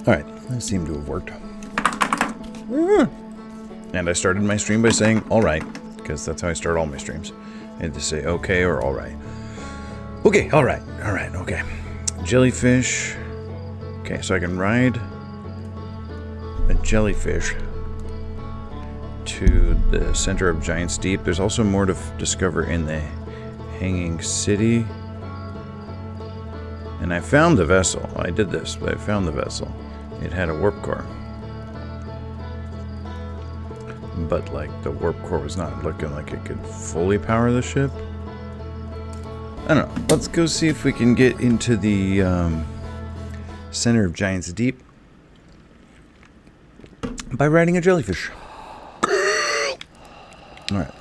Alright, that seemed to have worked. And I started my stream by saying, alright, because that's how I start all my streams. I had to say okay or alright. Okay, alright, okay. Jellyfish. Okay, so I can ride a jellyfish to the center of Giant's Deep. There's also more to discover in the Hanging City. And I found the vessel. I did this, but I found the vessel. It had a warp core. But, like, the warp core was not looking like it could fully power the ship. I don't know. Let's go see if we can get into the center of Giant's Deep by riding a jellyfish. Alright.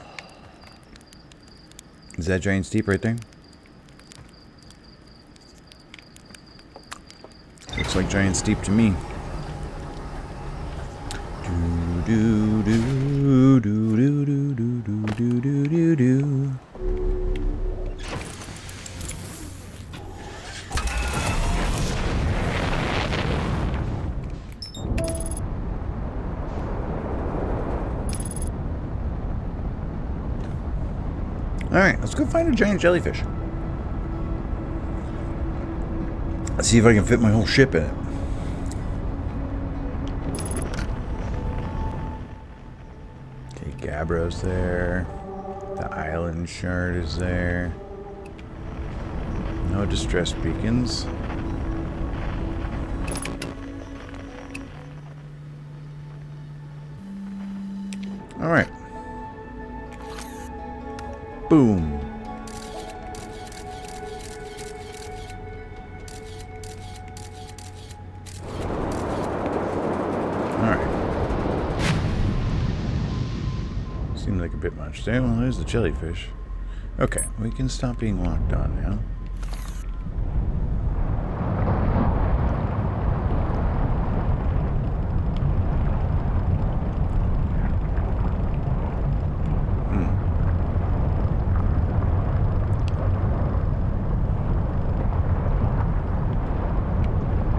Is that Giant's Deep right there? Looks like Giant's Deep to me. Do do do do do do do do do do. Alright, let's go find a giant jellyfish. Let's see if I can fit my whole ship in it. Okay, Gabbro's there. The island shard is there. No distress beacons. Alright. Boom. Seems like a bit much there. Well, there's the jellyfish. Okay, we can stop being locked on now.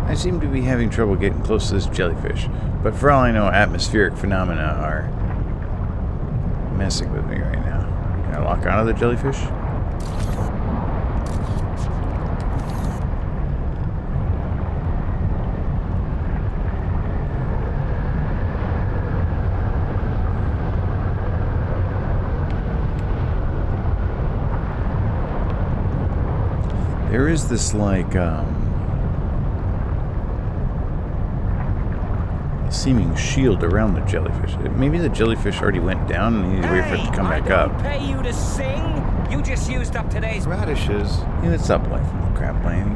I seem to be having trouble getting close to this jellyfish, but for all I know, atmospheric phenomena are messing with me right now. Can I lock onto the jellyfish? There is this, like, seeming shield around the jellyfish. Maybe the jellyfish already went down and you need to wait for it to come back up. Pay you to sing? You just used up today's radishes. Yeah, it's up life from the crab plane.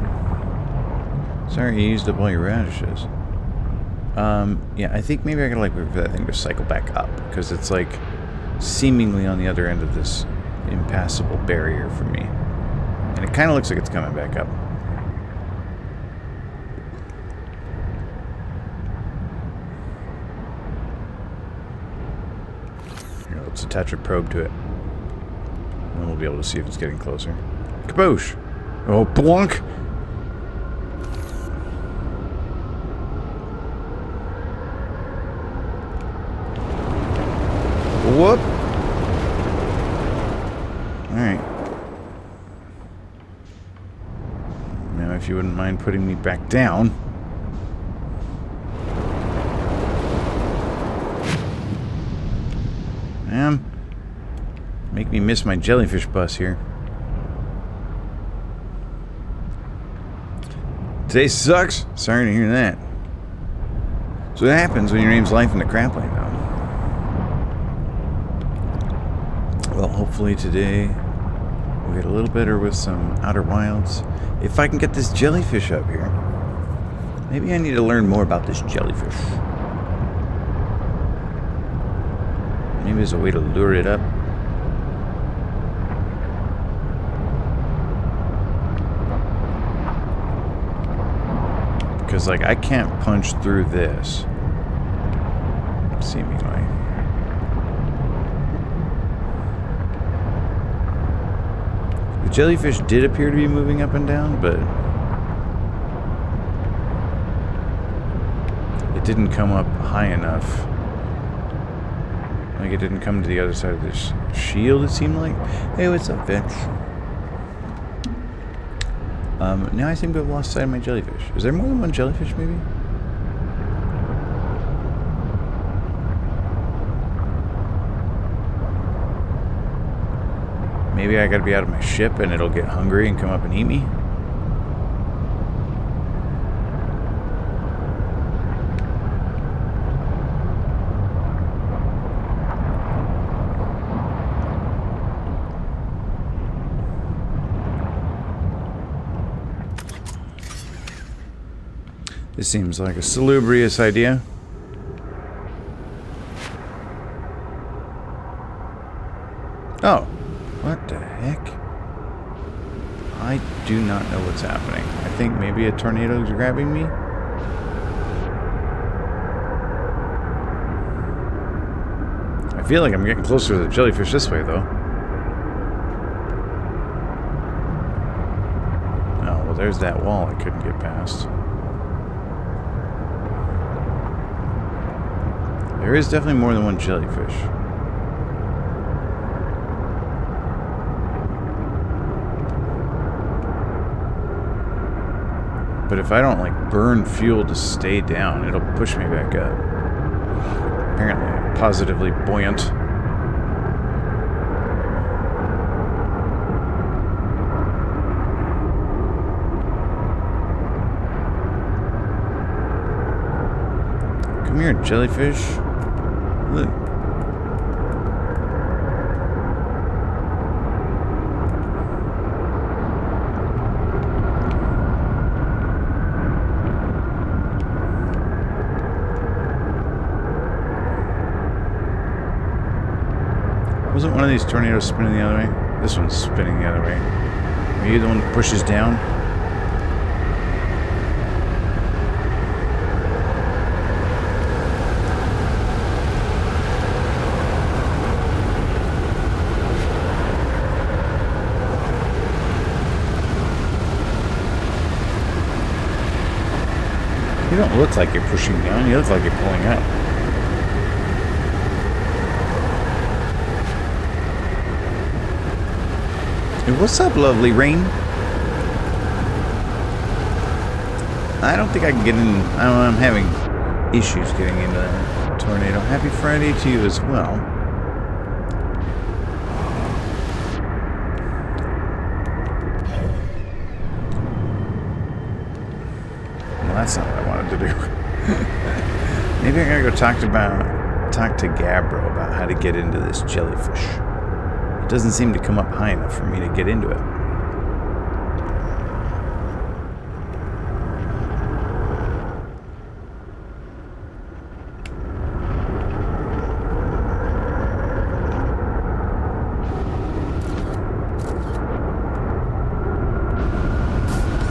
Sorry you used up all your radishes. Yeah, I think maybe I gotta, like, wait for that thing to cycle back up, because it's, like, seemingly on the other end of this impassable barrier for me. And it kind of looks like it's coming back up. Here, let's attach a probe to it. And then we'll be able to see if it's getting closer. Kaboosh! Oh, blunk! Whoop! Alright. Now, if you wouldn't mind putting me back down. Make me miss my jellyfish bus here. Today sucks. Sorry to hear that. So what happens when your name's Life in the Crab Plane, though? Well, hopefully today we'll get a little better with some Outer Wilds. If I can get this jellyfish up here. Maybe I need to learn more about this jellyfish. Maybe there's a way to lure it up. Because, like, I can't punch through this. Seemingly. The jellyfish did appear to be moving up and down, but didn't come up high enough. Like it didn't come to the other side of this shield, it seemed like. Hey, what's up, Vince? Now I seem to have lost sight of my jellyfish. Is there more than one jellyfish, maybe? Maybe I gotta be out of my ship and it'll get hungry and come up and eat me? This seems like a salubrious idea. Oh, what the heck? I do not know what's happening. I think maybe a tornado is grabbing me. I feel like I'm getting closer to the jellyfish this way, though. Oh, well, there's that wall I couldn't get past. There is definitely more than one jellyfish. But if I don't, like, burn fuel to stay down, it'll push me back up. Apparently, I'm positively buoyant. Come here, jellyfish. Look. Wasn't one of these tornadoes spinning the other way? This one's spinning the other way. Are you the one that pushes down? You don't look like you're pushing down, you look like you're pulling up. Hey, what's up, lovely rain? I don't think I can get in. I'm having issues getting into that tornado. Happy Friday to you as well. Well, that's not what I wanted to do. Maybe I gotta go talk to Gabbro about how to get into this jellyfish. It doesn't seem to come up high enough for me to get into it.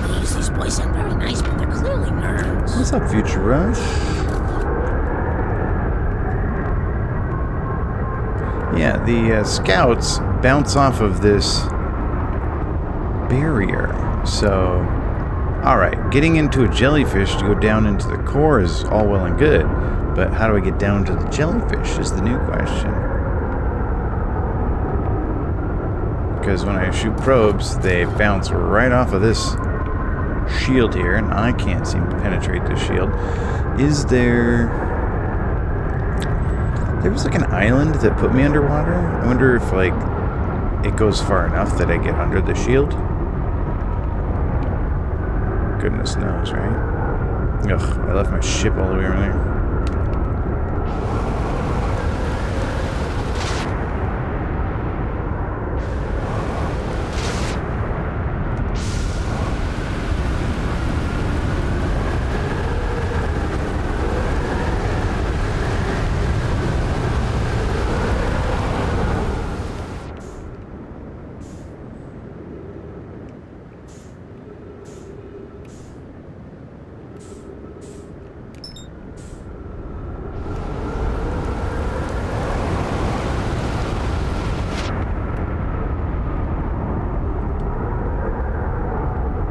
Please, these boys sound very nice, but they're clearly nerds. What's up, Future Rush? Yeah, the scouts bounce off of this barrier. So, alright, getting into a jellyfish to go down into the core is all well and good. But how do I get down to the jellyfish is the new question. Because when I shoot probes, they bounce right off of this shield here, and I can't seem to penetrate the shield. Is there... There was like an island that put me underwater. I wonder if like it goes far enough that I get under the shield. Goodness knows, right? Ugh, I left my ship all the way over there.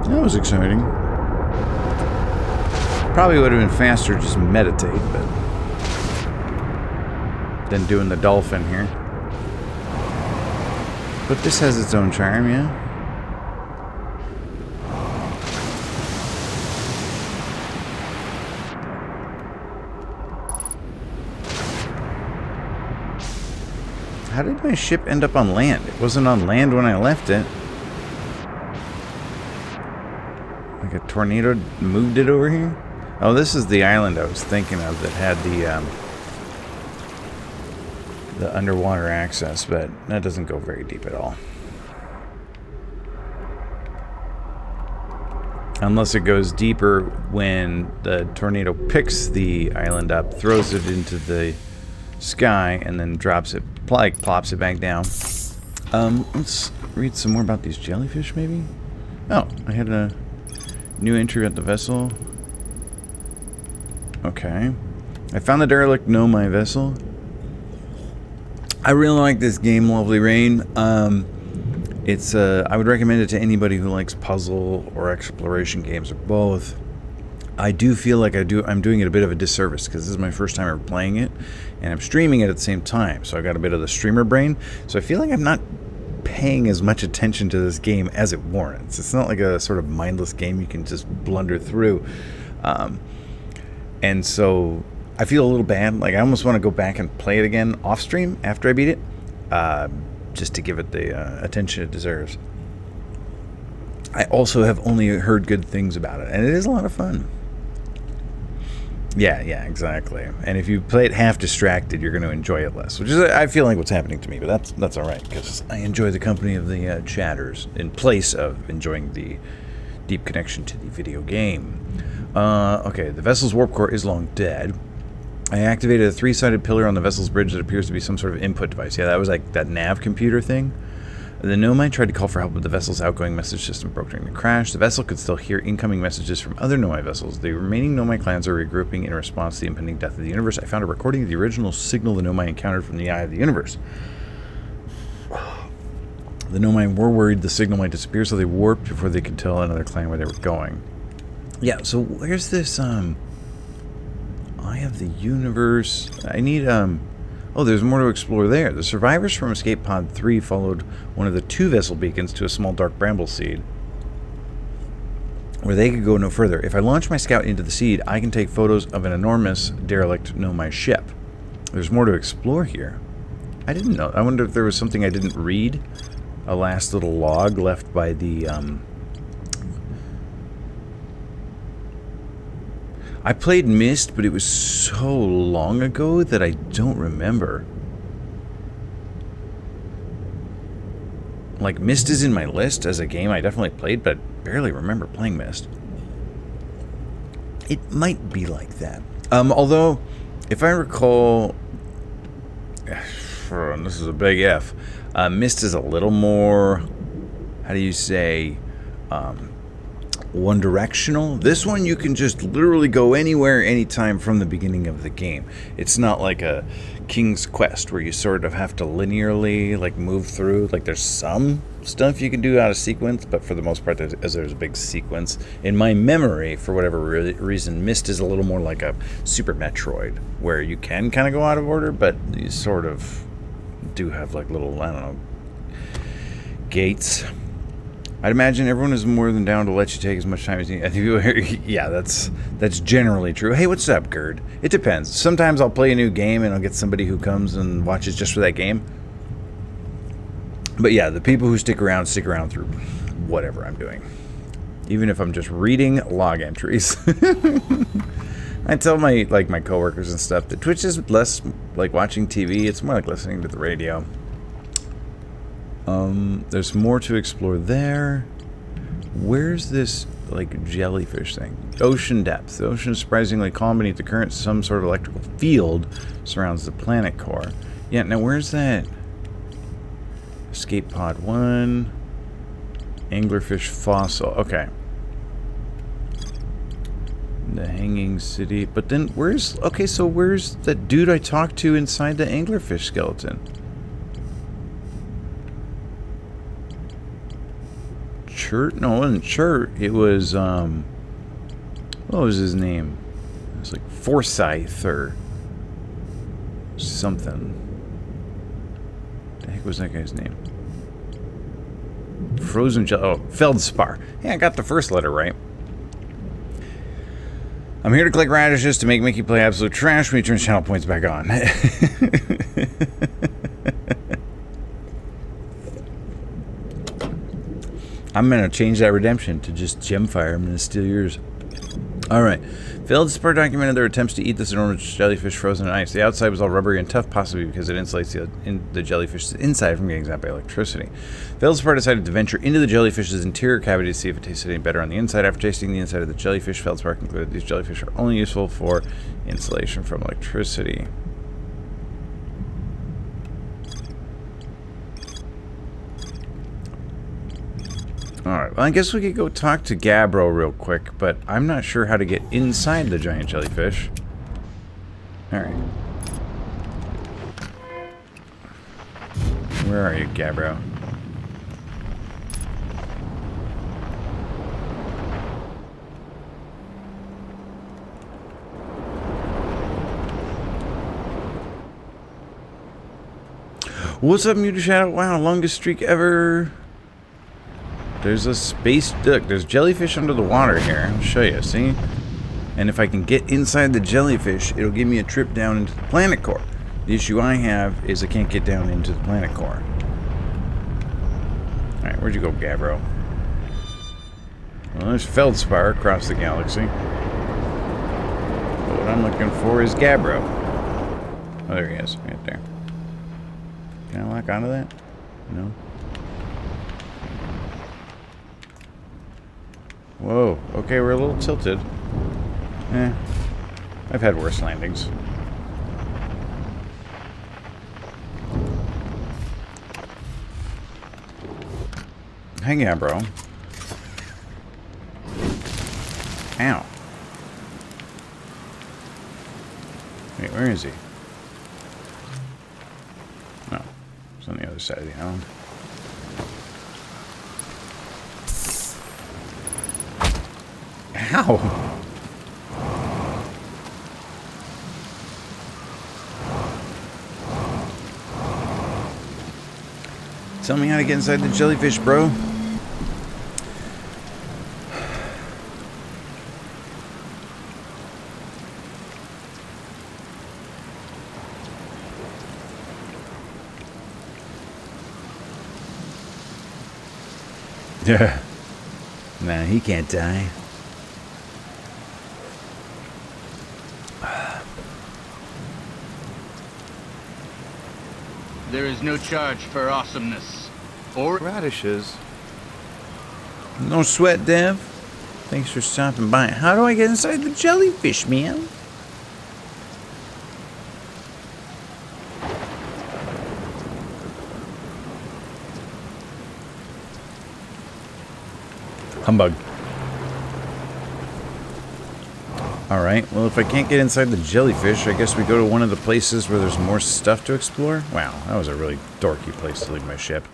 That was exciting. Probably would have been faster just meditate, but than doing the dolphin here. But this has its own charm, yeah. How did my ship end up on land? It wasn't on land when I left it. Like a tornado moved it over here? Oh, this is the island I was thinking of that had the underwater access, but that doesn't go very deep at all. Unless it goes deeper when the tornado picks the island up, throws it into the sky, and then drops it, like plops it back down. Let's read some more about these jellyfish, maybe? Oh, I had a new entry at the vessel. Okay. I found the derelict Nomai vessel. I really like this game, Lovely Rain. It's I would recommend it to anybody who likes puzzle or exploration games or both. I do feel like I'm doing it a bit of a disservice because this is my first time ever playing it, and I'm streaming it at the same time, so I got a bit of the streamer brain. So I feel like I'm not paying as much attention to this game as it warrants. It's not like a sort of mindless game you can just blunder through. And so I feel a little bad. Like I almost want to go back and play it again off stream after I beat it, just to give it the attention it deserves. I also have only heard good things about it, and it is a lot of fun. Yeah, exactly. And if you play it half distracted, you're going to enjoy it less, which is, I feel like, what's happening to me. But that's all right, because I enjoy the company of the chatters in place of enjoying the deep connection to the video game. Okay, the vessel's warp core is long dead. I activated a 3-sided pillar on the vessel's bridge that appears to be some sort of input device. Yeah, that was like that nav computer thing. The Nomai tried to call for help, but the vessel's outgoing message system broke during the crash. The vessel could still hear incoming messages from other Nomai vessels. The remaining Nomai clans are regrouping in response to the impending death of the universe. I found a recording of the original signal the Nomai encountered from the eye of the universe. The Nomai were worried the signal might disappear, so they warped before they could tell another clan where they were going. Yeah, so where's this, Eye of the Universe? I need, oh, there's more to explore there. The survivors from Escape Pod 3 followed one of the 2 vessel beacons to a small dark bramble seed, where they could go no further. If I launch my scout into the seed, I can take photos of an enormous derelict Nomai ship. There's more to explore here. I didn't know. I wonder if there was something I didn't read. A last little log left by the, I played Myst, but it was so long ago that I don't remember. Like, Myst is in my list as a game I definitely played, but barely remember playing Myst. It might be like that. Although, if I recall, and this is a big F, Myst is a little more, how do you say, one-directional. This one you can just literally go anywhere, anytime from the beginning of the game. It's not like a King's Quest where you sort of have to linearly like move through. Like there's some stuff you can do out of sequence, but for the most part there's a big sequence. In my memory, for whatever reason, Myst is a little more like a Super Metroid where you can kind of go out of order, but you sort of do have like little, I don't know, gates. I'd imagine everyone is more than down to let you take as much time as you need. Yeah, that's generally true. Hey, what's up, Gerd? It depends. Sometimes I'll play a new game and I'll get somebody who comes and watches just for that game. But yeah, the people who stick around through whatever I'm doing. Even if I'm just reading log entries. I tell my coworkers and stuff that Twitch is less like watching TV. It's more like listening to the radio. There's more to explore there. Where's this, like, jellyfish thing? Ocean depth. The ocean is surprisingly calm beneath the current. Some sort of electrical field surrounds the planet core. Yeah, now where's that? Escape Pod 1. Anglerfish fossil. Okay. The Hanging City. But then where's... Okay, so where's that dude I talked to inside the anglerfish skeleton? Chert? No, it wasn't Chert. It was, what was his name? It's like Forsyth or something. The heck was that guy's name? Frozen jelly. Oh, Feldspar. Yeah, I got the first letter right. I'm here to collect radishes to make Mickey play absolute trash when he turns channel points back on. I'm going to change that redemption to just Gemfire. I'm going to steal yours. Alright. Feldspar documented their attempts to eat this enormous jellyfish frozen in ice. The outside was all rubbery and tough, possibly because it insulates the jellyfish's inside from getting zapped by electricity. Feldspar decided to venture into the jellyfish's interior cavity to see if it tasted any better on the inside. After tasting the inside of the jellyfish, Feldspar concluded these jellyfish are only useful for insulation from electricity. Alright, well I guess we could go talk to Gabbro real quick, but I'm not sure how to get inside the giant jellyfish. Alright. Where are you, Gabbro? What's up, Muted Shadow? Wow, longest streak ever. There's a space duck. There's jellyfish under the water here. I'll show you, see? And if I can get inside the jellyfish, it'll give me a trip down into the planet core. The issue I have is I can't get down into the planet core. Alright, where'd you go, Gabbro? Well, there's Feldspar across the galaxy. But what I'm looking for is Gabbro. Oh, there he is, right there. Can I lock onto that? No? Whoa, okay, we're a little tilted. I've had worse landings. Hang on, bro. Ow. Wait, where is he? No, it's on the other side of the island. Ow! Tell me how to get inside the jellyfish, bro. Yeah. Nah, he can't die. There is no charge for awesomeness. Or radishes. No sweat, Dev. Thanks for stopping by. How do I get inside the jellyfish, man? Humbug. Alright, well if I can't get inside the jellyfish, I guess we go to one of the places where there's more stuff to explore. Wow, that was a really dorky place to leave my ship.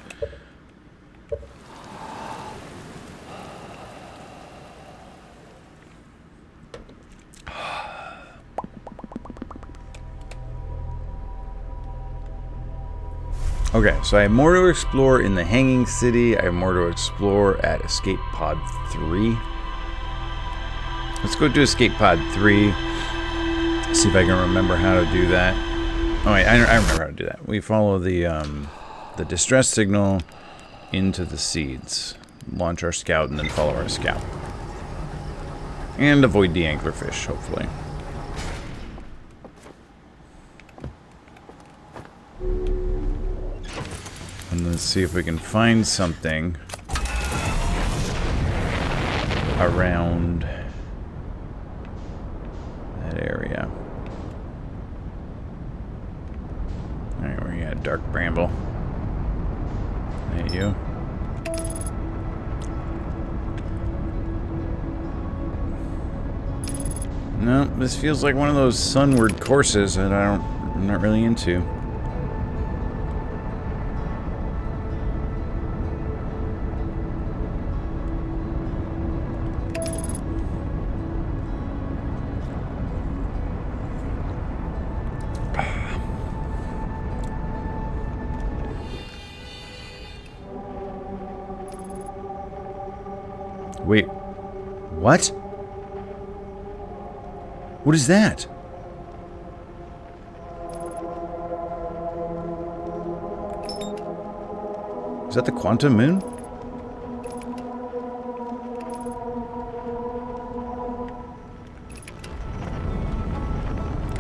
Okay, so I have more to explore in the Hanging City. I have more to explore at Escape Pod 3. Let's go to Escape Pod 3. See if I can remember how to do that. Oh wait, I remember how to do that. We follow the distress signal into the seeds. Launch our scout and then follow our scout. And avoid the anglerfish, hopefully. And let's see if we can find something around that area. Alright, where you at, Dark Bramble? Hey, you. No, this feels like one of those sunward courses that I'm not really into. Wait. What? What is that? Is that the quantum moon?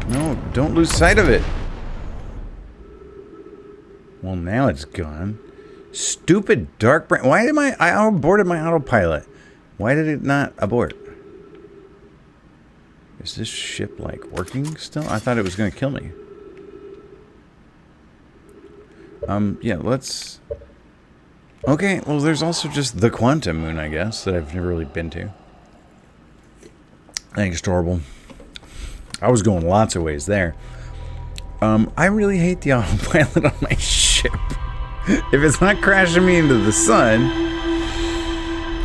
No, don't lose sight of it. Well, now it's gone. Stupid dark brain. Why did I aborted my autopilot? Why did it not abort? Is this ship, like, working still? I thought it was going to kill me. Yeah, let's... Okay, well, there's also just the quantum moon, I guess, that I've never really been to. Thanks, Torble. I was going lots of ways there. I really hate the autopilot on my ship. If it's not crashing me into the sun,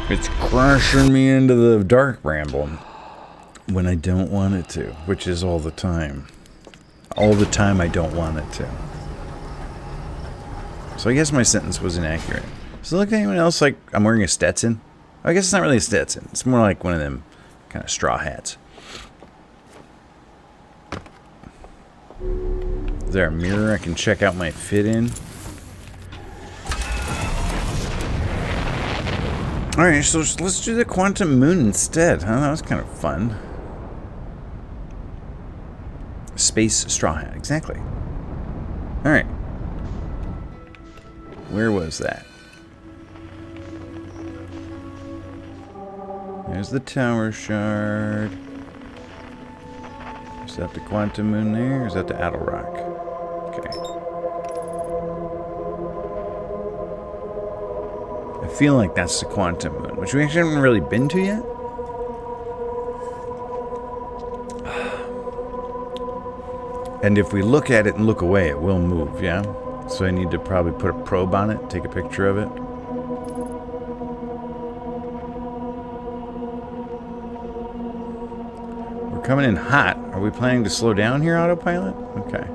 it's crashing me into the dark bramble when I don't want it to, which is all the time. All the time I don't want it to. So I guess my sentence was inaccurate. Does it look at anyone else like I'm wearing a Stetson? I guess it's not really a Stetson. It's more like one of them kind of straw hats. Is there a mirror I can check out my fit in? Alright, so let's do the quantum moon instead. Huh? That was kind of fun. Space straw hat, exactly. Alright. Where was that? There's the tower shard. Is that the quantum moon there? Or is that the Addle Rock? Okay. I feel like that's the quantum moon, which we actually haven't really been to yet. And if we look at it and look away, it will move, yeah? So I need to probably put a probe on it, take a picture of it. We're coming in hot. Are we planning to slow down here, autopilot? Okay.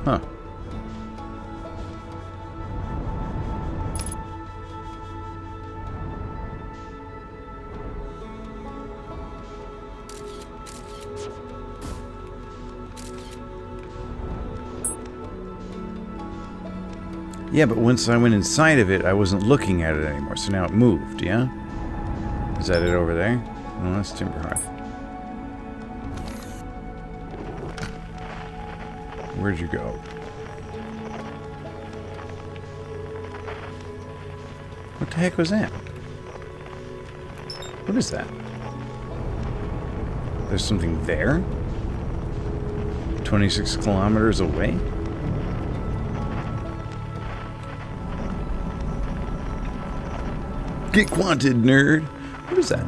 Huh. Yeah, but once I went inside of it, I wasn't looking at it anymore, so now it moved, yeah? Is that it over there? No, that's Timberhearth. Where'd you go? What the heck was that? What is that? There's something there? 26 kilometers away? Get quanted, nerd! What is that?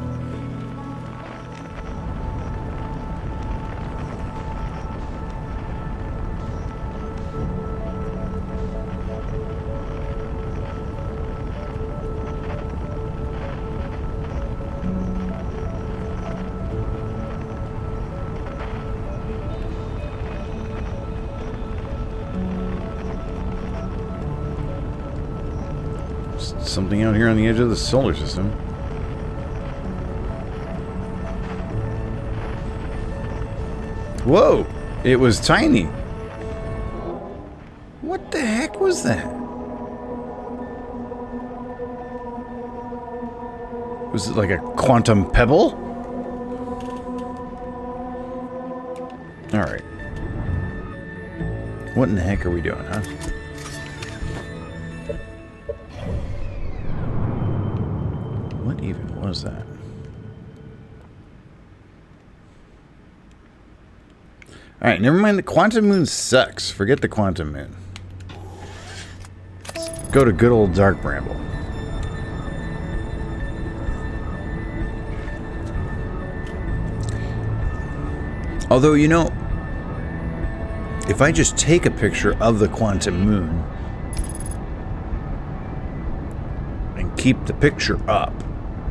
Something out here on the edge of the solar system. Whoa! It was tiny. What the heck was that? Was it like a quantum pebble? Alright. What in the heck are we doing, huh? What even was that? Alright, never mind. The quantum moon sucks. Forget the quantum moon. Let's go to good old Dark Bramble. Although, you know, if I just take a picture of the quantum moon and keep the picture up,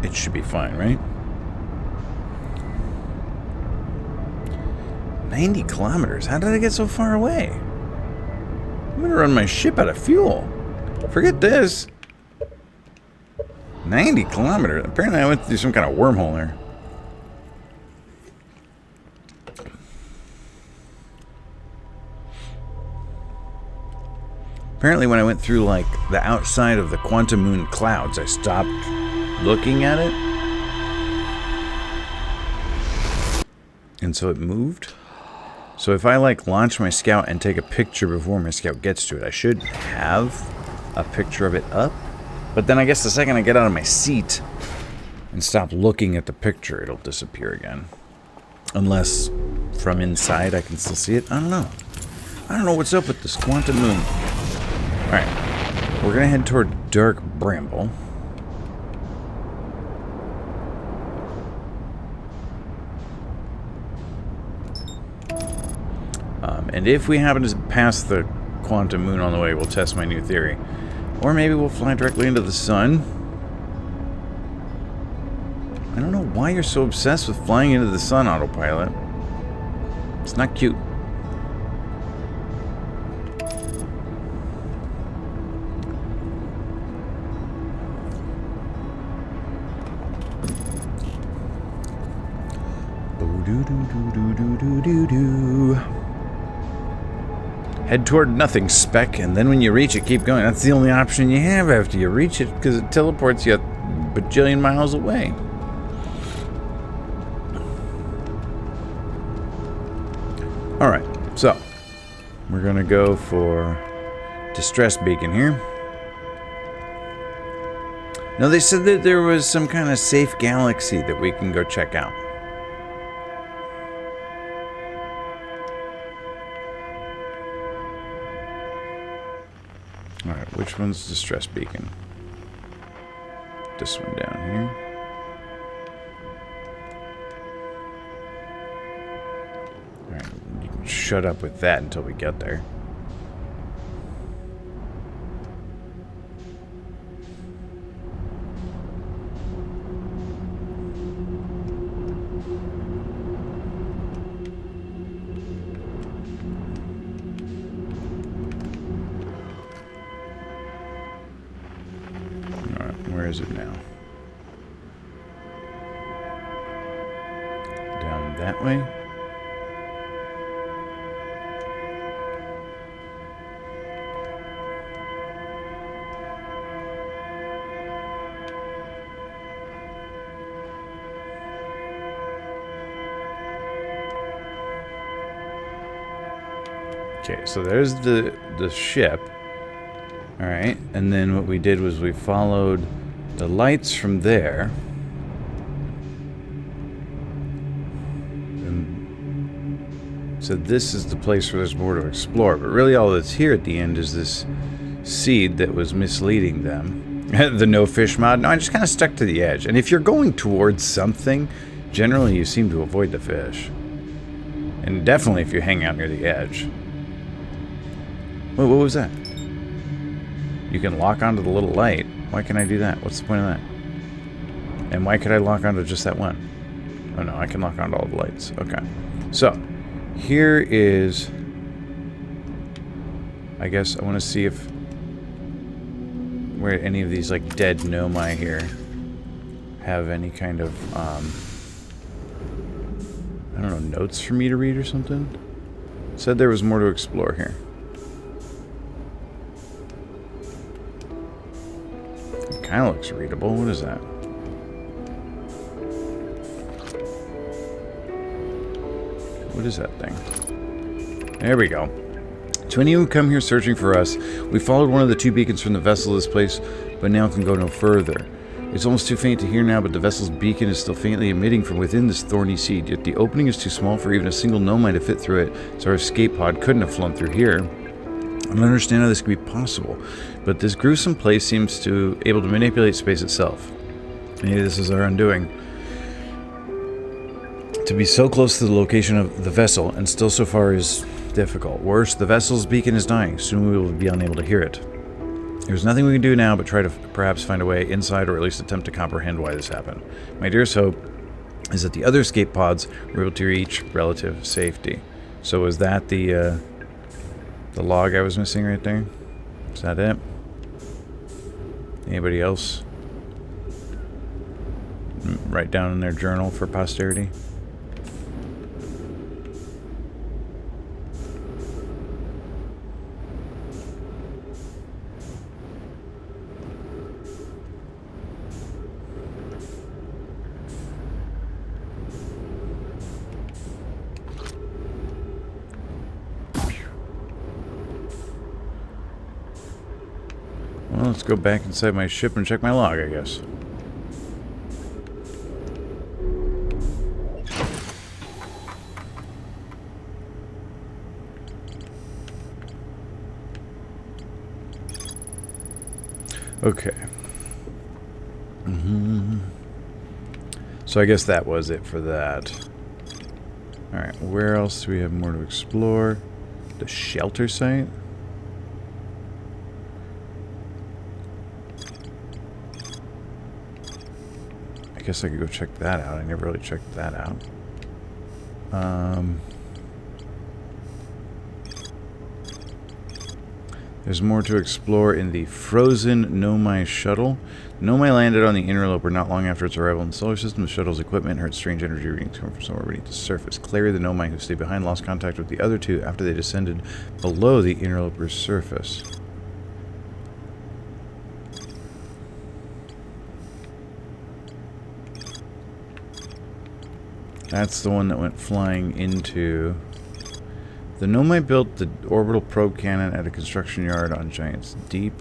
it should be fine, right? 90 kilometers? How did I get so far away? I'm gonna run my ship out of fuel. Forget this. 90 kilometers? Apparently I went through some kind of wormhole there. Apparently when I went through, like, the outside of the quantum moon clouds, I stopped looking at it. And so it moved. So if I, like, launch my scout and take a picture before my scout gets to it, I should have a picture of it up. But then I guess the second I get out of my seat and stop looking at the picture, it'll disappear again. Unless from inside I can still see it. I don't know. I don't know what's up with this quantum moon. Alright, we're going to head toward Dark Bramble. And if we happen to pass the quantum moon on the way, we'll test my new theory. Or maybe we'll fly directly into the sun. I don't know why you're so obsessed with flying into the sun, autopilot. It's not cute. Head toward nothing, Spec, and then when you reach it, keep going. That's the only option you have after you reach it, because it teleports you a bajillion miles away. Alright, so we're gonna go for distress beacon here. Now they said that there was some kind of safe galaxy that we can go check out. Alright, which one's distress beacon? This one down here. Alright, you can shut up with that until we get there. Where is it now? Down that way? Okay, so there's the ship. Alright, and then what we did was we followed the lights from there. And so this is the place where there's more to explore. But really all that's here at the end is this seed that was misleading them. The no fish mod. No, I just kind of stuck to the edge. And if you're going towards something, generally you seem to avoid the fish. And definitely if you hang out near the edge. Wait, what was that? You can lock onto the little light. Why can I do that? What's the point of that? And why could I lock onto just that one? Oh no, I can lock onto all the lights. Okay. So, here is... I guess I want to see if... where any of these, like, dead Nomai here have any kind of, I don't know, notes for me to read or something? It said there was more to explore here. Kind of looks readable. What is that? What is that thing? There we go. To any who come here searching for us, we followed one of the two beacons from the vessel to this place, but now can go no further. It's almost too faint to hear now, but the vessel's beacon is still faintly emitting from within this thorny seed, yet the opening is too small for even a single Nomai to fit through it, so our escape pod couldn't have flown through here. I don't understand how this could be possible, but this gruesome place seems to able to manipulate space itself. Maybe this is our undoing. To be so close to the location of the vessel and still so far is difficult. Worse, the vessel's beacon is dying. Soon we will be unable to hear it. There's nothing we can do now but try to perhaps find a way inside, or at least attempt to comprehend why this happened. My dearest hope is that the other escape pods were able to reach relative safety. So was that the log I was missing right there? Is that it? Anybody else write down in their journal for posterity? Well, let's go back inside my ship and check my log, I guess. Okay. So I guess that was it for that. Alright, where else do we have more to explore? The shelter site? I guess I could go check that out. I never really checked that out. There's more to explore in the frozen Nomai shuttle. Nomai landed on the interloper not long after its arrival in the solar system. The shuttle's equipment heard strange energy readings coming from somewhere beneath the surface. Clary, the Nomai who stayed behind, lost contact with the other two after they descended below the interloper's surface. That's the one that went flying into... The Nomai built the orbital probe cannon at a construction yard on Giant's Deep.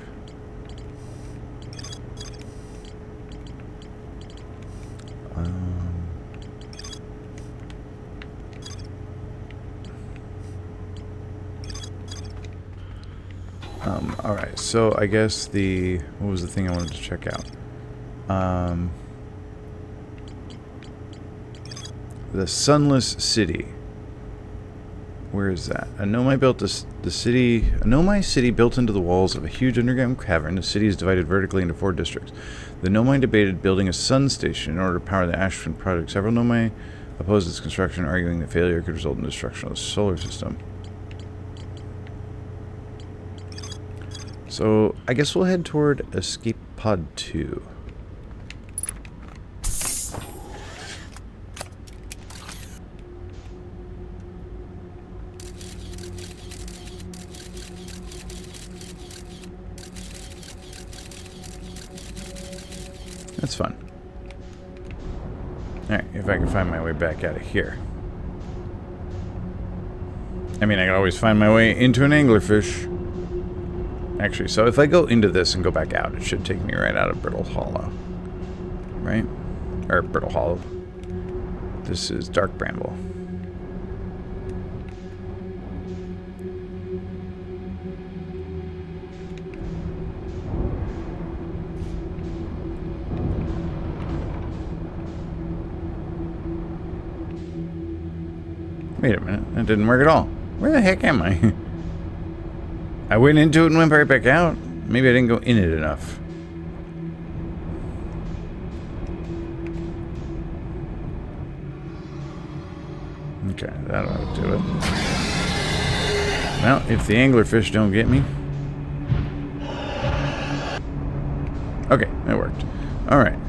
Alright, so I guess what was the thing I wanted to check out? The Sunless City. Where is that? A Nomai city built into the walls of a huge underground cavern. The city is divided vertically into 4 districts. The Nomai debated building a sun station in order to power the Ashfin project. Several Nomai opposed its construction, arguing that failure could result in destruction of the solar system. So, I guess we'll head toward Escape Pod 2. That's fun. Alright, if I can find my way back out of here. I mean, I can always find my way into an anglerfish. Actually, so if I go into this and go back out, it should take me right out of Brittle Hollow. Right? Or Brittle Hollow. This is Dark Bramble. Wait a minute, that didn't work at all. Where the heck am I? I went into it and went right back out. Maybe I didn't go in it enough. Okay, that ought to do it. Well, if the anglerfish don't get me. Okay, that worked. Alright.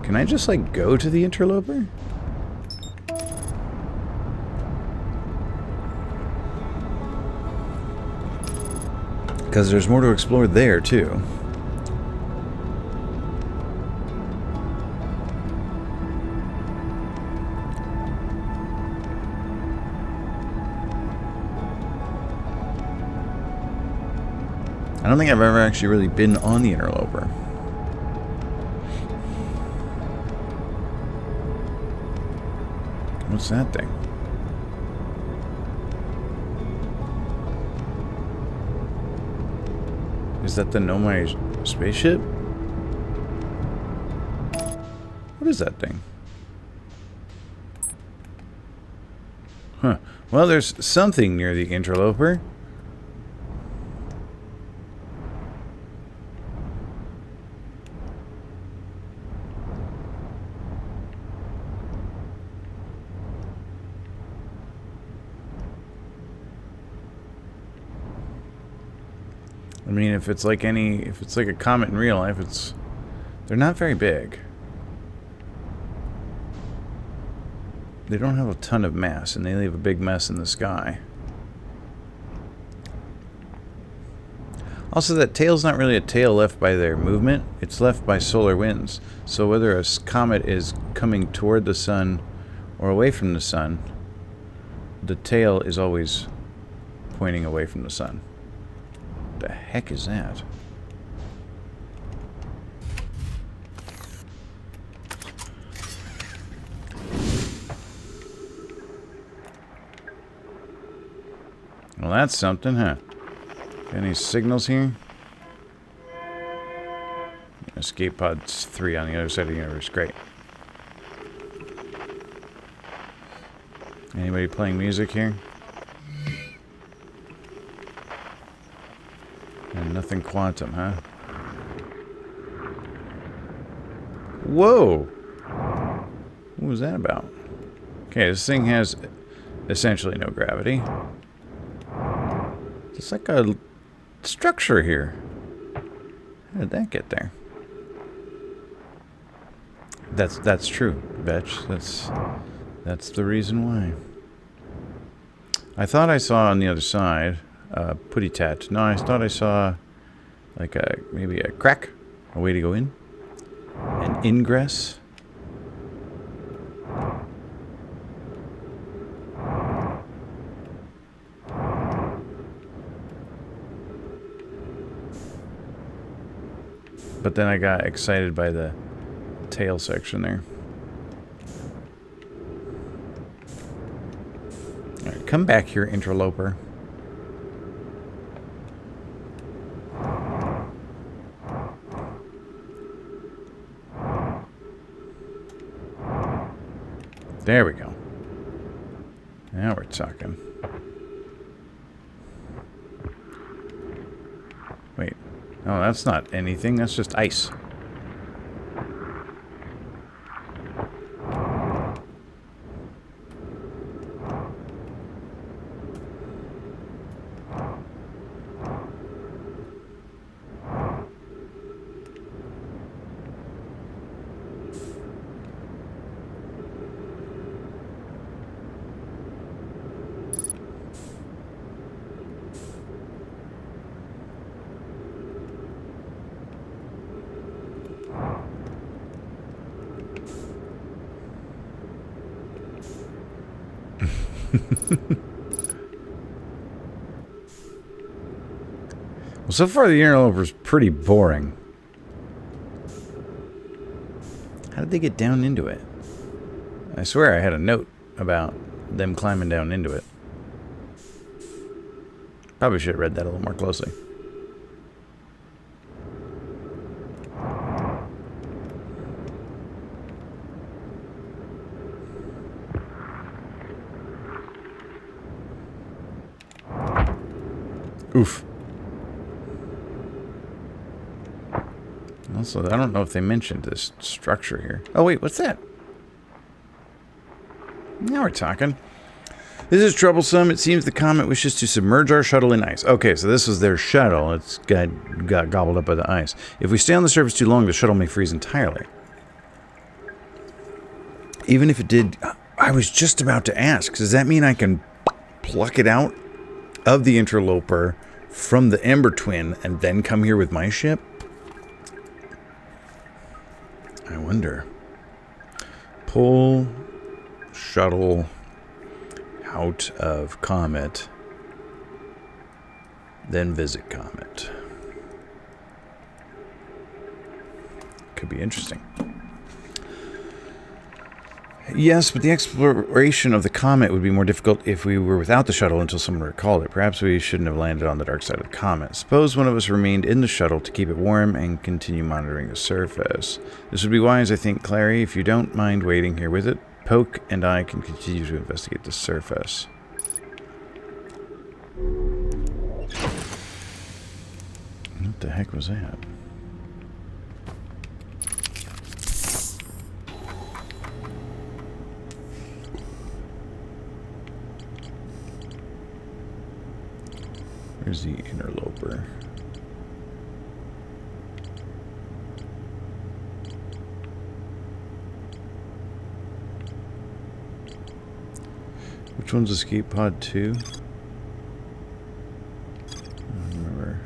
Can I just, like, go to the interloper? Because there's more to explore there, too. I don't think I've ever actually really been on the interloper. What's that thing? Is that the Nomai spaceship? What is that thing? Huh. Well, there's something near the interloper. I mean, if it's like a comet in real life, they're not very big. They don't have a ton of mass, and they leave a big mess in the sky. Also, that tail's not really a tail left by their movement. It's left by solar winds. So whether a comet is coming toward the sun or away from the sun, the tail is always pointing away from the sun. What the heck is that? Well, that's something, huh? Any signals here? Escape pods 3 on the other side of the universe. Great. Anybody playing music here? And nothing quantum, huh? Whoa! What was that about? Okay, this thing has essentially no gravity. It's like a structure here. How did that get there? That's true, Betch. That's the reason why. I thought I saw on the other side putty tat. No, I thought I saw like maybe a crack, a way to go in, an ingress. But then I got excited by the tail section there. Alright, come back here, interloper. There we go. Now we're talking. Wait. Oh, that's not anything. That's just ice. Well, so far the interloper's pretty boring. How did they get down into it? I swear I had a note about them climbing down into it. Probably should have read that a little more closely. Oof. Also, I don't know if they mentioned this structure here. Oh, wait, what's that? Now we're talking. This is troublesome. It seems the comet wishes to submerge our shuttle in ice. Okay, so this was their shuttle. It's got gobbled up by the ice. If we stay on the surface too long, the shuttle may freeze entirely. Even if it did... I was just about to ask. Does that mean I can pluck it out of the interloper from the Ember Twin and then come here with my ship? I wonder. Pull shuttle out of comet, then visit comet. Could be interesting. Yes, but the exploration of the comet would be more difficult if we were without the shuttle until someone recalled it. Perhaps we shouldn't have landed on the dark side of the comet. Suppose one of us remained in the shuttle to keep it warm and continue monitoring the surface. This would be wise, I think, Clary. If you don't mind waiting here with it, Poke and I can continue to investigate the surface. What the heck was that? Where's the interloper? Which one's escape pod 2? I don't remember.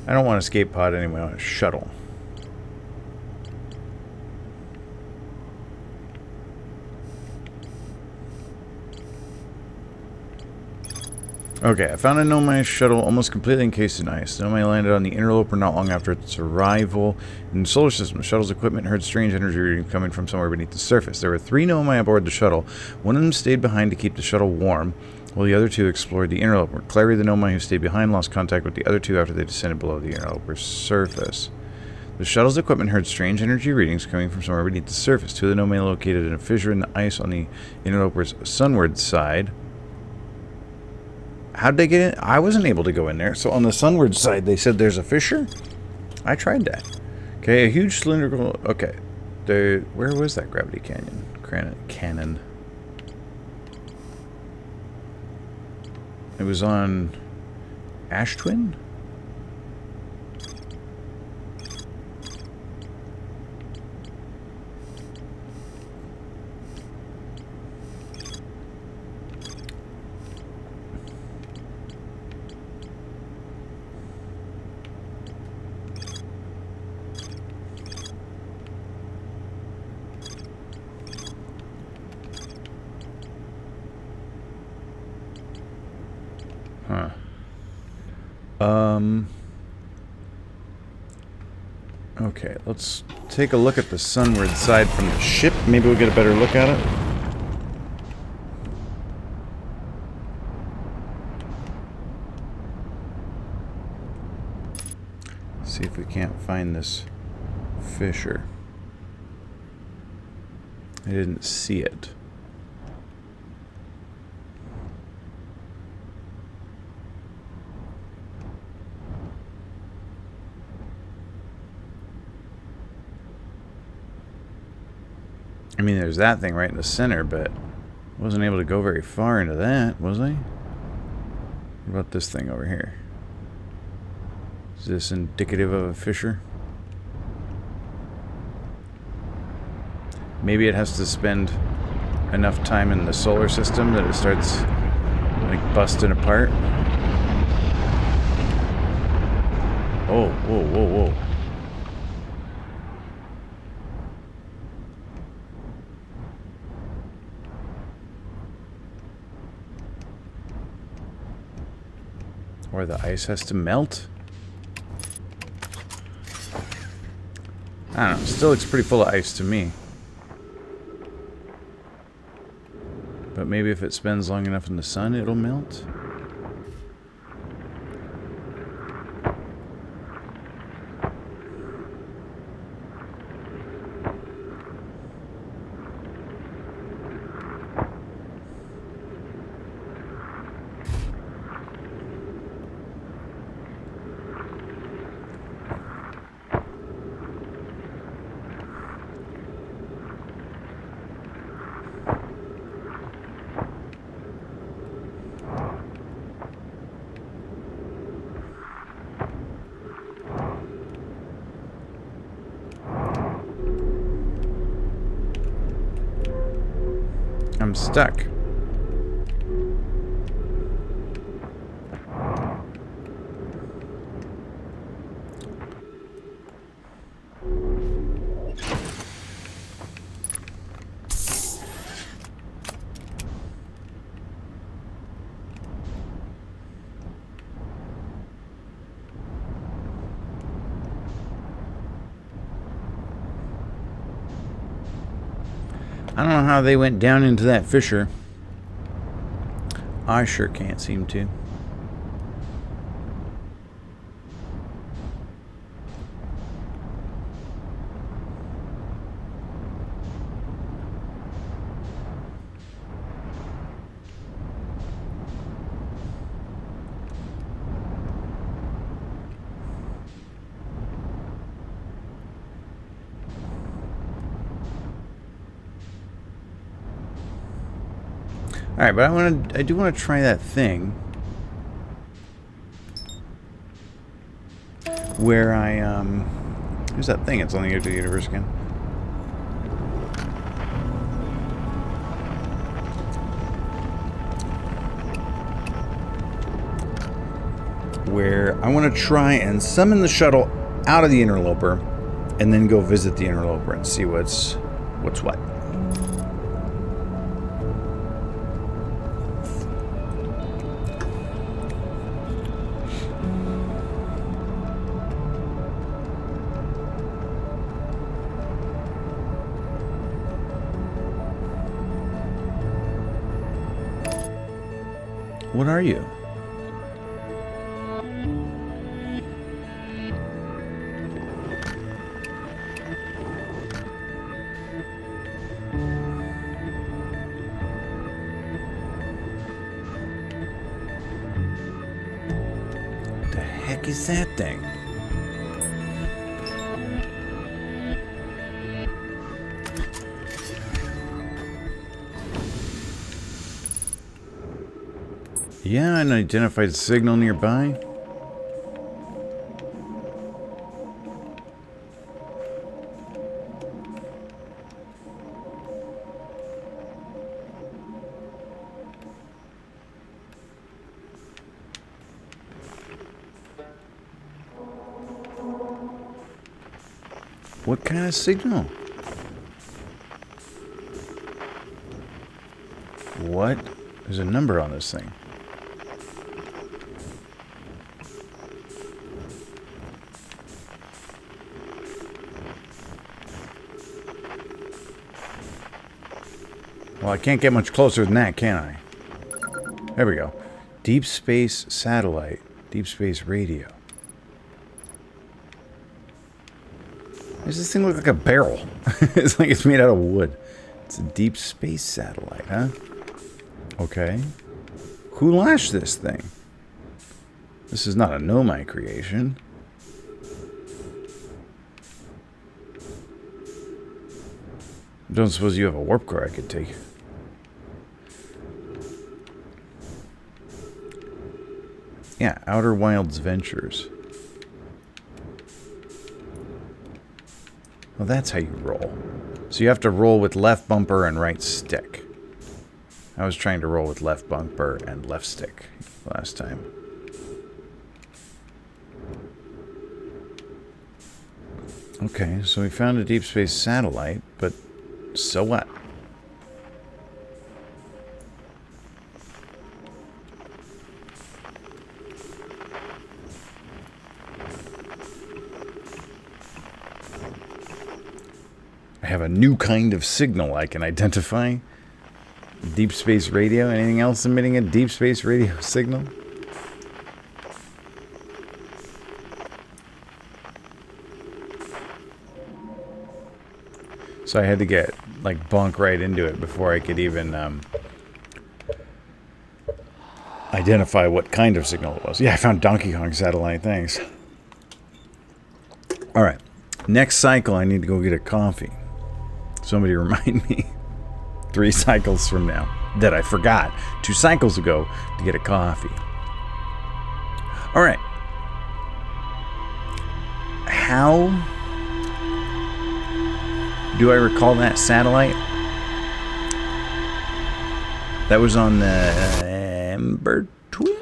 I don't want escape pod anyway. I want a shuttle. Okay, I found a Nomai shuttle almost completely encased in ice. Nomai landed on the interloper not long after its arrival in the solar system. The shuttle's equipment heard strange energy readings coming from somewhere beneath the surface. There were 3 Nomai aboard the shuttle. One of them stayed behind to keep the shuttle warm, while the other 2 explored the interloper. Clearly, the Nomai who stayed behind lost contact with the other 2 after they descended below the interloper's surface. The shuttle's equipment heard strange energy readings coming from somewhere beneath the surface. 2 of the Nomai located in a fissure in the ice on the interloper's sunward side. How'd they get in? I wasn't able to go in there. So on the sunward side, they said there's a fissure? I tried that. Okay, a huge cylindrical... Okay. Where was that gravity cannon? It was on... Ash Twin? Huh. Okay, let's take a look at the sunward side from the ship. Maybe we'll get a better look at it. See if we can't find this fissure. I didn't see it. I mean, there's that thing right in the center, but I wasn't able to go very far into that, was I? What about this thing over here? Is this indicative of a fissure? Maybe it has to spend enough time in the solar system that it starts, like, busting apart. Oh, whoa, whoa, whoa. Or the ice has to melt? I don't know. Still looks pretty full of ice to me. But maybe if it spends long enough in the sun, it'll melt? I'm stuck. I don't know how they went down into that fissure. I sure can't seem to. Alright, but I do want to try that thing where I here's that thing, it's on the edge of the universe again. where I want to try and summon the shuttle out of the interloper and then go visit the interloper and see what's what. What are you? The heck is that thing? Yeah, an identified signal nearby. What kind of signal? What? There's a number on this thing. Well, I can't get much closer than that, can I? There we go. Deep space satellite. Deep space radio. Does this thing look like a barrel? It's like it's made out of wood. It's a deep space satellite, huh? Okay. Who launched this thing? This is not a Nomai creation. Don't suppose you have a warp core I could take. Yeah, Outer Wilds Ventures. Well, that's how you roll. So you have to roll with left bumper and right stick. I was trying to roll with left bumper and left stick last time. Okay, so we found a deep space satellite, but so what? I have a new kind of signal I can identify. Deep space radio. Anything else emitting a deep space radio signal? So I had to get, like, bonk right into it before I could even identify what kind of signal it was. Yeah, I found Donkey Kong satellite. Thanks. All right. Next cycle, I need to go get a coffee. Somebody remind me 3 cycles from now that I forgot 2 cycles ago to get a coffee. All right. How do I recall that satellite? That was on the Ember Twin?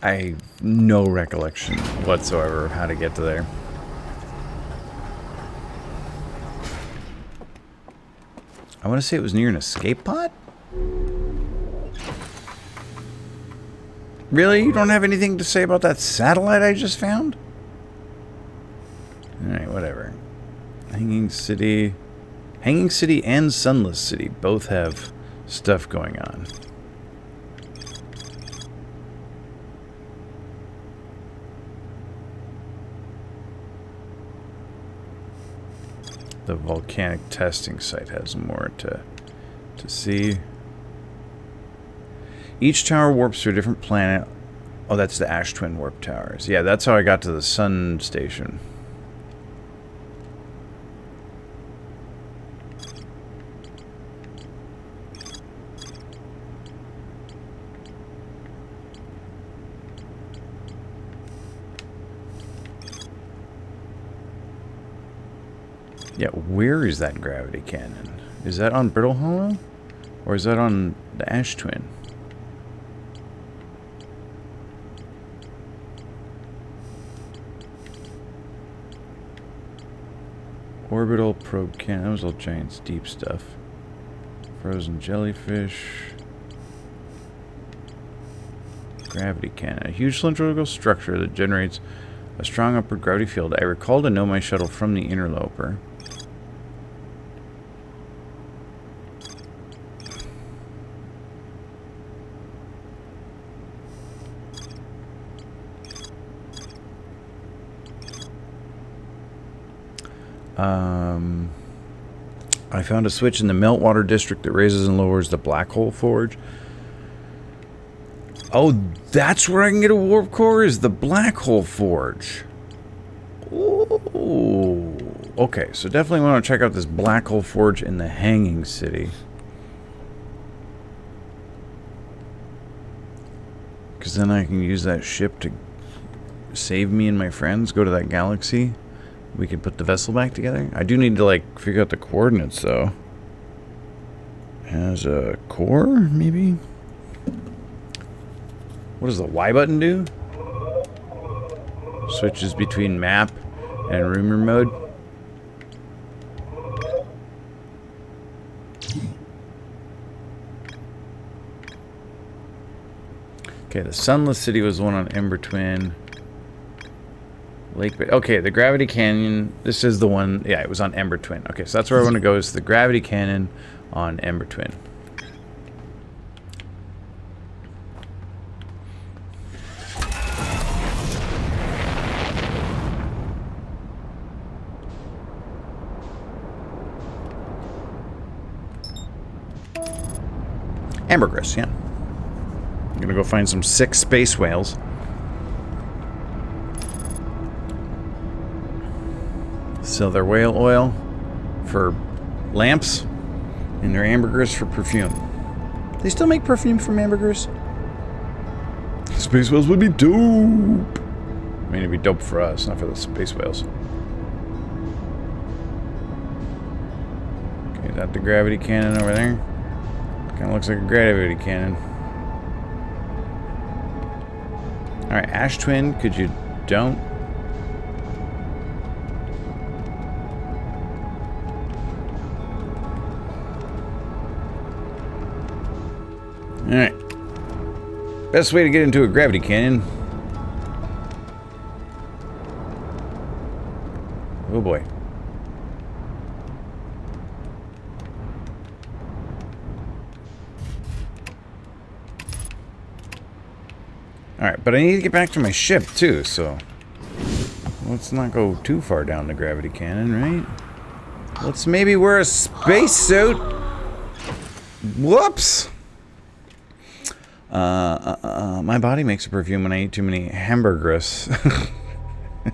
I have no recollection whatsoever of how to get to there. I want to say it was near an escape pod? Really? You don't have anything to say about that satellite I just found? Alright, whatever. Hanging City and Sunless City both have stuff going on. The volcanic testing site has more to see. Each tower warps to a different planet. Oh, that's the Ash Twin warp towers. Yeah, that's how I got to the sun station. Yeah, where is that gravity cannon? Is that on Brittle Hollow? Or is that on the Ash Twin? Orbital probe cannon. That was all giant deep stuff. Frozen jellyfish. Gravity cannon. A huge cylindrical structure that generates a strong upward gravity field. I recall to know my shuttle from the interloper. I found a switch in the Meltwater district that raises and lowers the Black Hole Forge. Oh, that's where I can get a warp core, is the Black Hole Forge. Ooh. Okay, so definitely want to check out this Black Hole Forge in the Hanging City. Because then I can use that ship to save me and my friends, go to that galaxy. We can put the vessel back together. I do need to, like, figure out the coordinates, though. Has a core, maybe? What does the Y button do? Switches between map and rumor mode. Okay, the Sunless City was the one on Ember Twin. Lake Bay. Okay, the Gravity Canyon. This is the one. Yeah, it was on Ember Twin. Okay, so that's where I want to go, is the Gravity Canyon on Ember Twin. Ambergris, yeah. I'm gonna go find some sick space whales. Sell their whale oil for lamps and their ambergris for perfume. They still make perfume from ambergris? Space whales would be dope. I mean, it'd be dope for us, not for the space whales. Okay, is that the gravity cannon over there? Kind of looks like a gravity cannon. Alright, Ash Twin, could you don't? Alright. Best way to get into a gravity canyon. Oh boy. Alright, but I need to get back to my ship too, so let's not go too far down the gravity cannon, right? Let's maybe wear a spacesuit. Whoops! My body makes a perfume when I eat too many hamburgers.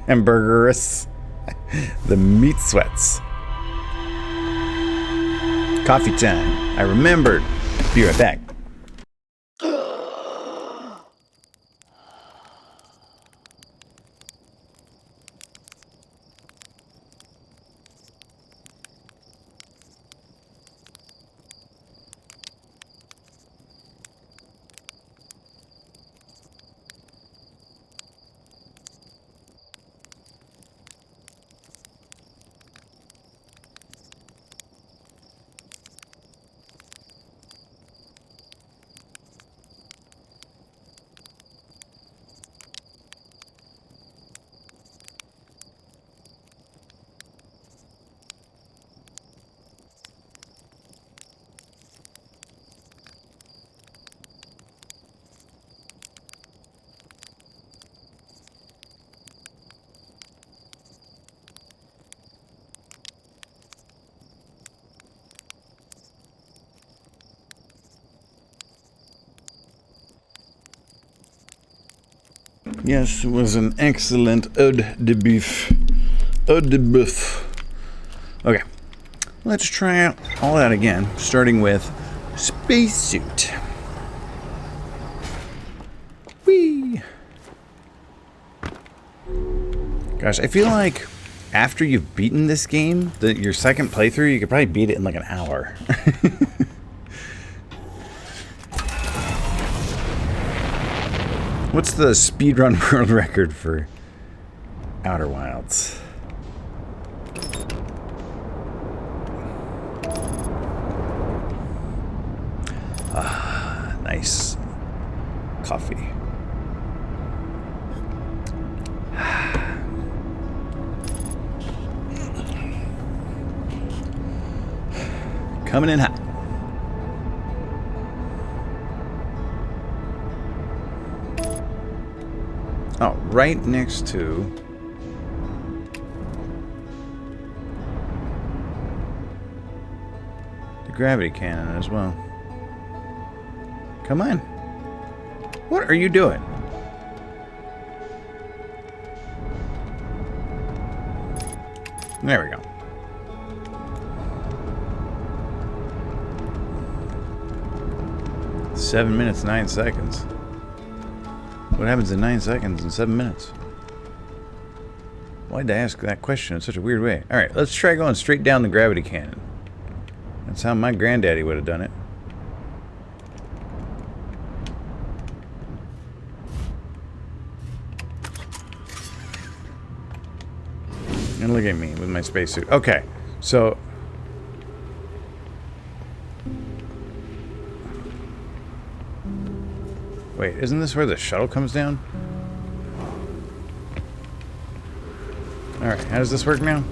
Hamburgers. The meat sweats. Coffee time. I remembered. Be right back. Yes, it was an excellent ode de boeuf. Ode de boeuf. Okay, let's try out all that again, starting with spacesuit. Whee! Gosh, I feel like after you've beaten this game, your second playthrough, you could probably beat it in like an hour. What's the speedrun world record for Outer Wilds? nice coffee. Coming in hot. Oh, right next to the gravity cannon as well. Come on. What are you doing? There we go. Seven minutes, 9 seconds. What happens in 9 seconds in 7 minutes? Why'd I ask that question in such a weird way? Alright, let's try going straight down the gravity cannon. That's how my granddaddy would have done it. And look at me with my spacesuit. Okay, so... Wait, isn't this where the shuttle comes down? Alright, how does this work now?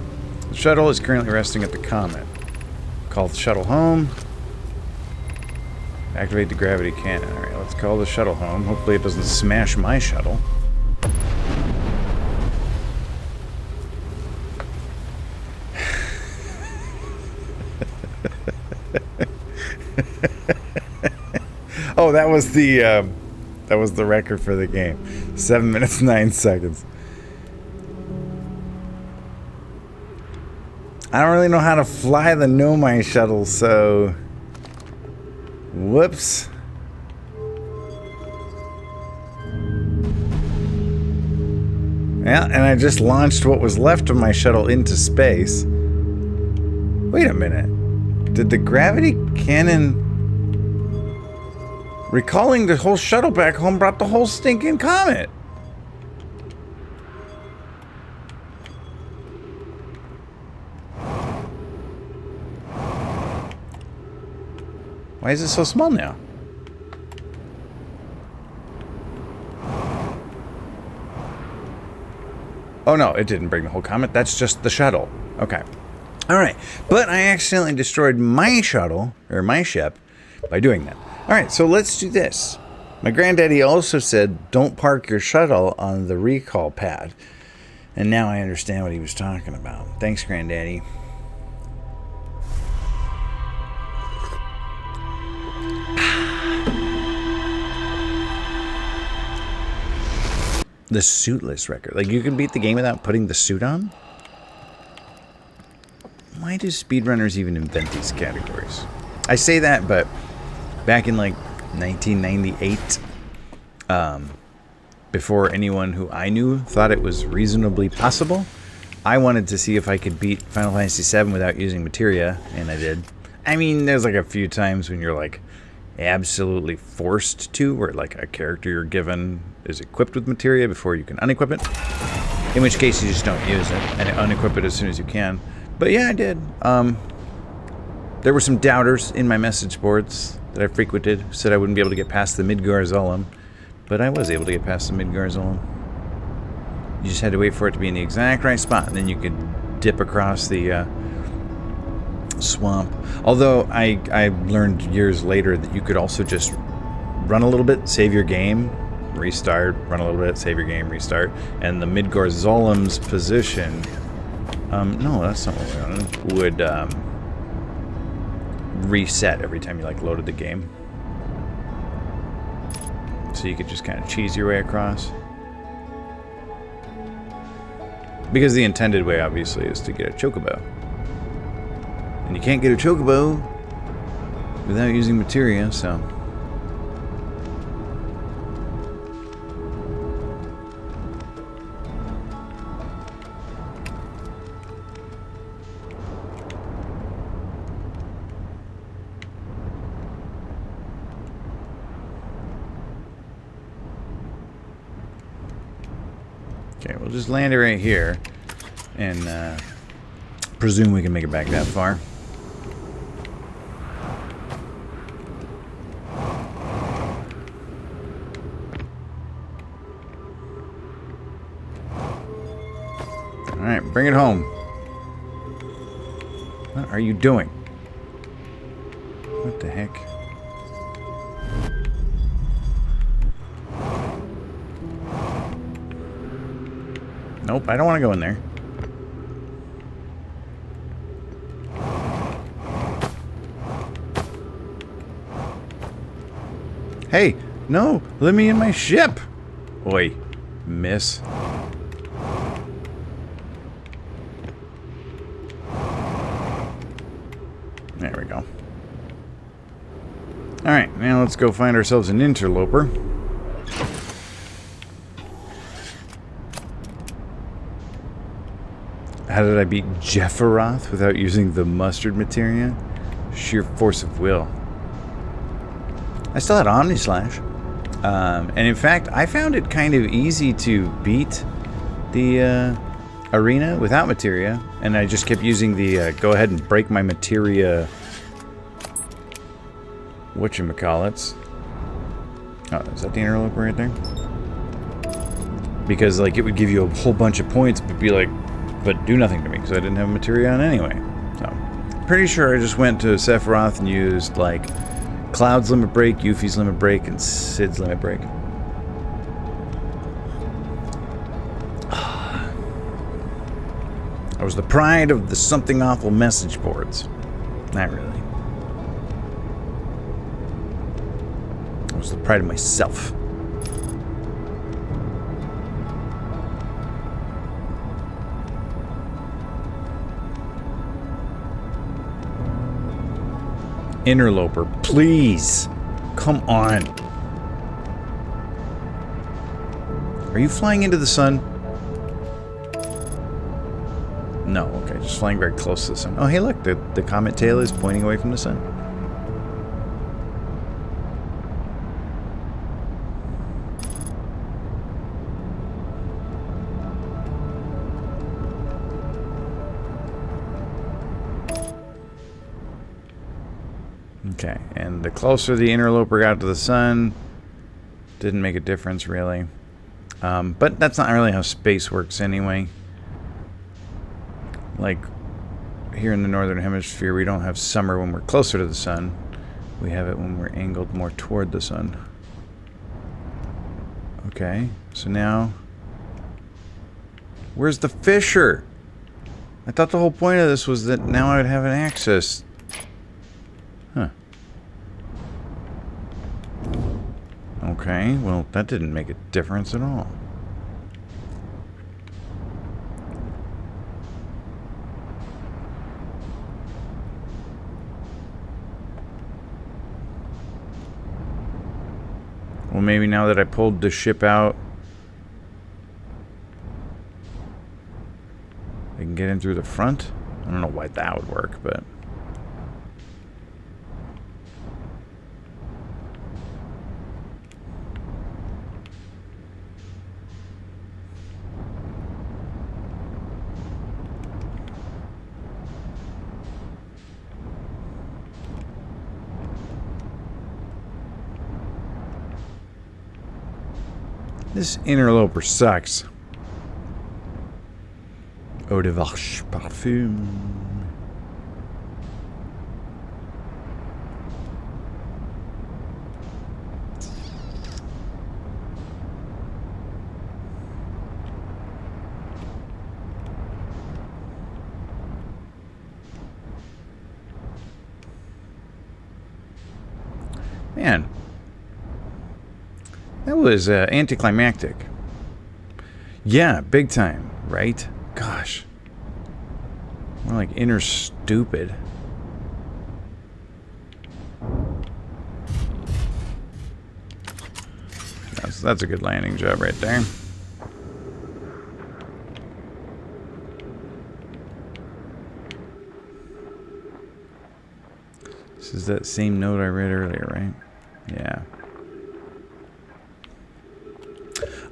The shuttle is currently resting at the Comet. Call the shuttle home. Activate the gravity cannon. Alright, let's call the shuttle home. Hopefully it doesn't smash my shuttle. Oh, that was the record for the game. 7 minutes, 9 seconds. I don't really know how to fly the Nomai shuttle, so... Whoops. Yeah, and I just launched what was left of my shuttle into space. Wait a minute. Did the gravity cannon... Recalling the whole shuttle back home brought the whole stinking comet. Why is it so small now? Oh no, it didn't bring the whole comet. That's just the shuttle. Okay. Alright. But I accidentally destroyed my shuttle, or my ship, by doing that. Alright, so let's do this. My granddaddy also said, don't park your shuttle on the recall pad. And now I understand what he was talking about. Thanks, Granddaddy. The suitless record. Like, you can beat the game without putting the suit on? Why do speedrunners even invent these categories? I say that, but back in, like, 1998, before anyone who I knew thought it was reasonably possible, I wanted to see if I could beat Final Fantasy VII without using materia, and I did. I mean, there's, like, a few times when you're, like, absolutely forced to, where, like, a character you're given is equipped with materia before you can unequip it, in which case you just don't use it and unequip it as soon as you can. But yeah, I did. There were some doubters in my message boards that I frequented who said I wouldn't be able to get past the Midgar-Zolom, but I was able to get past the Midgar-Zolom. You just had to wait for it to be in the exact right spot, and then you could dip across the swamp. Although I learned years later that you could also just run a little bit, save your game, restart, run a little bit, save your game, restart, and the Midgar-Zolom's position, no, that's not what we wanted, would reset every time you, like, loaded the game. So you could just kind of cheese your way across. Because the intended way, obviously, is to get a chocobo. And you can't get a chocobo without using materia, so... Okay, we'll just land it right here, and presume we can make it back that far. Alright, bring it home. What are you doing? What the heck? Nope, I don't want to go in there. Hey, no, let me in my ship. Oi, miss. There we go. Alright, now let's go find ourselves an interloper. How did I beat Jefferoth without using the mustard materia? Sheer force of will. I still had Omnislash. And in fact, I found it kind of easy to beat the arena without materia. And I just kept using the go ahead and break my materia whatchamacallits. Oh, is that the interloper right there? Because like it would give you a whole bunch of points but be like, but do nothing to me because I didn't have materia on anyway. So pretty sure I just went to Sephiroth and used like Cloud's limit break, Yuffie's limit break, and Sid's limit break. I was the pride of the something awful message boards. Not really. I was the pride of myself. Interloper, please. Come on. Are you flying into the sun? No, okay, just flying very close to the sun. Oh, hey, look, the comet tail is pointing away from the sun. Okay, and the closer the interloper got to the sun, didn't make a difference, really. But that's not really how space works anyway. Like, here in the northern hemisphere, we don't have summer when we're closer to the sun. We have it when we're angled more toward the sun. Okay, so now... Where's the fissure? I thought the whole point of this was that now I would have an access. Huh. Okay, well, that didn't make a difference at all. Well, maybe now that I pulled the ship out, I can get in through the front? I don't know why that would work, but... This interloper sucks. Eau de vache parfum. Man. That was anticlimactic. Yeah, big time, right? Gosh. More like inner stupid. That's a good landing job right there. This is that same note I read earlier, right? Yeah.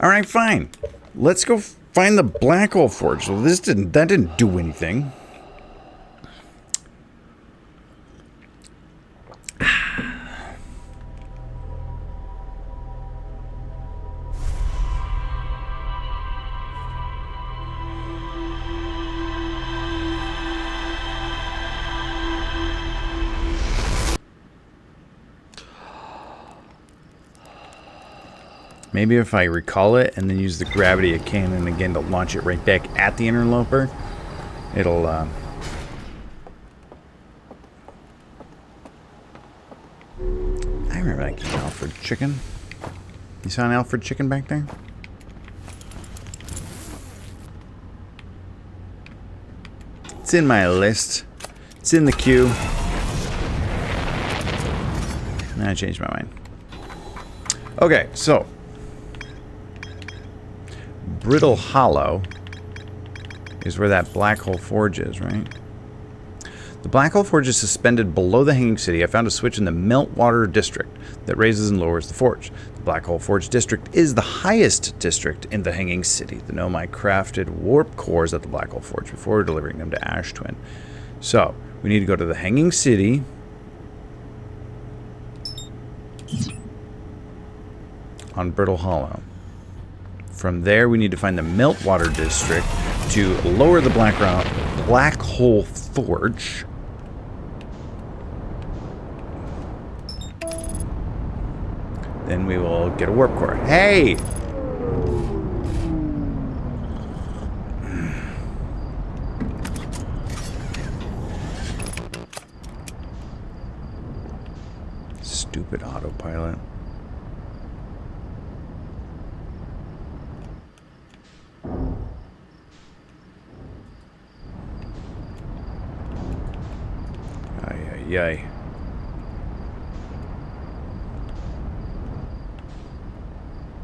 Alright, fine. Let's go find the Black Hole Forge. Well, that didn't do anything. Maybe if I recall it and then use the gravity of cannon again to launch it right back at the interloper, it'll, I remember that game, Alfred Chicken. You saw an Alfred Chicken back there? It's in my list. It's in the queue. And I changed my mind. Okay, so Brittle Hollow is where that black hole forge is, right? The black hole forge is suspended below the Hanging City. I found a switch in the Meltwater district that raises and lowers the forge. The black hole forge district is the highest district in the Hanging City. The gnome I crafted warp cores at the black hole forge before delivering them to Ash Twin. So we need to go to the Hanging City. On Brittle Hollow. From there, we need to find the Meltwater district to lower the black hole forge. Then we will get a warp core. Hey! Stupid autopilot. Yay.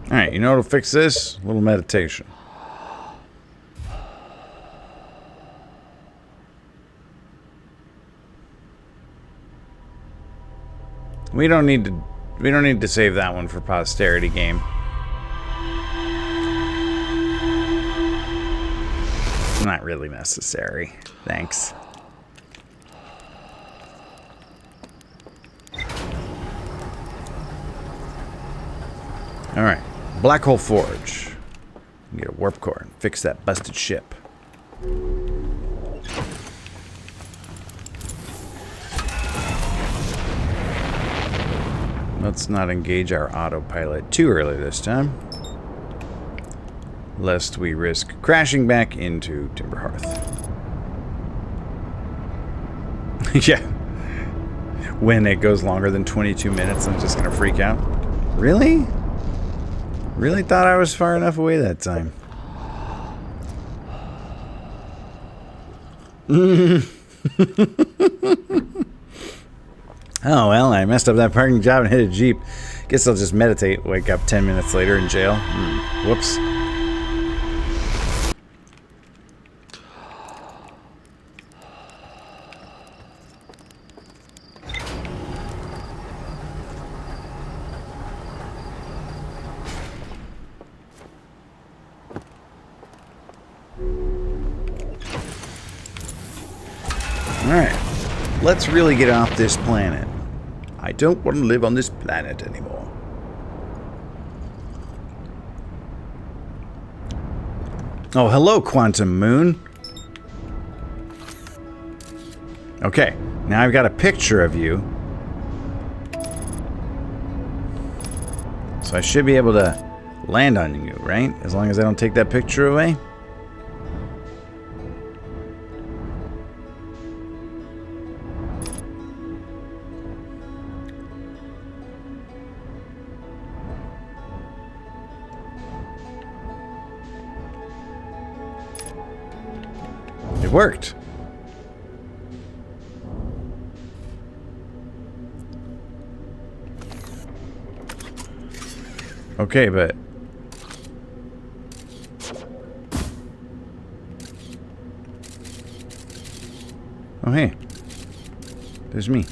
Alright, you know what'll fix this? A little meditation. We don't need to save that one for posterity, game. Not really necessary. Thanks. Alright, Black Hole Forge. Get a warp core and fix that busted ship. Let's not engage our autopilot too early this time, lest we risk crashing back into Timberhearth. Yeah. When it goes longer than 22 minutes, I'm just gonna freak out. Really? Really thought I was far enough away that time. Oh, well, I messed up that parking job and hit a Jeep. Guess I'll just meditate, wake up 10 minutes later in jail. Whoops. Alright, let's really get off this planet. I don't want to live on this planet anymore. Oh, hello, Quantum Moon. Okay, now I've got a picture of you. So I should be able to land on you, right? As long as I don't take that picture away. It worked. Okay, but oh hey, there's me.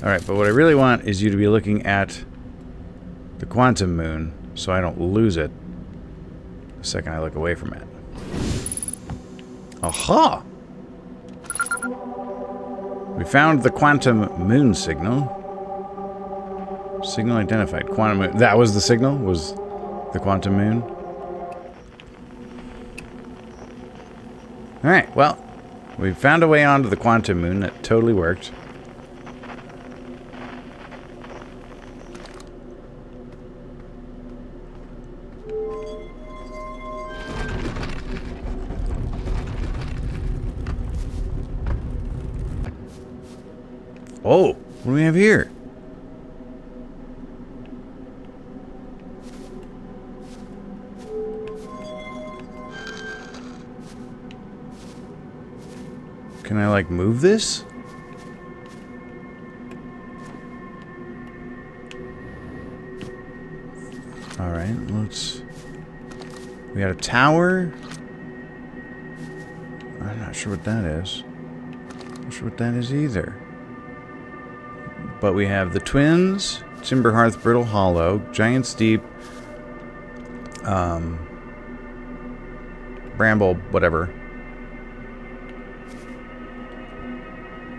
Alright, but what I really want is you to be looking at the Quantum Moon so I don't lose it the second I look away from it. Aha! We found the Quantum Moon signal. Signal identified. Quantum Moon. That was the signal? Was the Quantum Moon? Alright, well, we found a way onto the Quantum Moon that totally worked. Oh, what do we have here? Can I, like, move this? Alright, let's... We got a tower. I'm not sure what that is. Not sure what that is either. But we have the Twins, Timber Hearth, Brittle Hollow, Giant Steep, Bramble, whatever.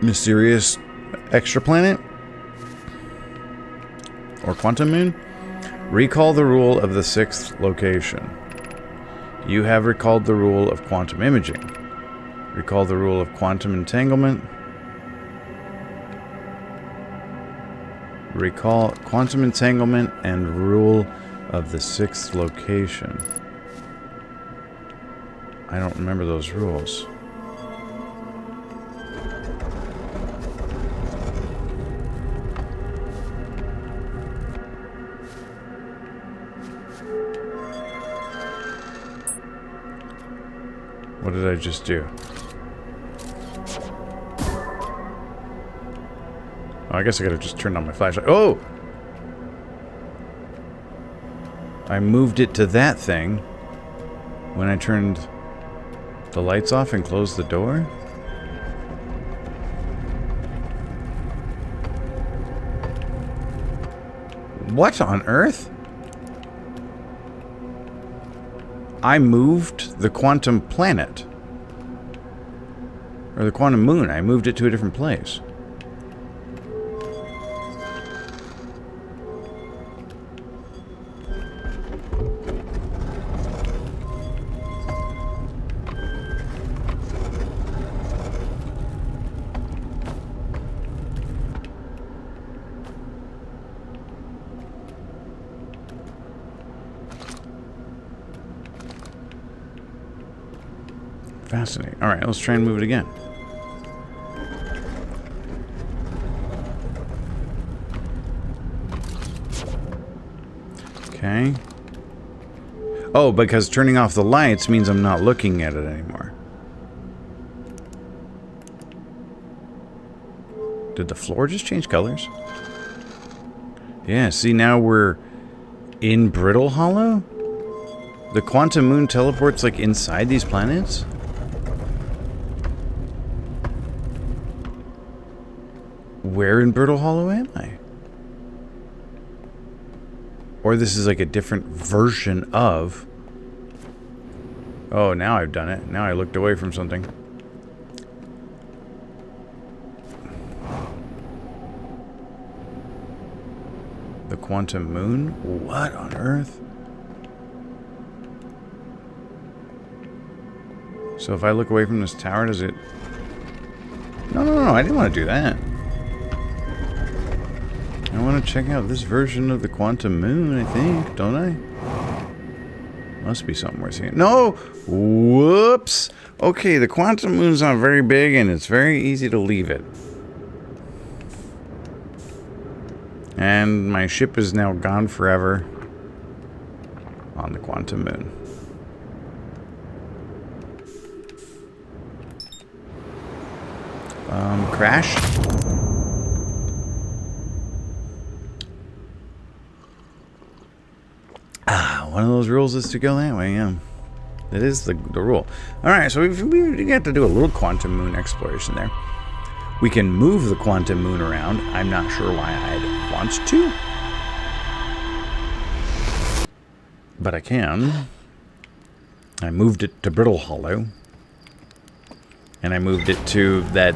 Mysterious Extraplanet? Or Quantum Moon? Recall the rule of the 6th location. You have recalled the rule of quantum imaging. Recall the rule of quantum entanglement. Recall quantum entanglement and rule of the 6th location. I don't remember those rules. What did I just do? Oh, I guess I gotta just turn on my flashlight. Oh! I moved it to that thing when I turned the lights off and closed the door? What on earth? I moved the quantum planet. Or the quantum moon. I moved it to a different place. Fascinating. Alright, let's try and move it again. Okay. Oh, because turning off the lights means I'm not looking at it anymore. Did the floor just change colors? Yeah, see, now we're in Brittle Hollow? The quantum moon teleports, like, inside these planets? Where in Brittle Hollow am I? Or this is like a different version of... Oh, now I've done it. Now I looked away from something. The quantum moon? What on earth? So if I look away from this tower, does it... No, I didn't want to do that. I want to check out this version of the quantum moon, I think, don't I? Must be something worth seeing. No! Whoops! Okay, the quantum moon's not very big, and it's very easy to leave it. And my ship is now gone forever on the quantum moon. Crash? One of those rules is to go that way, yeah. It is the rule. Alright, so we got to do a little quantum moon exploration there. We can move the quantum moon around. I'm not sure why I'd want to. But I can. I moved it to Brittle Hollow. And I moved it to that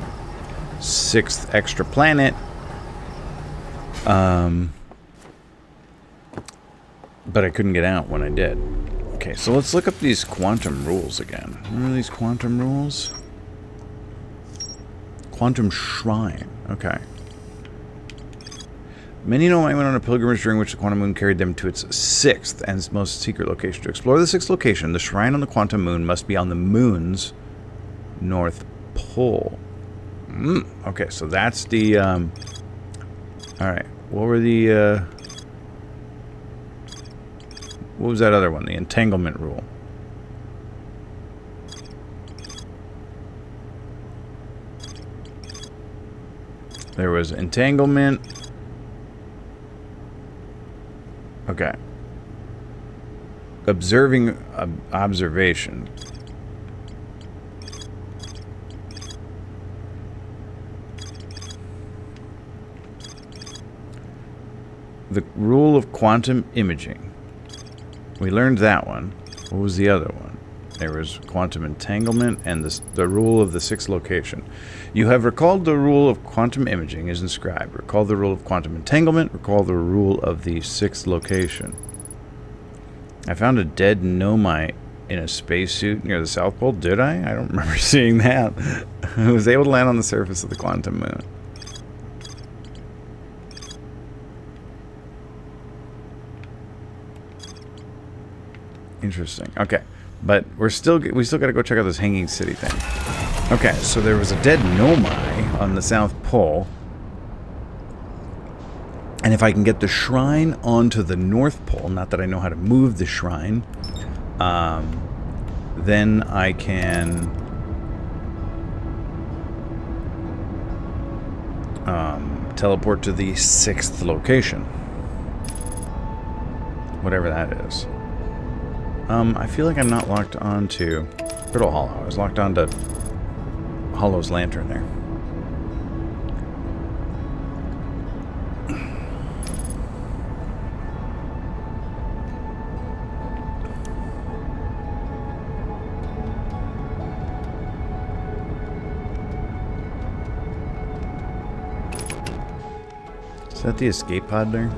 6th extra planet. But I couldn't get out when I did. Okay, so let's look up these quantum rules again. Remember these quantum rules? Quantum Shrine. Okay. Many know I went on a pilgrimage during which the quantum moon carried them to its 6th and most secret location. To explore the 6th location, the shrine on the quantum moon must be on the moon's north pole. Okay, so that's the, alright. What were the, what was that other one? The entanglement rule. There was entanglement. Okay. Observation. The rule of quantum imaging. We learned that one. What was the other one? There was quantum entanglement and the rule of the sixth location. You have recalled the rule of quantum imaging is inscribed. Recall the rule of quantum entanglement. Recall the rule of the sixth location. I found a dead nomite in a spacesuit near the South Pole. Did I? I don't remember seeing that. I was able to land on the surface of the quantum moon. Interesting. Okay, but we still got to go check out this hanging city thing. Okay, so there was a dead nomai on the South Pole, and if I can get the shrine onto the North Pole, not that I know how to move the shrine, then I can teleport to the sixth location, whatever that is. I feel like I'm not locked onto Brittle Hollow. I was locked onto Hollow's lantern there. Is that the escape pod there?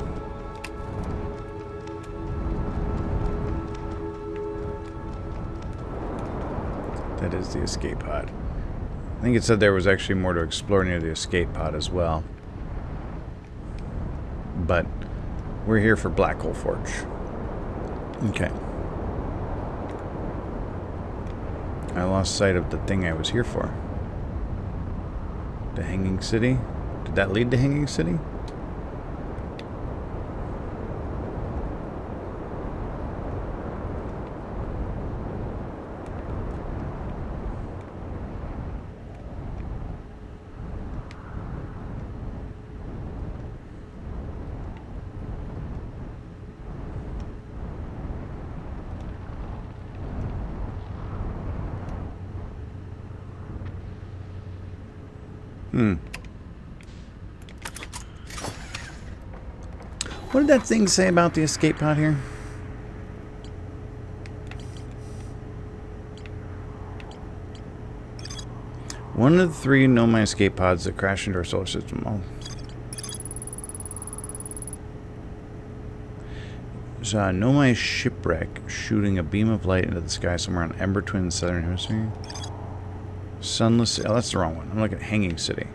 That is the escape pod. I think it said there was actually more to explore near the escape pod as well. But we're here for Black Hole Forge. Okay. I lost sight of the thing I was here for. The Hanging City? Did that lead to Hanging City? What did that thing say about the escape pod here? One of the three Nomai escape pods that crashed into our solar system. Oh. There's a Nomai shipwreck shooting a beam of light into the sky somewhere on Ember Twin's southern hemisphere. Sunless... Oh, that's the wrong one. I'm looking at Hanging City.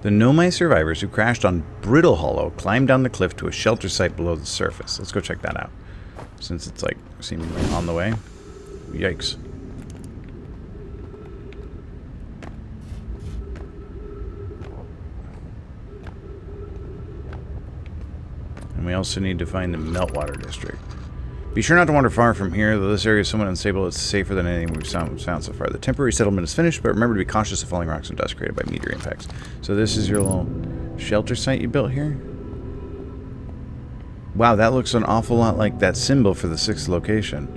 The Nomai survivors who crashed on Brittle Hollow climbed down the cliff to a shelter site below the surface. Let's go check that out. Since it's, like, seemingly on the way. Yikes. And we also need to find the Meltwater District. Be sure not to wander far from here, though this area is somewhat unstable. It's safer than anything we've found so far. The temporary settlement is finished, but remember to be cautious of falling rocks and dust created by meteor impacts. So this is your little shelter site you built here? Wow, that looks an awful lot like that symbol for the sixth location.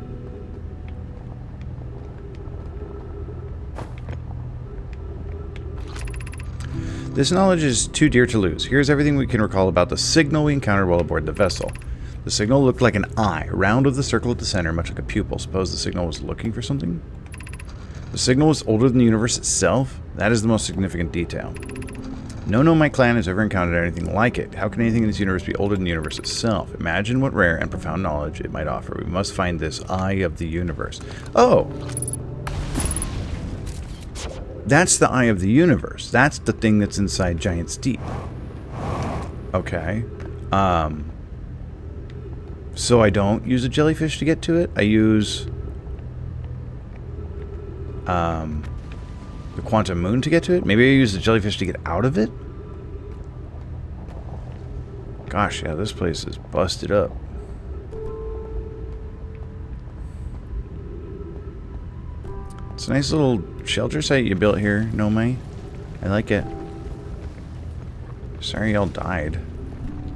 This knowledge is too dear to lose. Here's everything we can recall about the signal we encountered while aboard the vessel. The signal looked like an eye, round with the circle at the center, much like a pupil. Suppose the signal was looking for something? The signal was older than the universe itself? That is the most significant detail. No Nomai clan has ever encountered anything like it. How can anything in this universe be older than the universe itself? Imagine what rare and profound knowledge it might offer. We must find this eye of the universe. Oh! That's the eye of the universe. That's the thing that's inside Giant's Deep. Okay. So I don't use a jellyfish to get to it. I use the quantum moon to get to it? Maybe I use the jellyfish to get out of it? Gosh, yeah, this place is busted up. It's a nice little shelter site you built here, Nomai. I like it. Sorry y'all died.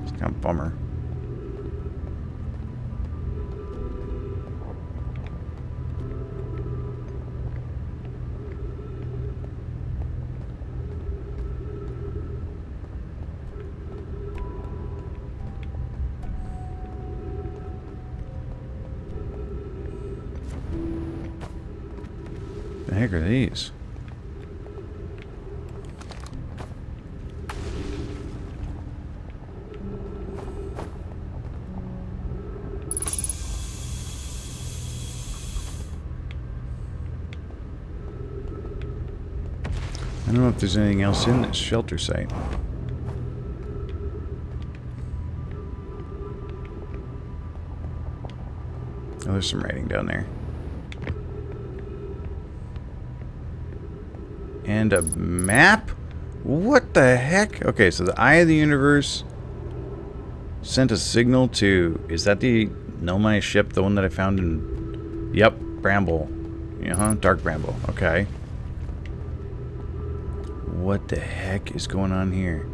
It's kind of a bummer. The heck are these? I don't know if there's anything else in this shelter site. Oh, there's some writing down there. And a map? What the heck? Okay, so the Eye of the Universe sent a signal to... Is that the Nomai ship? The one that I found in... Yep, Bramble. Uh-huh, Dark Bramble. Okay. What the heck is going on here?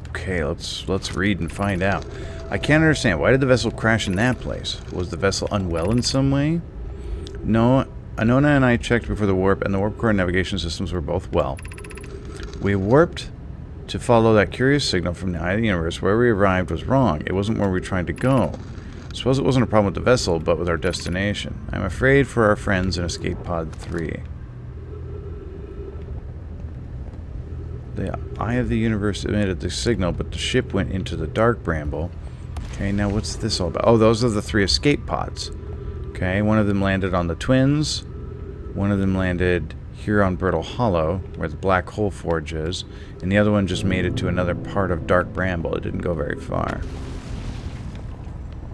Okay, let's read and find out. I can't understand. Why did the vessel crash in that place? Was the vessel unwell in some way? No, Anona and I checked before the warp, and the warp core and navigation systems were both well. We warped to follow that curious signal from the Eye of the Universe. Where we arrived was wrong. It wasn't where we tried to go. Suppose it wasn't a problem with the vessel, but with our destination. I'm afraid for our friends in Escape Pod 3. The Eye of the Universe emitted the signal, but the ship went into the Dark Bramble. Okay, now what's this all about? Oh, those are the 3 escape pods. Okay, one of them landed on the Twins. One of them landed here on Brittle Hollow, where the Black Hole Forge is. And the other one just made it to another part of Dark Bramble. It didn't go very far.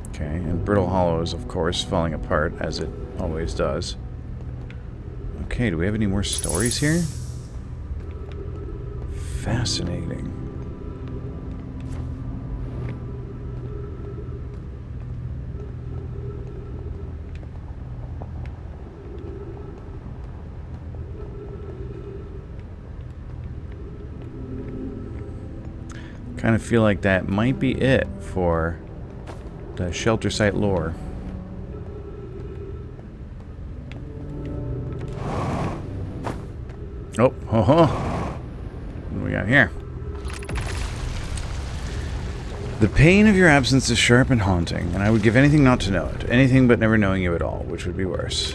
Okay, and Brittle Hollow is, of course, falling apart, as it always does. Okay, do we have any more stories here? Fascinating. Kind of feel like that might be it for the shelter site lore. Oh, ho ho. What do we got here? The pain of your absence is sharp and haunting, and I would give anything not to know it. Anything but never knowing you at all, which would be worse.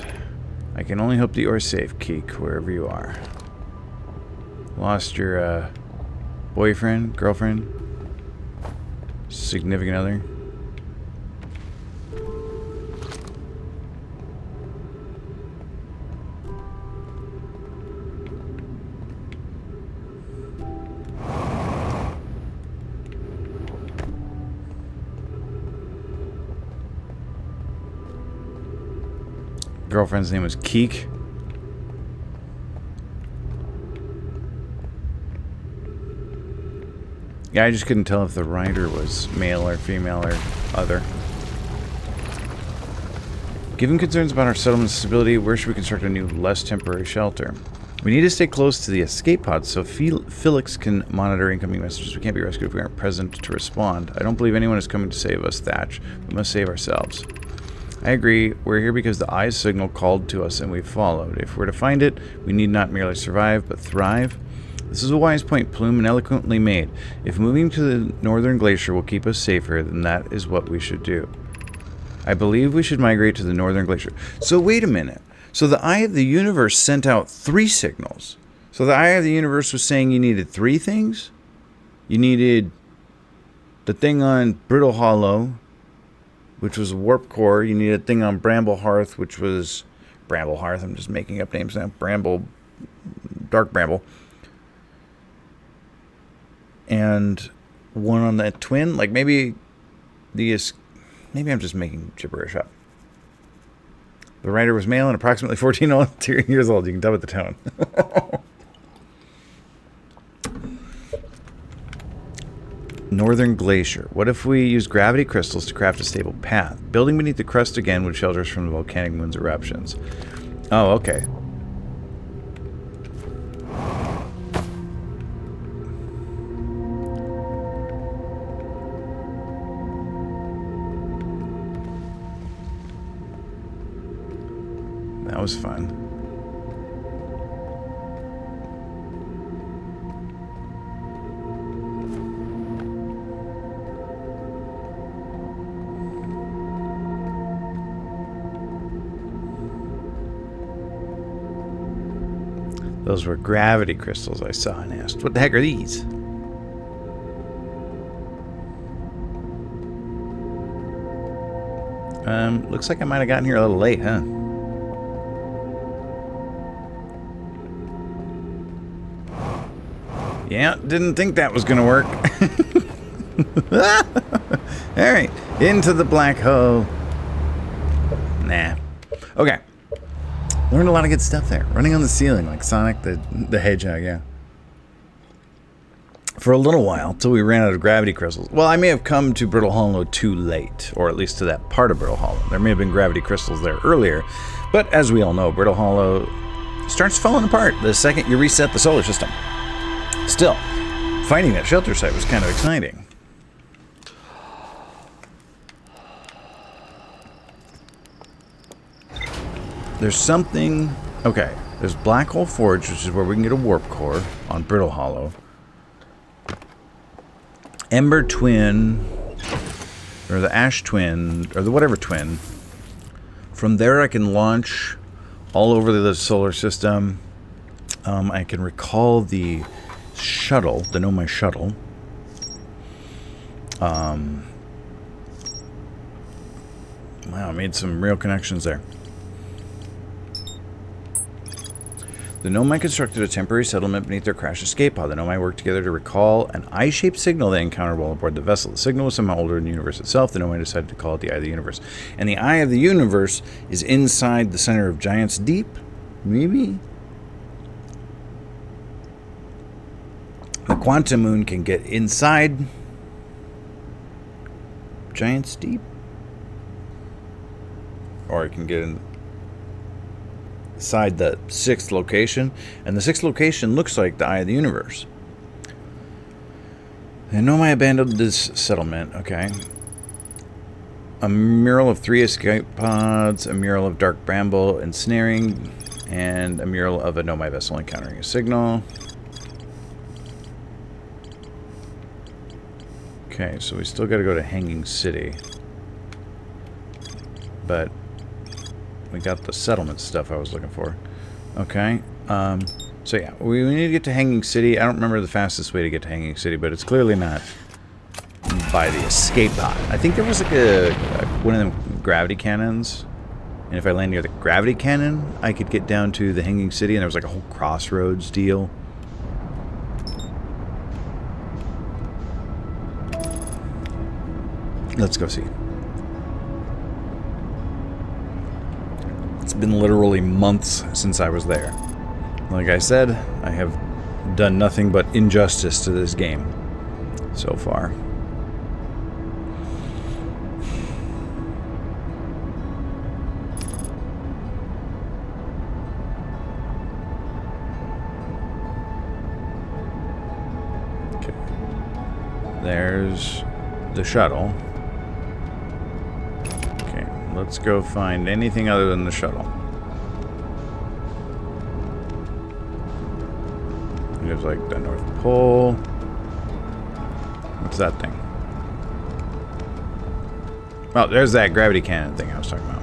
I can only hope that you are safe, Keek, wherever you are. Lost your, boyfriend, girlfriend, significant other. Girlfriend's name was Keek. Yeah, I just couldn't tell if the rider was male or female or other. Given concerns about our settlement's stability, where should we construct a new, less temporary shelter? We need to stay close to the escape pods so Felix can monitor incoming messages. We can't be rescued if we aren't present to respond. I don't believe anyone is coming to save us, Thatch. We must save ourselves. I agree. We're here because the Eye's signal called to us and we followed. If we're to find it, we need not merely survive, but thrive. This is a wise point Plume eloquently made. If moving to the northern glacier will keep us safer, then that is what we should do. I believe we should migrate to the northern glacier. So wait a minute. So the Eye of the Universe sent out 3 signals. So the Eye of the Universe was saying you needed 3 things? You needed the thing on Brittle Hollow, which was a warp core. You needed a thing on Bramble Hearth, which was... Bramble Hearth, I'm just making up names now. Bramble... Dark Bramble. And one on that twin. Like maybe the... Maybe I'm just making gibberish up. The writer was male and approximately 14 years old. You can tell with the tone. Northern Glacier. What if we use gravity crystals to craft a stable path? Building beneath the crust again would shelter us from the volcanic moon's eruptions. Oh, okay. That was fun. Those were gravity crystals I saw and asked, what the heck are these? Looks like I might have gotten here a little late, huh? Yeah, didn't think that was gonna work. Alright, into the black hole. Nah. Okay. Learned a lot of good stuff there. Running on the ceiling like Sonic the Hedgehog, yeah. For a little while, till we ran out of gravity crystals. Well, I may have come to Brittle Hollow too late, or at least to that part of Brittle Hollow. There may have been gravity crystals there earlier, but as we all know, Brittle Hollow starts falling apart the second you reset the solar system. Still, finding that shelter site was kind of exciting. There's something... Okay, there's Black Hole Forge, which is where we can get a warp core on Brittle Hollow. Ember Twin, or the Ash Twin, or the whatever twin. From there I can launch all over the solar system. I can recall the shuttle, the Nomai shuttle. Wow, I made some real connections there. The Nomai constructed a temporary settlement beneath their crash escape pod. The Nomai worked together to recall an eye-shaped signal they encountered while aboard the vessel. The signal was somehow older than the universe itself. The Nomai decided to call it the Eye of the Universe. And the Eye of the Universe is inside the center of Giant's Deep? Maybe? The Quantum Moon can get inside Giant's Deep? Or it can get inside the 6th location, and the 6th location looks like the Eye of the Universe. And Nomai abandoned this settlement, okay. A mural of 3 escape pods, a mural of dark bramble ensnaring, and a mural of a Nomai vessel encountering a signal. Okay, so we still gotta go to Hanging City. But we got the settlement stuff I was looking for. Okay. So yeah, we need to get to Hanging City. I don't remember the fastest way to get to Hanging City, but it's clearly not by the escape pod. I think there was like one of them gravity cannons. And if I land near the gravity cannon, I could get down to the Hanging City, and there was like a whole crossroads deal. Let's go see. It's been literally months since I was there. Like I said, I have done nothing but injustice to this game so far. Okay. There's the shuttle. Okay, let's go find anything other than the shuttle. There's like the North Pole. What's that thing? Oh, there's that gravity cannon thing I was talking about.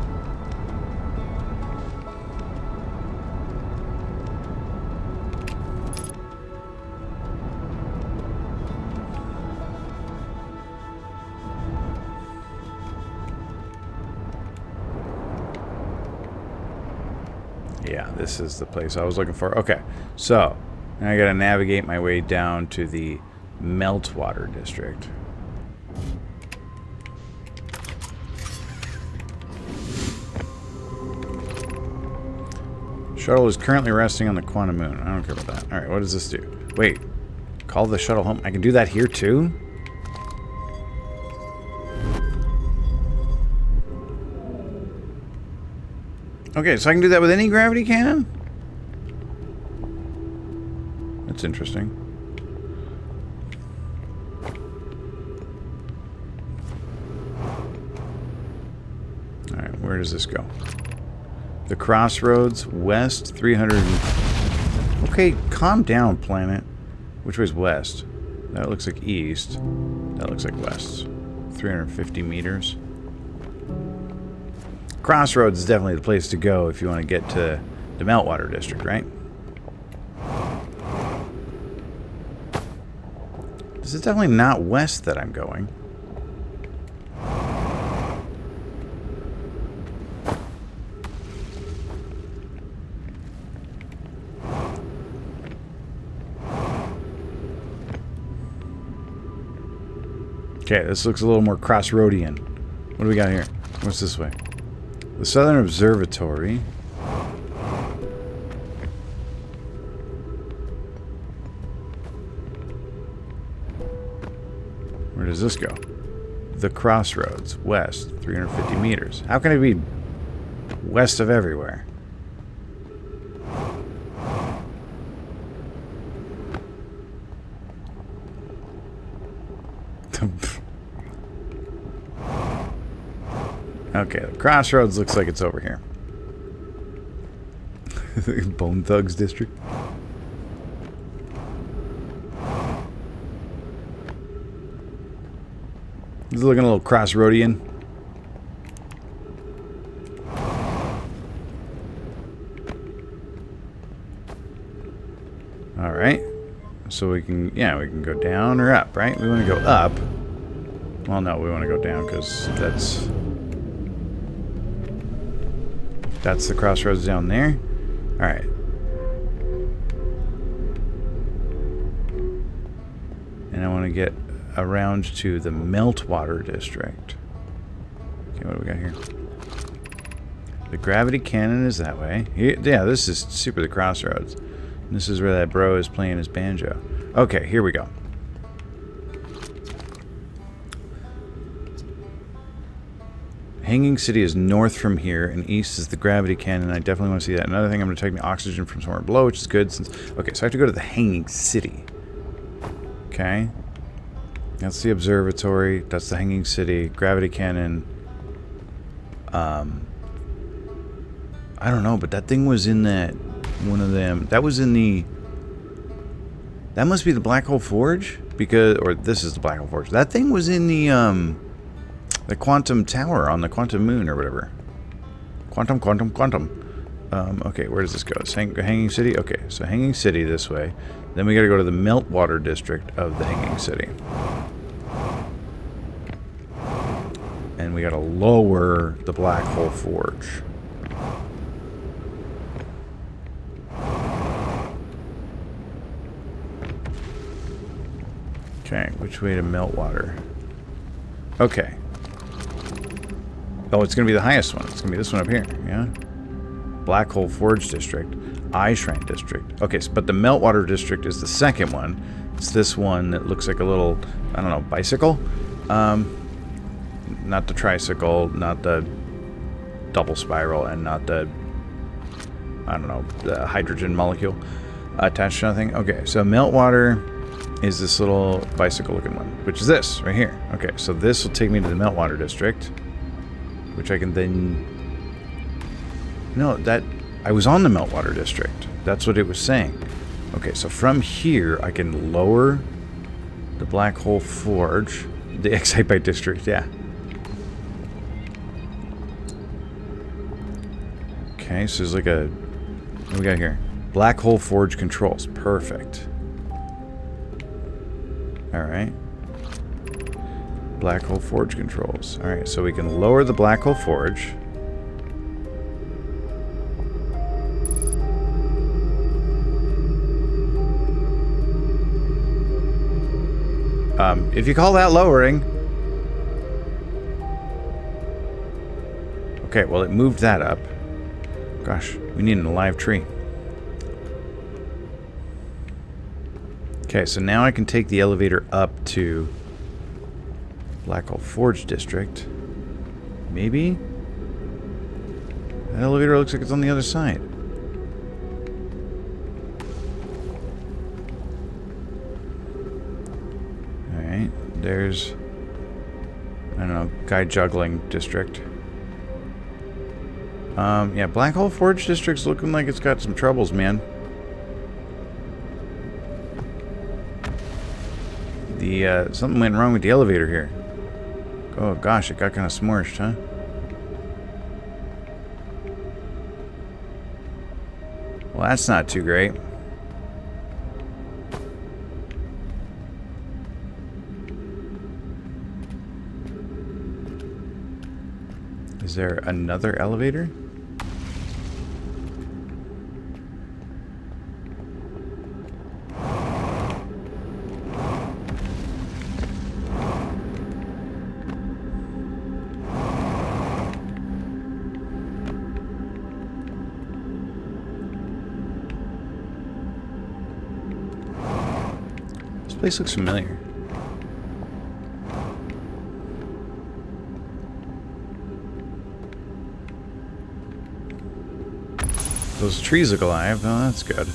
Yeah, this is the place I was looking for. Okay, so now I gotta navigate my way down to the Meltwater District. Shuttle is currently resting on the quantum moon. I don't care about that. Alright, what does this do? Wait. Call the shuttle home. I can do that here too? Okay, so I can do that with any gravity cannon? That's interesting. Alright, where does this go? The crossroads, west, 300... Okay, calm down, planet. Which way's west? That looks like east. That looks like west. 350 meters. Crossroads is definitely the place to go if you want to get to the Meltwater District, right? This is definitely not west that I'm going. Okay, this looks a little more crossroadian. What do we got here? What's this way? The Southern Observatory. Where does this go? The Crossroads, west, 350 meters. How can it be west of everywhere? Okay, the Crossroads looks like it's over here. Bone Thugs District. This is looking a little crossroadian. Alright. So we can, yeah, we can go down or up, right? We want to go up. Well, no, we want to go down because that's the crossroads down there. Alright. And I want to get around to the Meltwater District. Okay, what do we got here? The gravity cannon is that way. Here, yeah, this is super the crossroads. And this is where that bro is playing his banjo. Okay, here we go. Hanging City is north from here, and east is the gravity cannon. I definitely want to see that. Another thing, I'm going to take the oxygen from somewhere below, which is good. Since okay, so I have to go to the Hanging City. Okay. That's the observatory. That's the Hanging City. Gravity cannon. I don't know, but that thing was in that one of them. That was in the... That must be the Black Hole Forge? Because... Or this is the Black Hole Forge. That thing was in the Quantum Tower on the Quantum Moon or whatever. Quantum. Okay, where does this go? It's Hanging City? Okay, so Hanging City this way. Then we gotta go to the Meltwater District of the Hanging City. And we gotta lower the Black Hole Forge. Okay, which way to Meltwater? Okay. Oh, it's going to be the highest one. It's going to be this one up here, yeah? Black Hole Forge District. Eye Shrine District. Okay, so, but the Meltwater District is the second one. It's this one that looks like a little, I don't know, bicycle? Not the tricycle, not the double spiral, and not the, I don't know, the hydrogen molecule attached to nothing. Okay, so Meltwater is this little bicycle-looking one, which is this, right here. Okay, so this will take me to the Meltwater District. Which I can then... No, that... I was on the Meltwater District. That's what it was saying. Okay, so from here, I can lower the Black Hole Forge. The Excitebite District, yeah. Okay, so there's like a... What do we got here? Black Hole Forge controls. Perfect. Alright. Black Hole Forge controls. Alright, so we can lower the Black Hole Forge. If you call that lowering... Okay, well it moved that up. Gosh, we need an alive tree. Okay, so now I can take the elevator up to Black Hole Forge District. Maybe? That elevator looks like it's on the other side. Alright, there's... I don't know, guy juggling district. Yeah, Black Hole Forge District's looking like it's got some troubles, man. Something went wrong with the elevator here. Oh gosh, it got kind of smushed, huh? Well, that's not too great. Is there another elevator? This place looks familiar. Those trees look alive. Oh, that's good.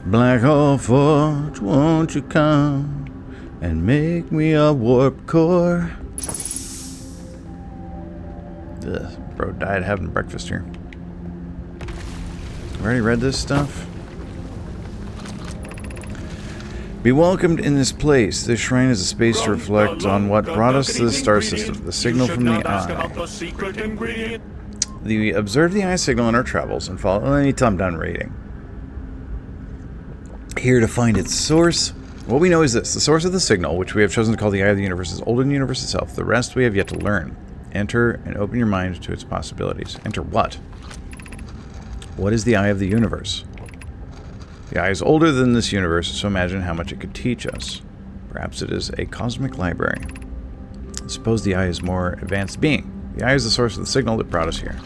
Black Hole Forge, won't you come and make me a warp core? Ugh, bro died having breakfast here. I've already read this stuff. Be welcomed in this place. This shrine is a space to reflect on what brought us to the star system, the signal from the eye. We observe the eye signal in our travels and follow. Let me tell I'm done reading. Here to find its source. What we know is this. The source of the signal, which we have chosen to call the eye of the universe, is older than the universe itself. The rest we have yet to learn. Enter and open your mind to its possibilities. Enter what? What is the eye of the universe? The eye is older than this universe, so imagine how much it could teach us. Perhaps it is a cosmic library. Suppose the eye is more advanced being. The eye is the source of the signal that brought us here.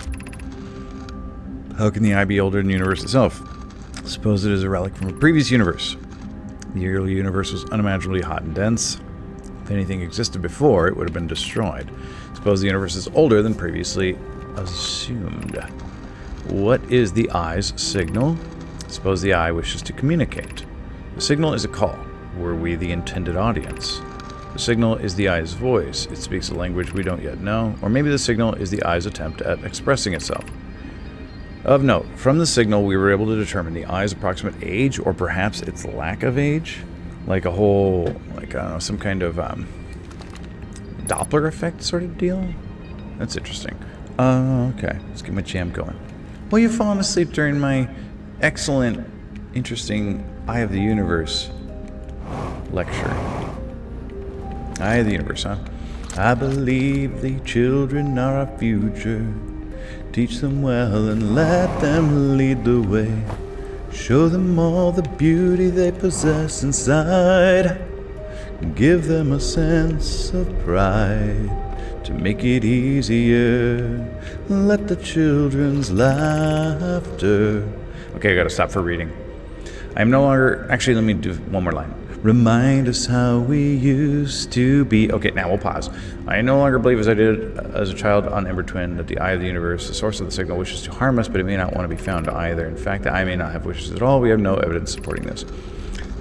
How can the eye be older than the universe itself? Suppose it is a relic from a previous universe. The early universe was unimaginably hot and dense. If anything existed before, it would have been destroyed. Suppose the universe is older than previously assumed. What is the eye's signal? Suppose the eye wishes to communicate. The signal is a call. Were we the intended audience? The signal is the eye's voice. It speaks a language we don't yet know. Or maybe the signal is the eye's attempt at expressing itself. Of note, from the signal we were able to determine the eye's approximate age, or perhaps its lack of age. Like a whole, like, I don't know, some kind of Doppler effect sort of deal. That's interesting. Okay, let's get my jam going. Well, you've fallen asleep during my excellent, interesting Eye of the Universe lecture. Eye of the Universe, huh? I believe the children are our future. Teach them well and let them lead the way. Show them all the beauty they possess inside. Give them a sense of pride to make it easier. Let the children's laughter. Okay, I gotta stop for reading. I'm no longer... Actually, let me do one more line. Remind us how we used to be. Okay, now we'll pause. I no longer believe as I did as a child on Ember Twin that the eye of the universe, the source of the signal, wishes to harm us, but it may not want to be found either. In fact, the eye may not have wishes at all. We have no evidence supporting this.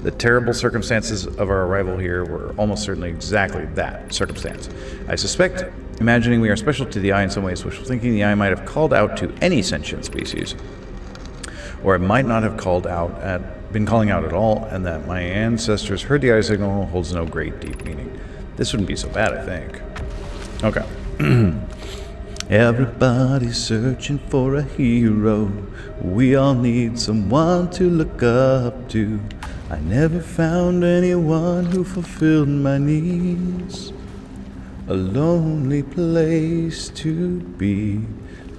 The terrible circumstances of our arrival here were almost certainly exactly that circumstance. I suspect, imagining we are special to the eye in some ways, wishful thinking, the eye might have called out to any sentient species. Or it might not have been calling out at all, and that my ancestors heard the eye signal holds no great deep meaning. This wouldn't be so bad, I think. Okay. Everybody's searching for a hero. We all need someone to look up to. I never found anyone who fulfilled my needs. A lonely place to be,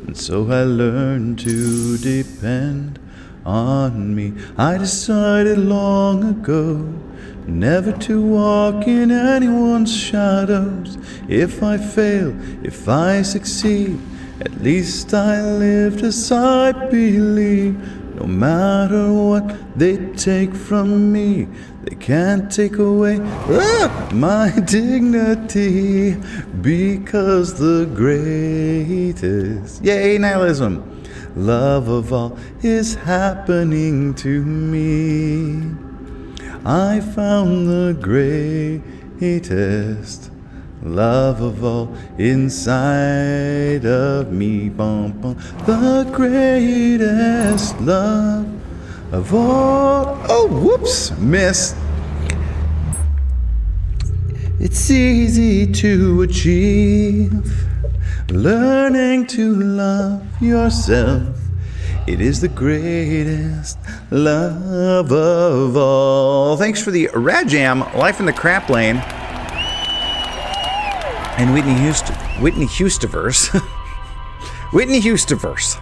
and so I learned to depend on me. I decided long ago never to walk in anyone's shadows. If I fail, if I succeed, At least I lived as I believe. No matter what they take from me, they can't take away my dignity. Because the greatest, yay, nihilism, love of all is happening to me. I found the greatest love of all inside of me. Bum, bum. The greatest love of all. Oh, whoops, missed. It's easy to achieve, learning to love yourself. It is the greatest love of all. Thanks for the Rajam, Life in the Crap Lane. And Whitney Houstonverse. Whitney Houstonverse.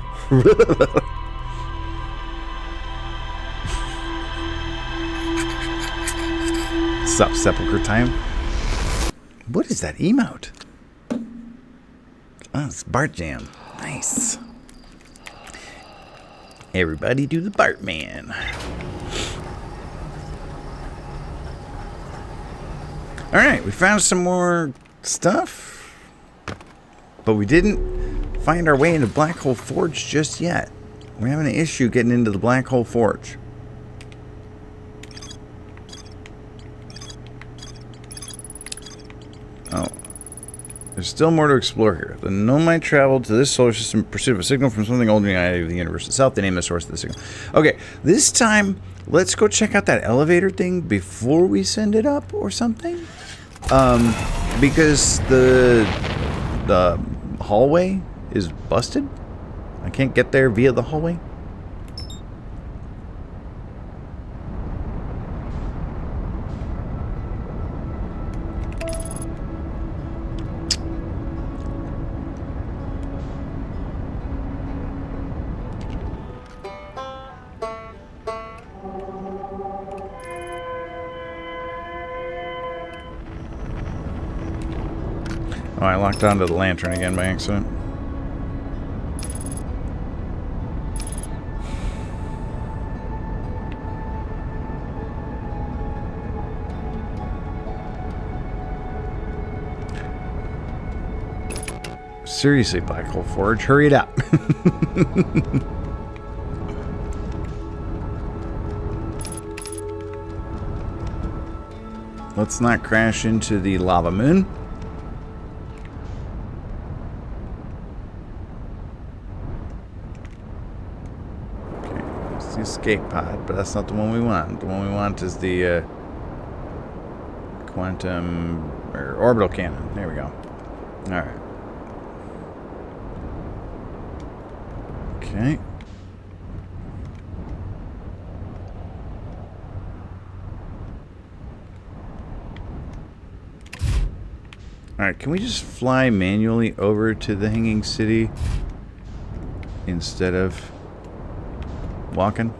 Sup, Sepulchre Time? What is that emote? Oh, it's Bart Jam. Nice. Everybody do the Bartman. Alright, we found some more stuff, but we didn't find our way into Black Hole Forge just yet. We're having an issue getting into the Black Hole Forge. Oh. There's still more to explore here. The Nomite traveled to this solar system in pursuit of a signal from something older than the universe itself. They named the source of the signal. Okay, this time, let's go check out that elevator thing before we send it up or something. Because the hallway is busted. I can't get there via the hallway. Oh, I locked onto the lantern again by accident. Seriously, Black Hole Forge, hurry it up. Let's not crash into the lava moon. Escape pod, but that's not the one we want. The one we want is the quantum or orbital cannon. There we go. All right. Okay. All right. Can we just fly manually over to the Hanging City instead of walking?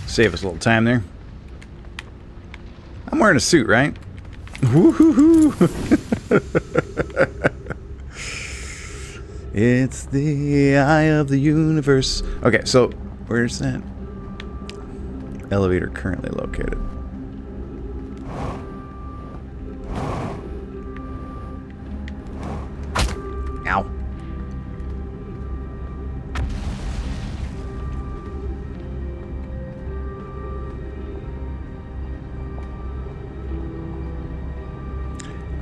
Save us a little time there. I'm wearing a suit, right? Woo-hoo-hoo. It's the eye of the universe. Okay, so where's that elevator currently located? Ow.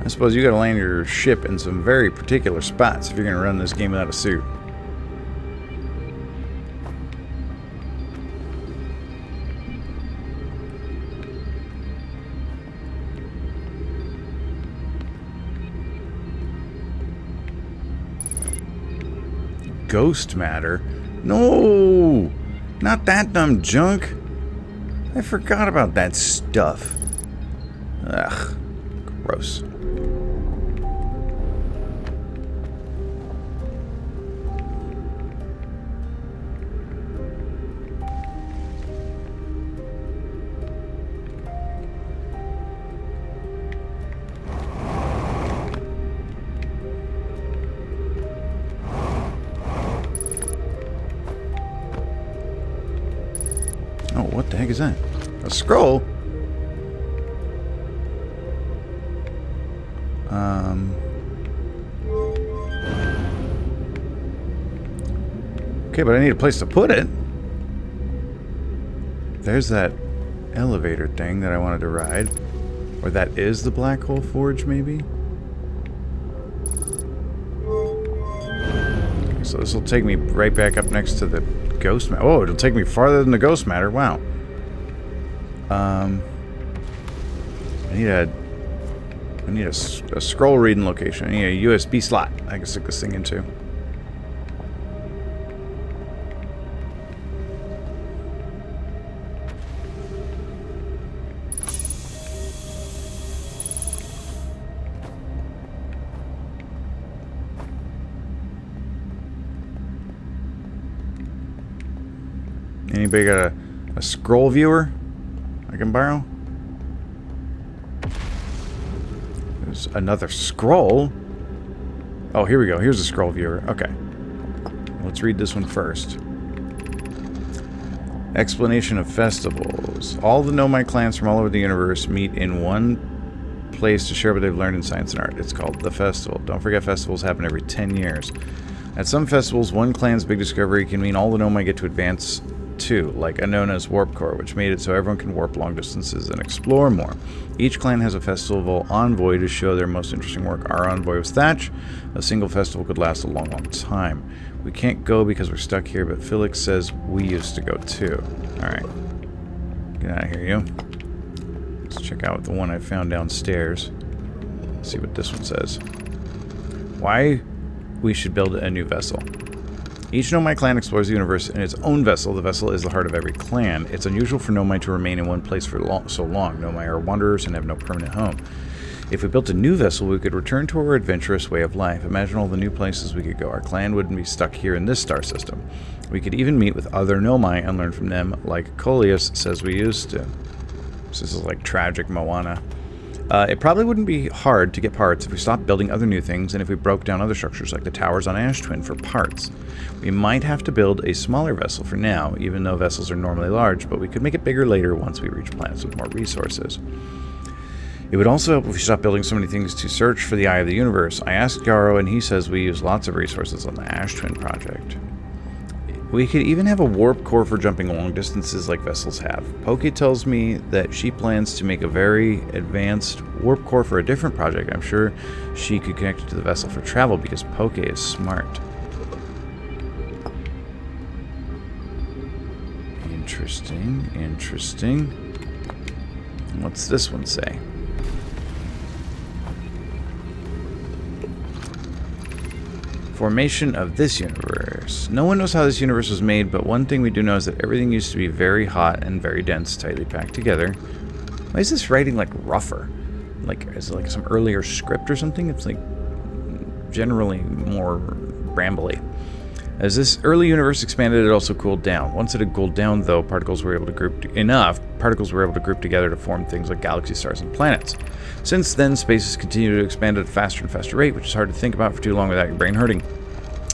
I suppose you gotta land your ship in some very particular spots if you're gonna run this game without a suit. Ghost matter? No! Not that dumb junk! I forgot about that stuff. Ugh. Gross. heck is that? A scroll? Okay, but I need a place to put it. There's that elevator thing that I wanted to ride. Or that is the Black Hole Forge, maybe? Okay, so this will take me right back up next to the Ghost Matter. Oh, it'll take me farther than the Ghost Matter. Wow. I need a scroll reading location. I need a USB slot I can stick this thing into. Anybody got a scroll viewer I can borrow? There's another scroll. Oh, here we go. Here's a scroll viewer. Okay. Let's read this one first. Explanation of festivals. All the Nomai clans from all over the universe meet in one place to share what they've learned in science and art. It's called the festival. Don't forget, festivals happen every 10 years. At some festivals, one clan's big discovery can mean all the Nomai get to advance too, like Anona's warp core, which made it so everyone can warp long distances and explore more. Each clan has a festival envoy to show their most interesting work. Our envoy was Thatch. A single festival could last a long, long time. We can't go because we're stuck here, but Felix says we used to go too. Alright. Get out of here, you. Let's check out the one I found downstairs. See what this one says. Why we should build a new vessel. Each Nomai clan explores the universe in its own vessel. The vessel is the heart of every clan. It's unusual for Nomai to remain in one place for so long. Nomai are wanderers and have no permanent home. If we built a new vessel, we could return to our adventurous way of life. Imagine all the new places we could go. Our clan wouldn't be stuck here in this star system. We could even meet with other Nomai and learn from them, like Coleus says we used to. So this is like tragic Moana. It probably wouldn't be hard to get parts if we stopped building other new things and if we broke down other structures like the towers on Ash Twin for parts. We might have to build a smaller vessel for now, even though vessels are normally large, but we could make it bigger later once we reach planets with more resources. It would also help if we stopped building so many things to search for the Eye of the Universe. I asked Garo and he says we use lots of resources on the Ash Twin project. We could even have a warp core for jumping long distances like vessels have. Poke tells me that she plans to make a very advanced warp core for a different project. I'm sure she could connect it to the vessel for travel because Poke is smart. Interesting, interesting. What's this one say? Formation of this universe. No one knows how this universe was made, but one thing we do know is that everything used to be very hot and very dense, tightly packed together. Why is this writing like rougher? Like, is it like some earlier script or something? It's like generally more rambly. As this early universe expanded, it also cooled down. Once it had cooled down, though, particles were able to group together to form things like galaxy stars and planets. Since then, space has continued to expand at a faster and faster rate, which is hard to think about for too long without your brain hurting.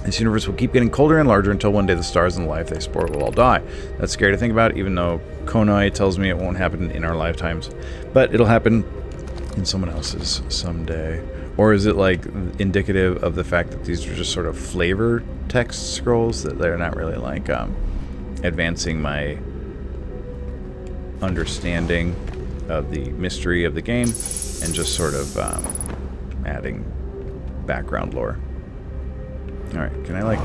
This universe will keep getting colder and larger until one day the stars and the life they support will all die. That's scary to think about, even though Konai tells me it won't happen in our lifetimes. But it'll happen in someone else's someday. Or is it like indicative of the fact that these are just sort of flavor text scrolls, that they're not really like advancing my understanding of the mystery of the game and just sort of adding background lore? Alright, can I like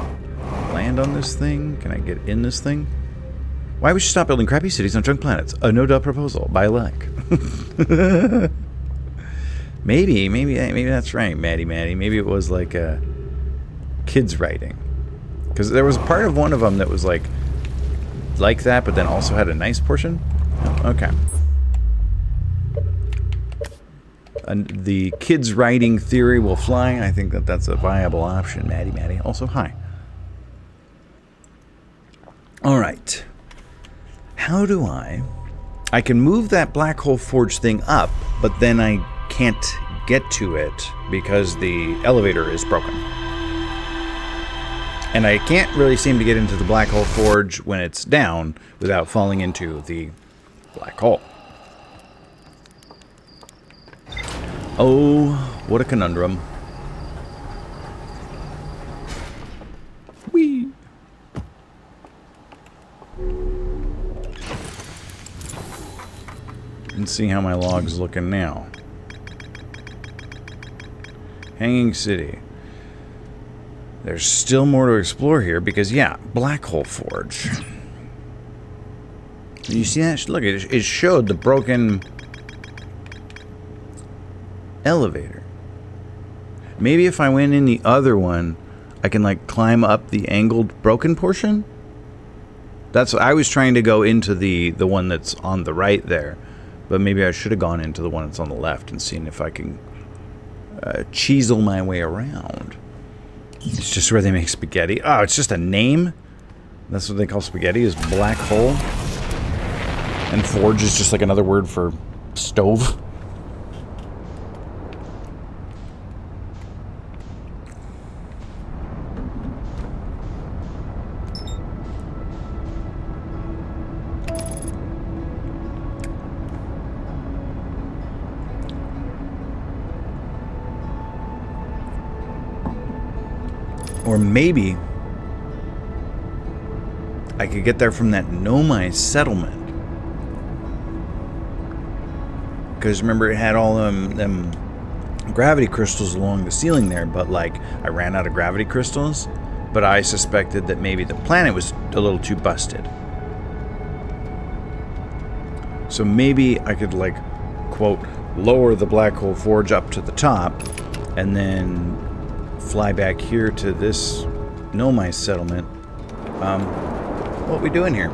land on this thing? Can I get in this thing? Why we should stop building crappy cities on junk planets? A no-doubt proposal by Lek. Maybe that's right, Maddie. Maybe it was like a kid's writing. Because there was part of one of them that was like that, but then also had a nice portion. Oh, okay. And the kids writing theory will fly. I think that that's a viable option, Maddie. Also, hi. All right. How do I can move that black hole forge thing up, but then I can't get to it because the elevator is broken. And I can't really seem to get into the black hole forge when it's down without falling into the Black hole. Oh, what a conundrum. Whee! And see how my log's looking now. Hanging City. There's still more to explore here because, yeah, Black Hole Forge. You see that? Look, it showed the broken elevator. Maybe if I went in the other one, I can, like, climb up the angled broken portion? That's what I was trying to go into the one that's on the right there. But maybe I should have gone into the one that's on the left and seen if I can chisel my way around. It's just where they make spaghetti. Oh, it's just a name? That's what they call spaghetti, is black hole? And forge is just like another word for stove? Or maybe I could get there from that Nomai settlement. Because remember, it had all them gravity crystals along the ceiling there, but like I ran out of gravity crystals. But I suspected that maybe the planet was a little too busted. So maybe I could, like, quote, lower the black hole forge up to the top and then fly back here to this Nomai settlement. What we doing here?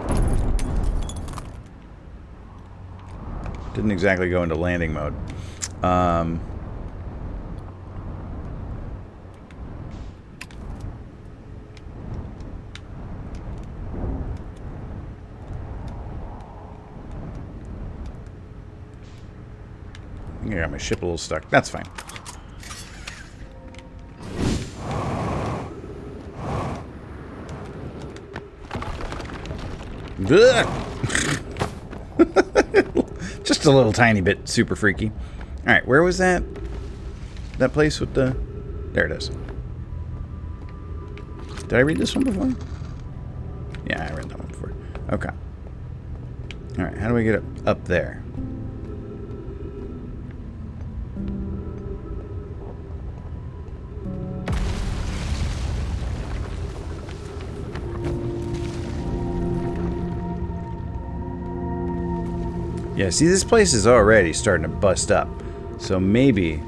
Didn't exactly go into landing mode. I think I got my ship a little stuck. That's fine. Just a little tiny bit super freaky. Alright, where was that? That place with the... There it is. Did I read this one before? Yeah, I read that one before. Okay. Alright, how do we get up there? Yeah, see, this place is already starting to bust up. So maybe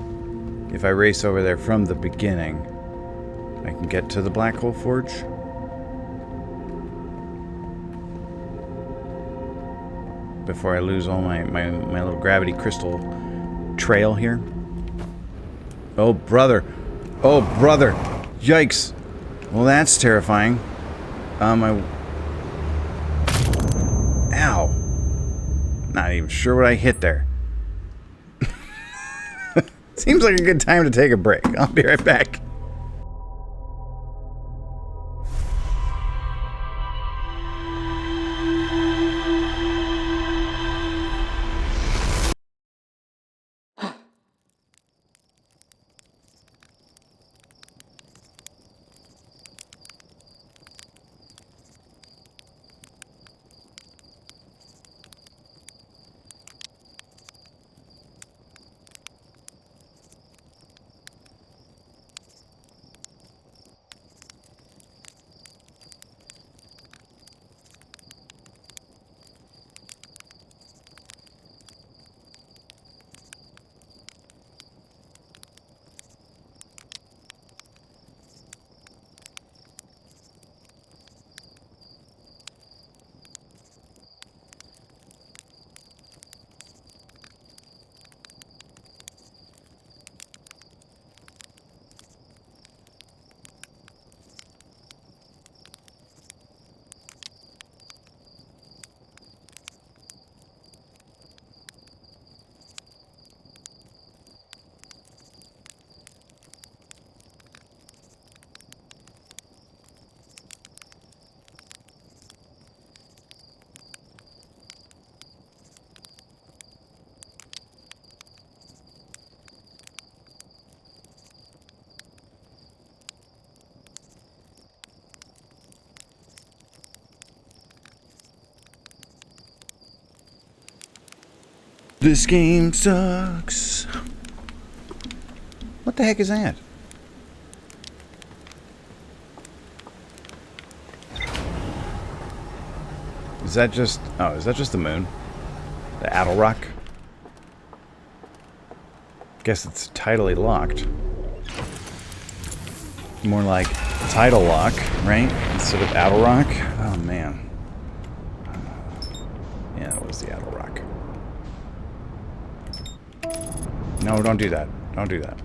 if I race over there from the beginning, I can get to the Black Hole Forge. Before I lose all my little gravity crystal trail here. Oh, brother. Oh, brother. Yikes. Well, that's terrifying. Ow. Not even sure what I hit there. Seems like a good time to take a break. I'll be right back. This game sucks. What the heck is that? Is that just... Oh, is that just the moon? The Addle Rock? Guess it's tidally locked. More like tidal lock, right? Instead of Addle Rock? Oh, man. Yeah, it was the Addle Rock. No, don't do that. Don't do that.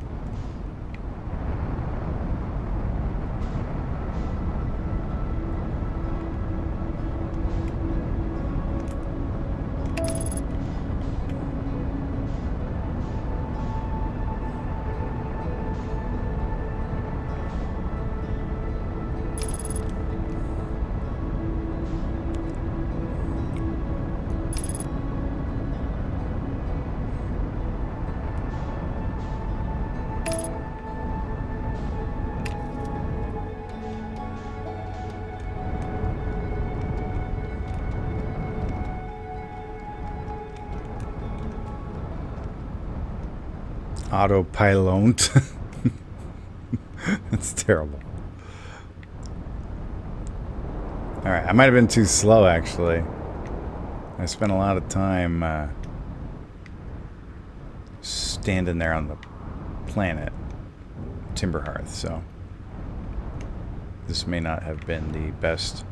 Autopilot. That's terrible. Alright, I might have been too slow, actually. I spent a lot of time standing there on the planet Timberhearth, so this may not have been the best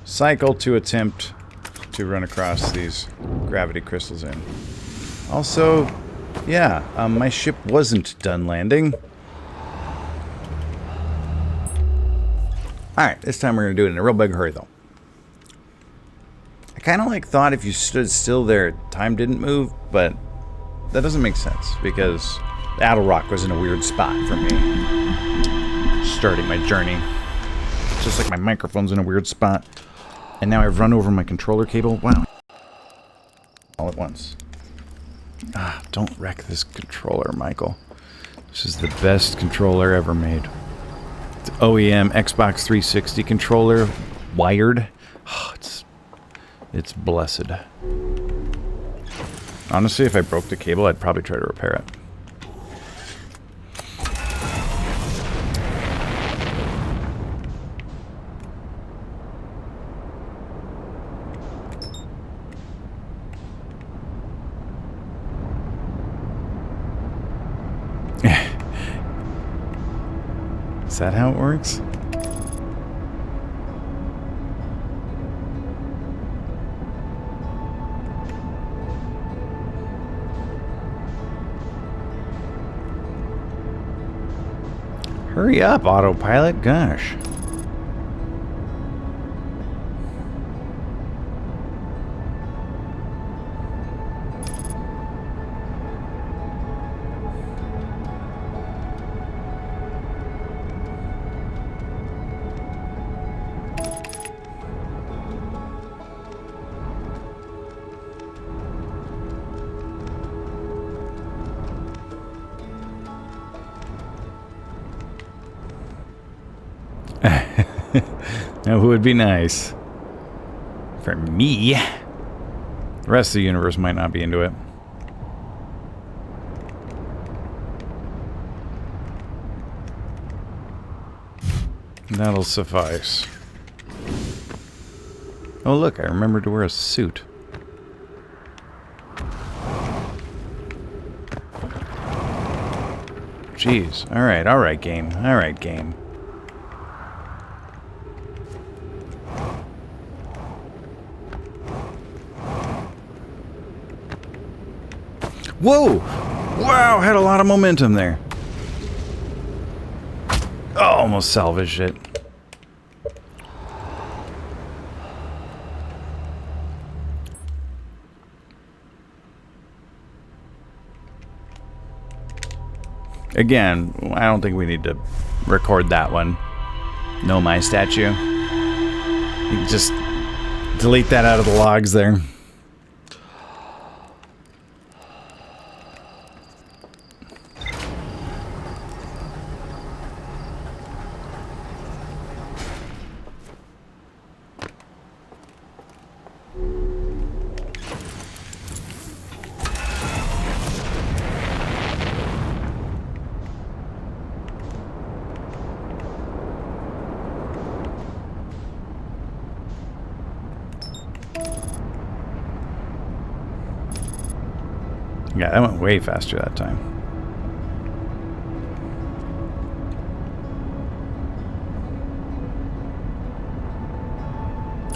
cycle to attempt to run across these gravity crystals in. Also, yeah, my ship wasn't done landing. Alright, this time we're going to do it in a real big hurry, though. I kind of like thought if you stood still there, time didn't move, but that doesn't make sense, because the Addle Rock was in a weird spot for me. Starting my journey. Just like my microphone's in a weird spot. And now I've run over my controller cable. Wow. All at once. Ah, don't wreck this controller, Michael. This is the best controller ever made. It's OEM Xbox 360 controller, wired. Oh, it's blessed. Honestly, if I broke the cable, I'd probably try to repair it. Is that how it works? Hurry up, autopilot. Gosh. That would be nice. For me. The rest of the universe might not be into it. That'll suffice. Oh look, I remembered to wear a suit. Jeez. Alright, game. Alright, game. Whoa! Wow, had a lot of momentum there. Oh, almost salvaged it. Again, I don't think we need to record that one. No, my statue. You can just delete that out of the logs there. Yeah, that went way faster that time.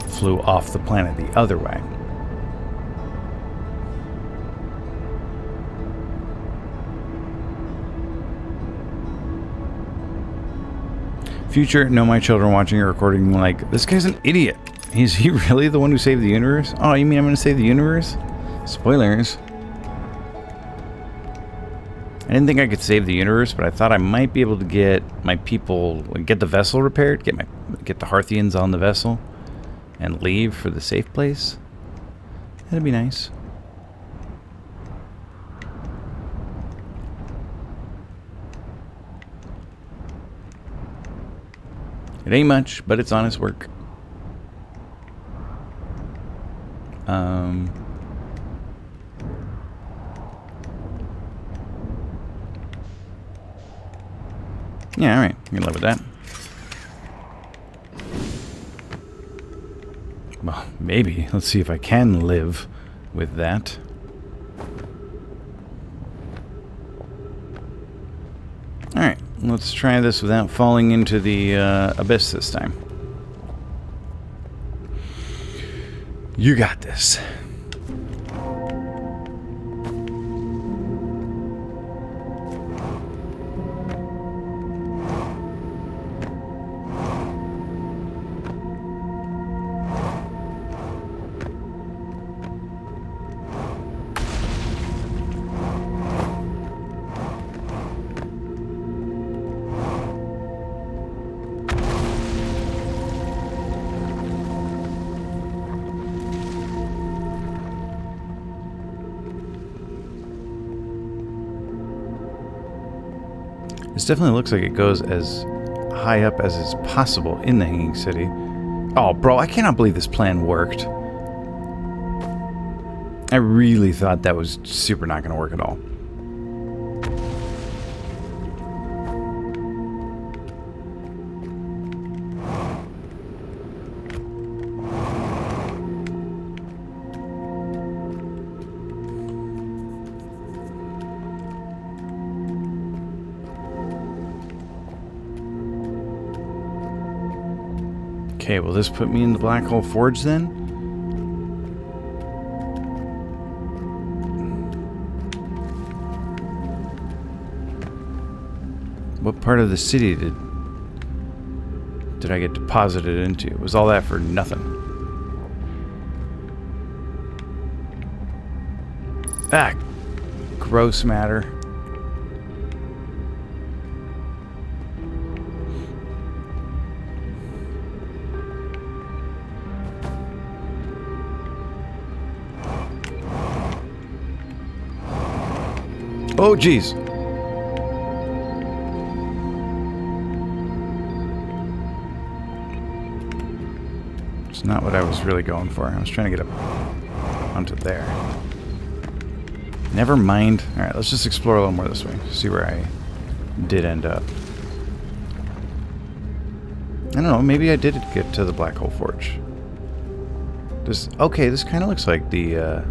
Flew off the planet the other way. Future, no, my children watching a recording like, this guy's an idiot. Is he really the one who saved the universe? Oh, you mean I'm going to save the universe? Spoilers. I didn't think I could save the universe, but I thought I might be able to get my people, get the vessel repaired, get the Hearthians on the vessel, and leave for the safe place. That'd be nice. It ain't much, but it's honest work. Yeah, alright. I can live with that. Well, maybe. Let's see if I can live with that. Alright, let's try this without falling into the abyss this time. You got this. This definitely looks like it goes as high up as is possible in the Hanging City. Oh, bro, I cannot believe this plan worked. I really thought that was super not going to work at all. Okay, will this put me in the Black Hole Forge then? What part of the city did I get deposited into? Was all that for nothing? Ah, gross matter. Oh, jeez. It's not what I was really going for. I was trying to get up onto there. Never mind. Alright, let's just explore a little more this way. See where I did end up. I don't know. Maybe I did get to the Black Hole Forge. Okay, this kind of looks like the...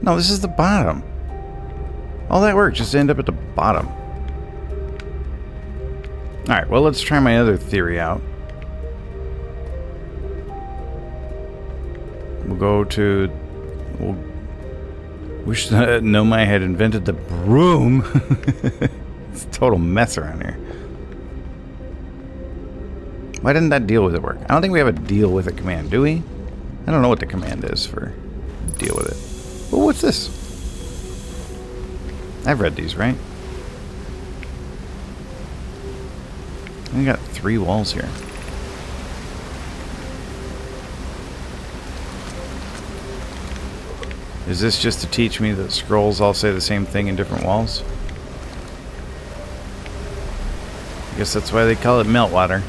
No, this is the bottom. All that work just to end up at the bottom. Alright, well, let's try my other theory out. We'll go to... Wish that Nomai had invented the broom. It's a total mess around here. Why didn't that deal with it work? I don't think we have a deal with it command, do we? I don't know what the command is for deal with it. Oh, what's this? I've read these, right? We got 3 walls here. Is this just to teach me that scrolls all say the same thing in different walls? I guess that's why they call it meltwater.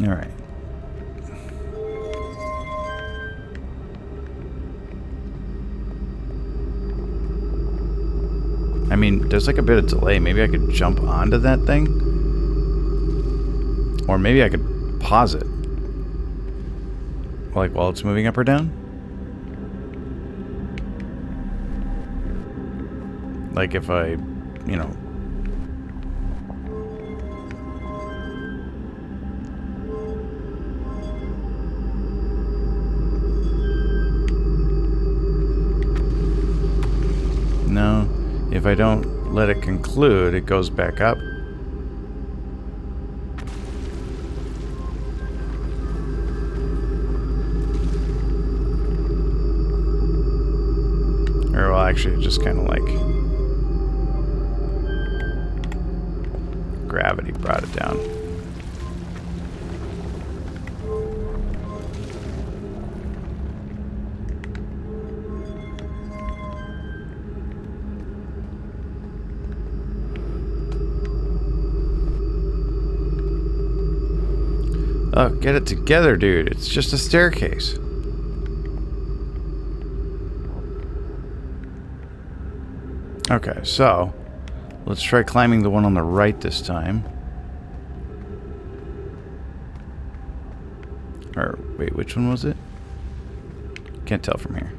Alright. I mean, there's like a bit of delay. Maybe I could jump onto that thing. Or maybe I could pause it. Like while it's moving up or down. Like if I, you know... No, if I don't let it conclude, it goes back up. Or, well, actually, it just kind of like... gravity brought it down. Oh, get it together, dude. It's just a staircase. Okay, so let's try climbing the one on the right this time. Or, wait, which one was it? Can't tell from here.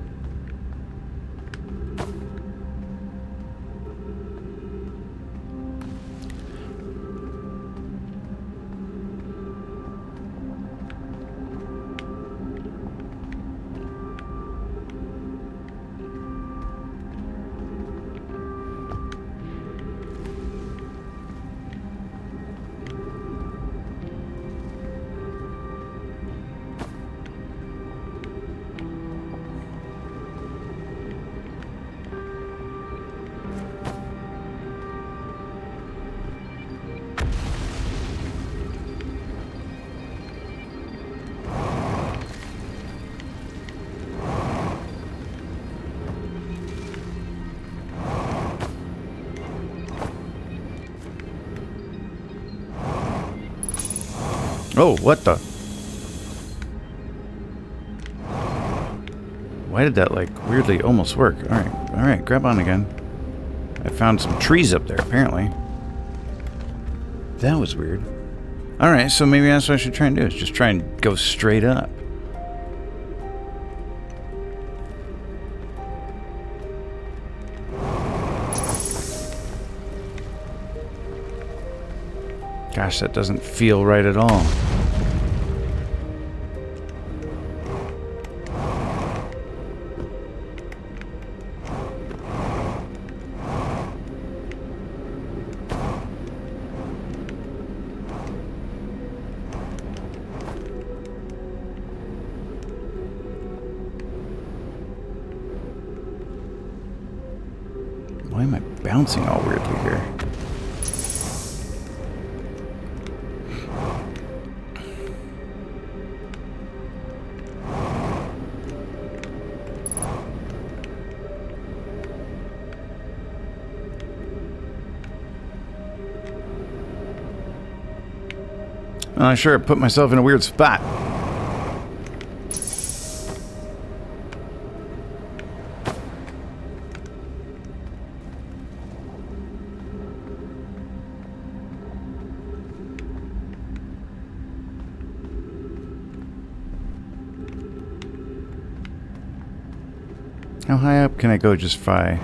Oh, what the? Why did that, like, weirdly almost work? Alright, grab on again. I found some trees up there, apparently. That was weird. Alright, so maybe that's what I should try and do, is just try and go straight up. Gosh, that doesn't feel right at all. Why am I bouncing all weirdly here? Well, I sure put myself in a weird spot. How high up can I go just fly?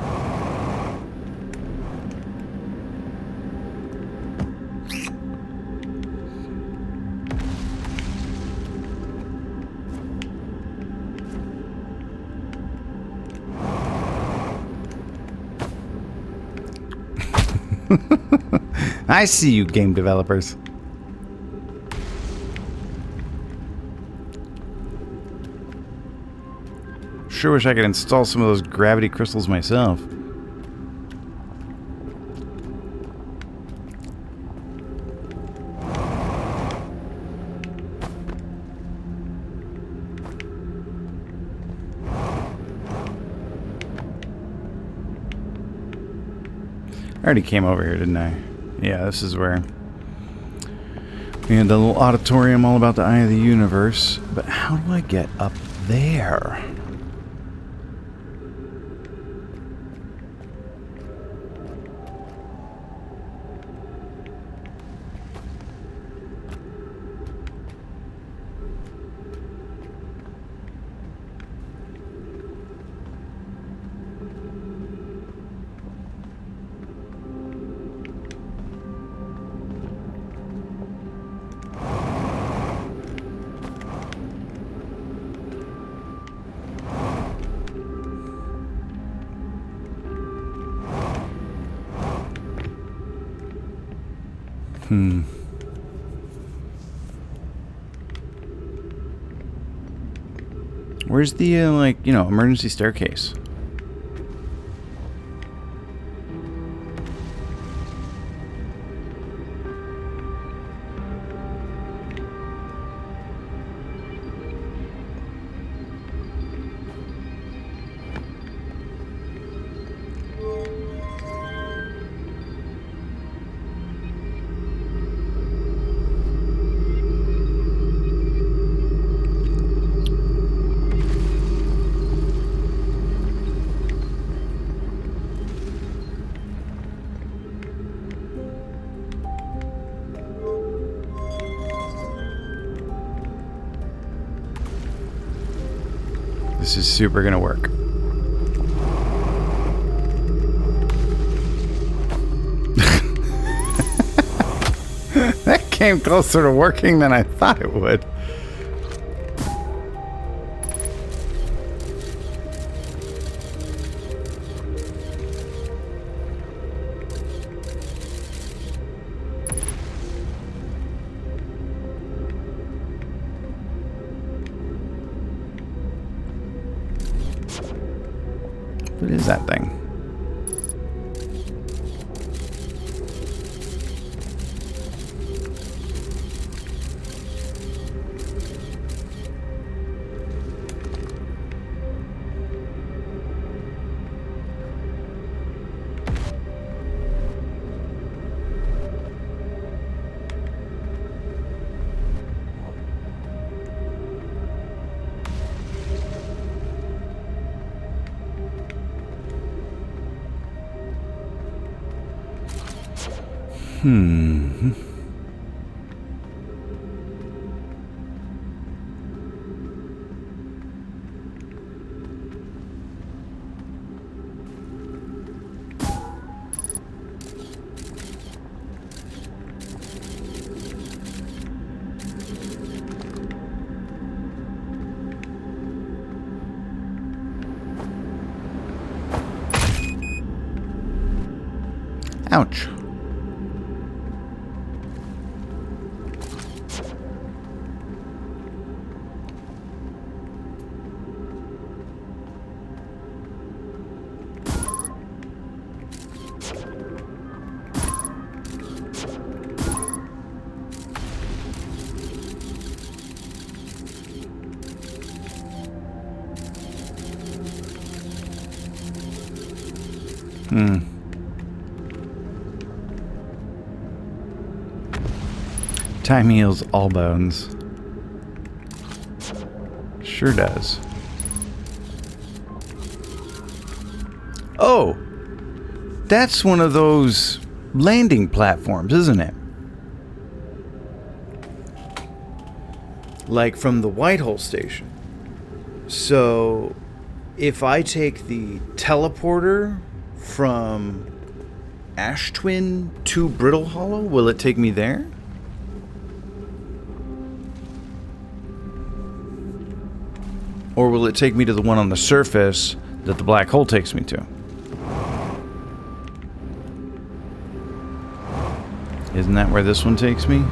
I see you, game developers. Sure wish I could install some of those gravity crystals myself. I already came over here, didn't I? Yeah, this is where we had the little auditorium all about the eye of the universe. But how do I get up there? Where's the, like, you know, emergency staircase? This is super gonna work. That came closer to working than I thought it would. What is that thing? Ouch. Time heals all bones. Sure does. Oh! That's one of those landing platforms, isn't it? Like from the Whitehall station. So, if I take the teleporter from Ash Twin to Brittle Hollow, will it take me there? Or will it take me to the one on the surface that the black hole takes me to? Isn't that where this one takes me?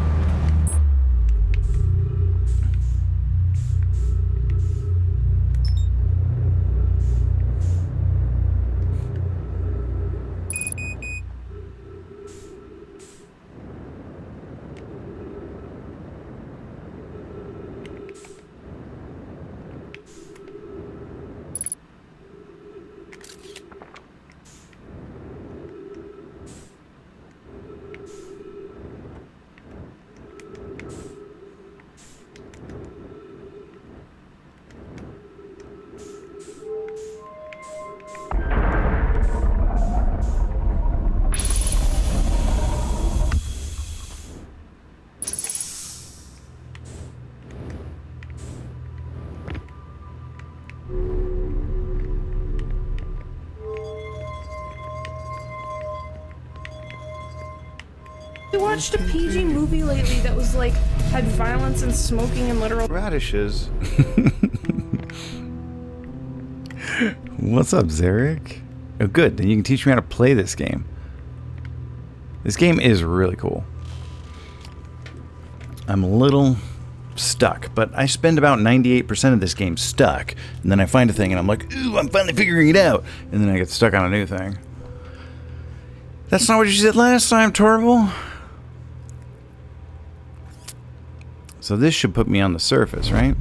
I watched a PG movie lately that was like, had violence and smoking and literal Radishes. What's up, Zarek? Oh, good. Then you can teach me how to play this game. This game is really cool. I'm a little stuck, but I spend about 98% of this game stuck, and then I find a thing and I'm like, ooh, I'm finally figuring it out, and then I get stuck on a new thing. That's not what you said last time, Torval. So this should put me on the surface, right?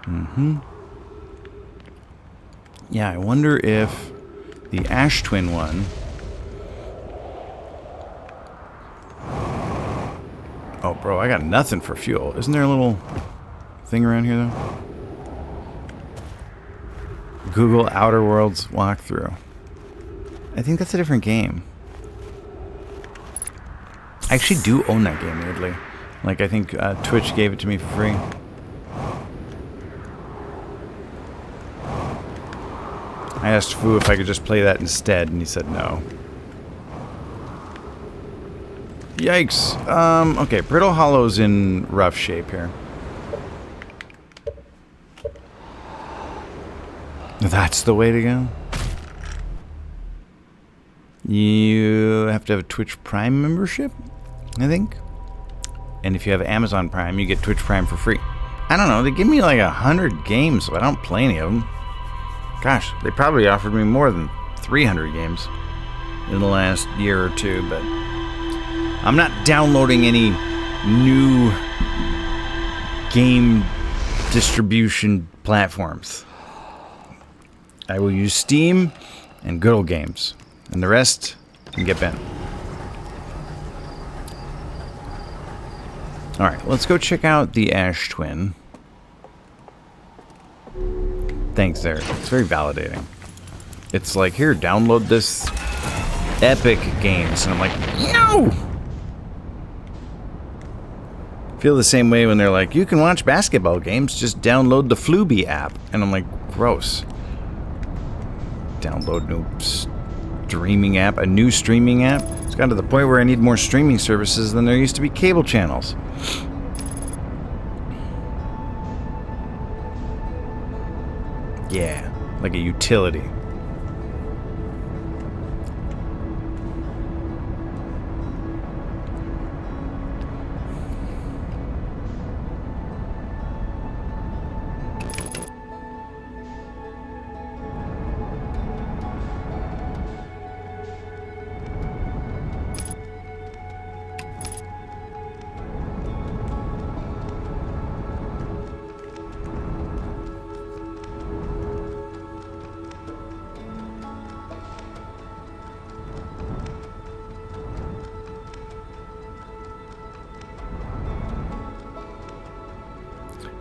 Mm-hmm. Yeah, I wonder if the Ash Twin one... Oh, bro, I got nothing for fuel. Isn't there a little thing around here, though? Google Outer Worlds walkthrough. I think that's a different game. I actually do own that game, weirdly. Like, I think Twitch gave it to me for free. I asked Fu if I could just play that instead, and he said no. Yikes. Okay, Brittle Hollow's in rough shape here. That's the way to go. You have to have a Twitch Prime membership, I think. And if you have Amazon Prime, you get Twitch Prime for free. I don't know, they give me like 100 games, so I don't play any of them. Gosh, they probably offered me more than 300 games in the last year or two, but I'm not downloading any new game distribution platforms. I will use Steam and good old games, and the rest can get bent. Alright, let's go check out the Ash Twin. Thanks there. It's very validating. It's like, here, download this Epic Games. And I'm like, no! Feel the same way when they're like, you can watch basketball games, just download the Fluby app. And I'm like, gross. Download new streaming app, a new streaming app. It's gotten to the point where I need more streaming services than there used to be cable channels. Yeah, like a utility.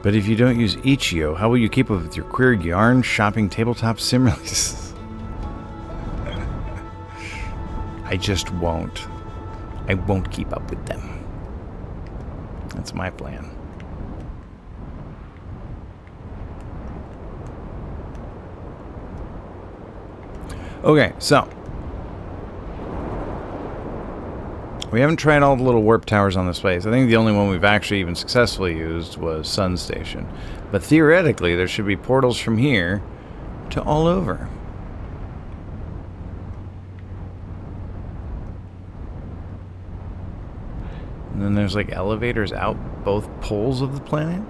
But if you don't use Itch.io, how will you keep up with your queer yarn shopping tabletop sim releases? I just won't. I won't keep up with them. That's my plan. Okay, so we haven't tried all the little warp towers on this place. I think the only one we've actually even successfully used was Sun Station. But theoretically, there should be portals from here to all over. And then there's like elevators out both poles of the planet.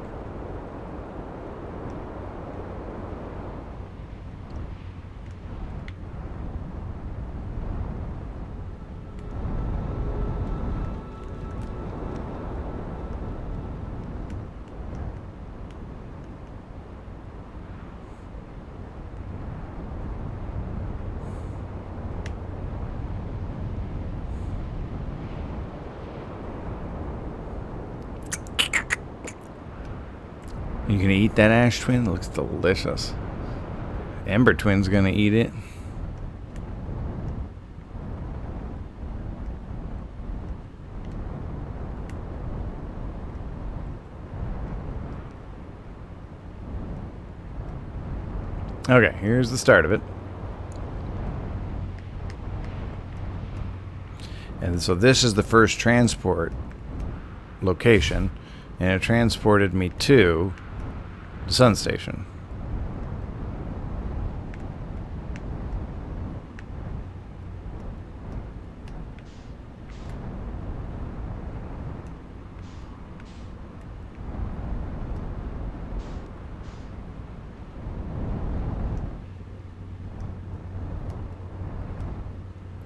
You gonna eat that Ash Twin? It looks delicious. Ember Twin's gonna eat it. Okay, here's the start of it. And so this is the first transport location, and it transported me to the Sun Station.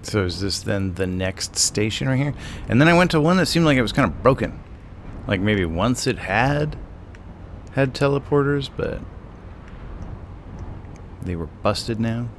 So is this then the next station right here? And then I went to one that seemed like it was kind of broken. Like maybe once it had teleporters, but they were busted now.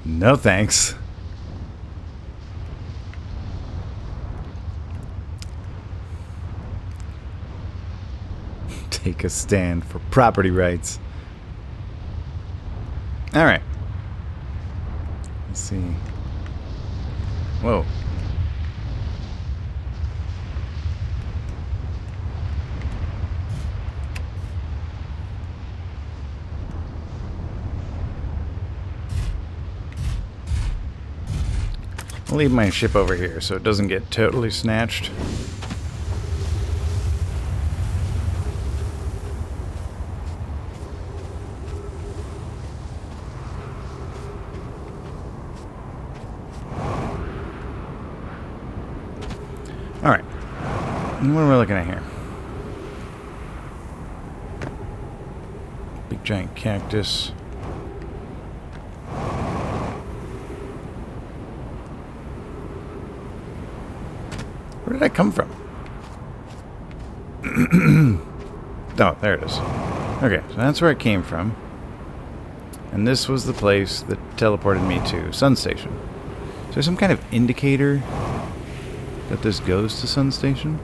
No thanks. Take a stand for property rights. All right. Let's see. Whoa. I'll leave my ship over here so it doesn't get totally snatched. Alright. What am I looking at here? Big giant cactus. Where did I come from? Oh, there it is. Okay, so that's where I came from. And this was the place that teleported me to Sun Station. Is there some kind of indicator that this goes to Sun Station?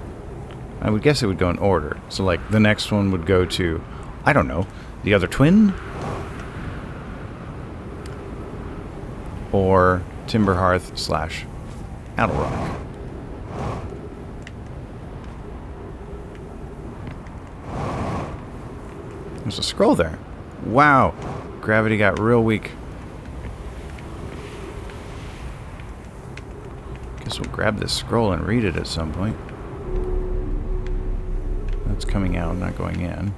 I would guess it would go in order. So, like, the next one would go to, I don't know, the other twin? Or Timberhearth / Outer Rock. There's a scroll there. Wow. Gravity got real weak. Guess we'll grab this scroll and read it at some point. That's coming out, not going in.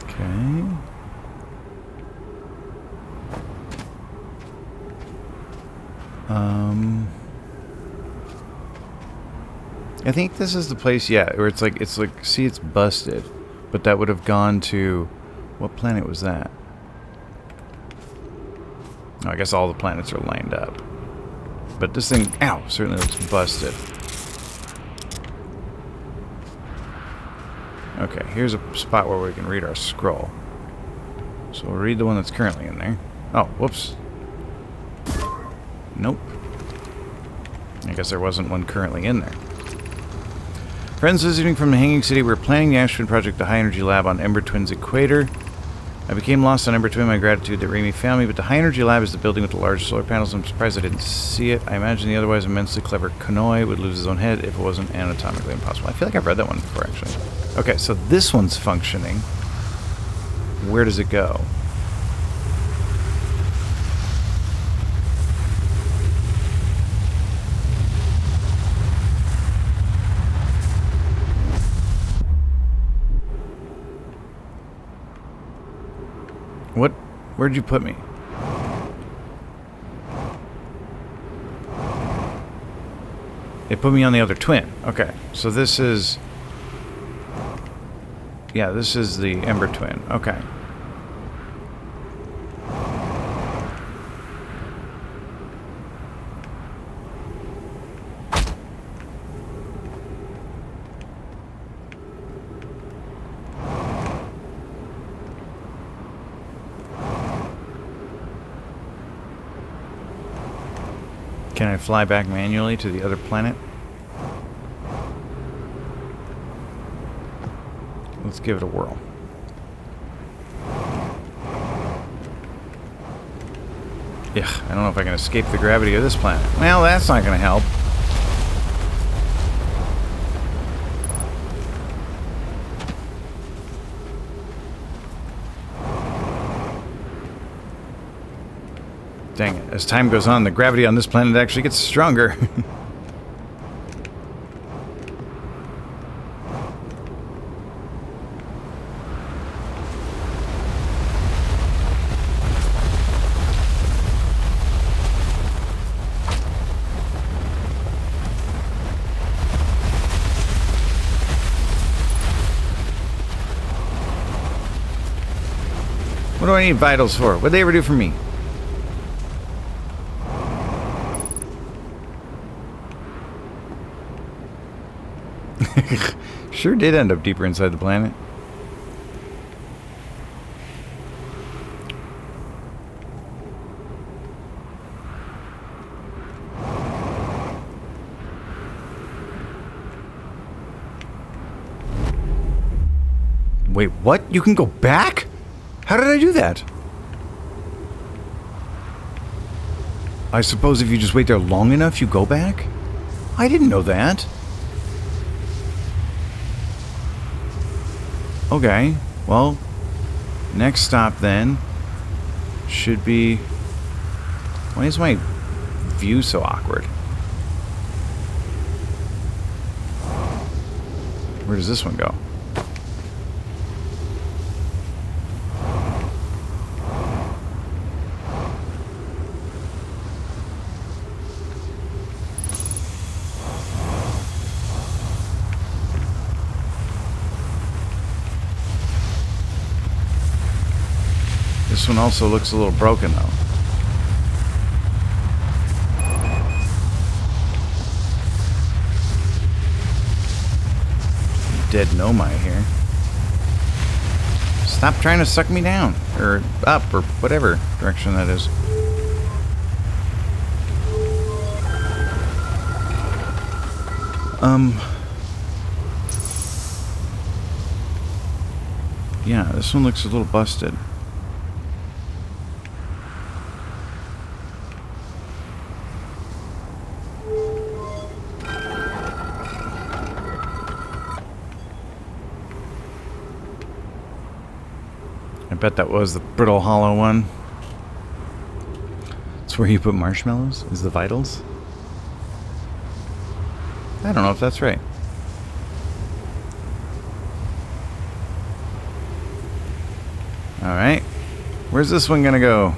Okay. I think this is the place, yeah, where it's like, see, it's busted. But that would have gone to, what planet was that? Oh, I guess all the planets are lined up. But this thing, ow, certainly looks busted. Okay, here's a spot where we can read our scroll. So we'll read the one that's currently in there. Oh, whoops. Nope. I guess there wasn't one currently in there. Friends visiting from the Hanging City, we're planning the Ash Twin project, the High Energy Lab on Ember Twin's equator. I became lost on Ember Twin, my gratitude that Raimi found me, but the High Energy Lab is the building with the large solar panels. I'm surprised I didn't see it. I imagine the otherwise immensely clever Kanoi would lose his own head if it wasn't anatomically impossible. I feel like I've read that one before, actually. Okay, so this one's functioning. Where does it go? What? Where'd you put me? It put me on the other twin. Okay, so this is... Yeah, this is the Ember Twin. Okay. Can I fly back manually to the other planet? Let's give it a whirl. Ugh, I don't know if I can escape the gravity of this planet. Well, that's not going to help. Dang it. As time goes on, the gravity on this planet actually gets stronger. What do I need vitals for? What'd they ever do for me? Sure did end up deeper inside the planet. Wait, what? You can go back? How did I do that? I suppose if you just wait there long enough, you go back? I didn't know that. Okay, well, next stop then should be... Why is my view so awkward? Where does this one go? This one also looks a little broken, though. Dead Nomai here. Stop trying to suck me down. Or up, or whatever direction that is. Yeah, this one looks a little busted. I bet that was the brittle hollow one. It's where you put marshmallows, is the vitals? I don't know if that's right. Alright. Where's this one gonna go?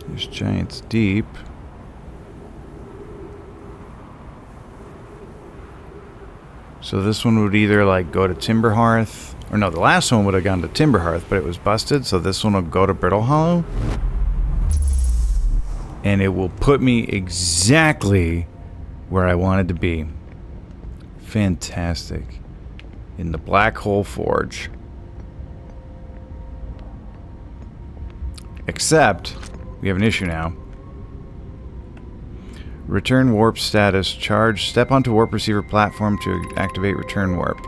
There's Giants Deep. So this one would either like go to Timberhearth, or no, the last one would have gone to Timberhearth, but it was busted, so this one will go to Brittle Hollow. And it will put me exactly where I wanted to be. Fantastic. In the Black Hole Forge. Except... we have an issue now. Return warp status. Charge. Step onto warp receiver platform to activate return warp.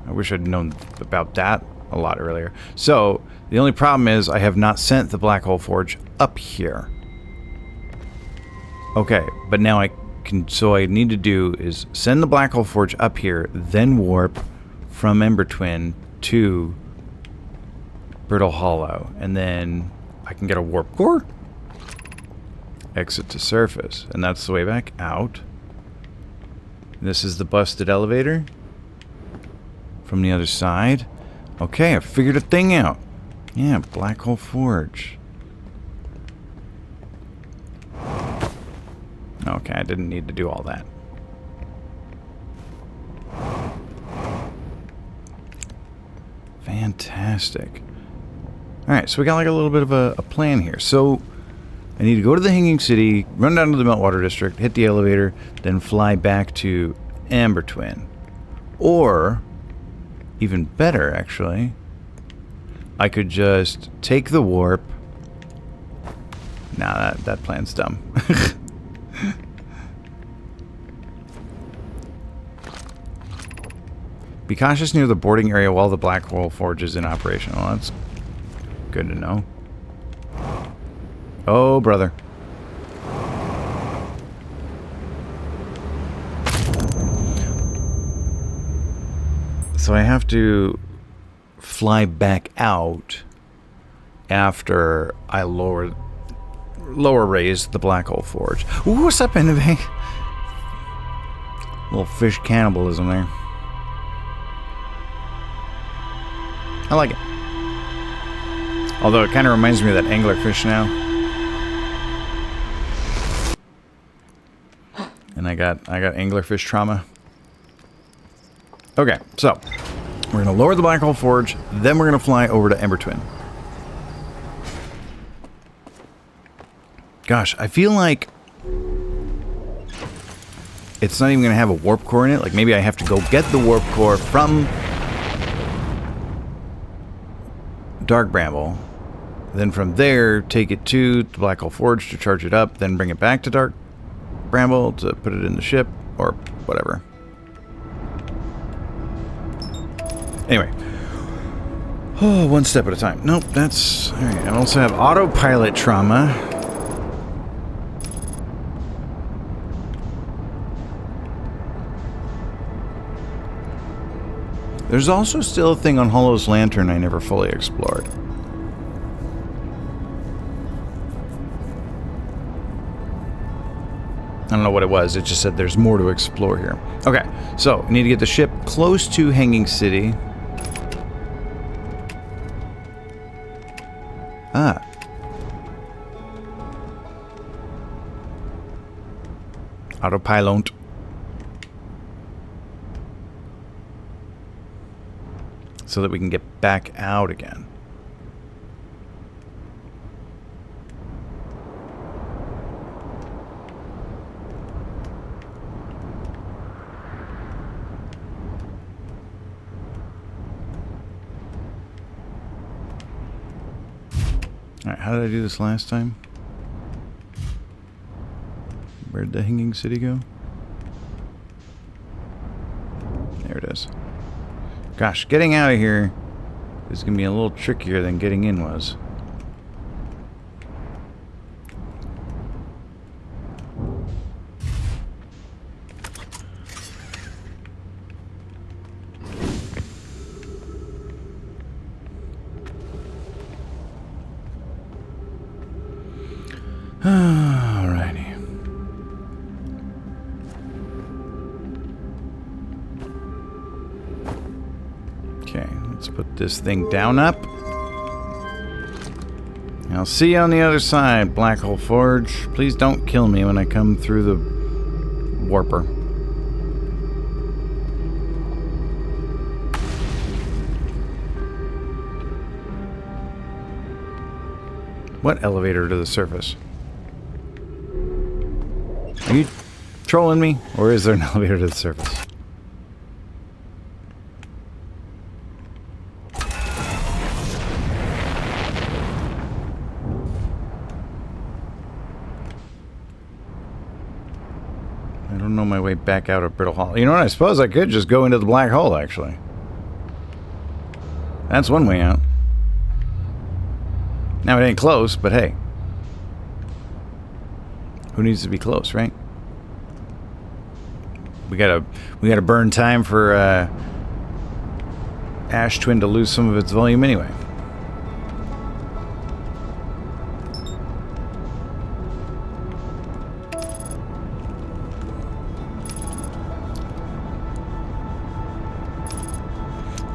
I wish I'd known about that a lot earlier. So, the only problem is I have not sent the Black Hole Forge up here. Okay, but now I can... so I need to do is send the Black Hole Forge up here, then warp from Ember Twin to Brittle Hollow, and then I can get a warp core, exit to surface, and that's the way back out. This is the busted elevator from the other side. Okay, I figured a thing out. Yeah, Black Hole Forge. Okay, I didn't need to do all that. Fantastic. Alright, so we got like a little bit of a plan here. So, I need to go to the Hanging City, run down to the Meltwater District, hit the elevator, then fly back to Amber Twin. Or, even better, actually, I could just take the warp. Nah, that plan's dumb. Be cautious near the boarding area while the Black Hole Forge is in operation. Well, that's good to know. Oh, brother. So I have to fly back out after I lower raise the Black Hole Forge. Ooh, what's up, Innovate? Little fish cannibalism there. I like it. Although it kind of reminds me of that anglerfish now. And I got anglerfish trauma. Okay, so we're gonna lower the Black Hole Forge, then we're gonna fly over to Ember Twin. Gosh, I feel like it's not even gonna have a warp core in it. Like maybe I have to go get the warp core from Dark Bramble, then from there take it to the Black Hole Forge to charge it up, then bring it back to Dark Bramble to put it in the ship or whatever. Anyway. Oh, one step at a time. Nope, that's... Alright, I also have autopilot trauma. There's also still a thing on Hollow's Lantern I never fully explored. I don't know what it was. It just said there's more to explore here. Okay, so I need to get the ship close to Hanging City. Ah. Autopilot. So that we can get back out again. Alright, how did I do this last time? Where'd the Hanging City go? There it is. Gosh, getting out of here is going to be a little trickier than getting in was. Alrighty. Okay, let's put this thing down up. I'll see you on the other side, Black Hole Forge. Please don't kill me when I come through the warper. What elevator to the surface? Are you trolling me? Or is there an elevator to the surface? I don't know my way back out of Brittle Hall. You know what? I suppose I could just go into the black hole, actually. That's one way out. Now, it ain't close, but hey. Who needs to be close, right? We gotta burn time for Ash Twin to lose some of its volume anyway.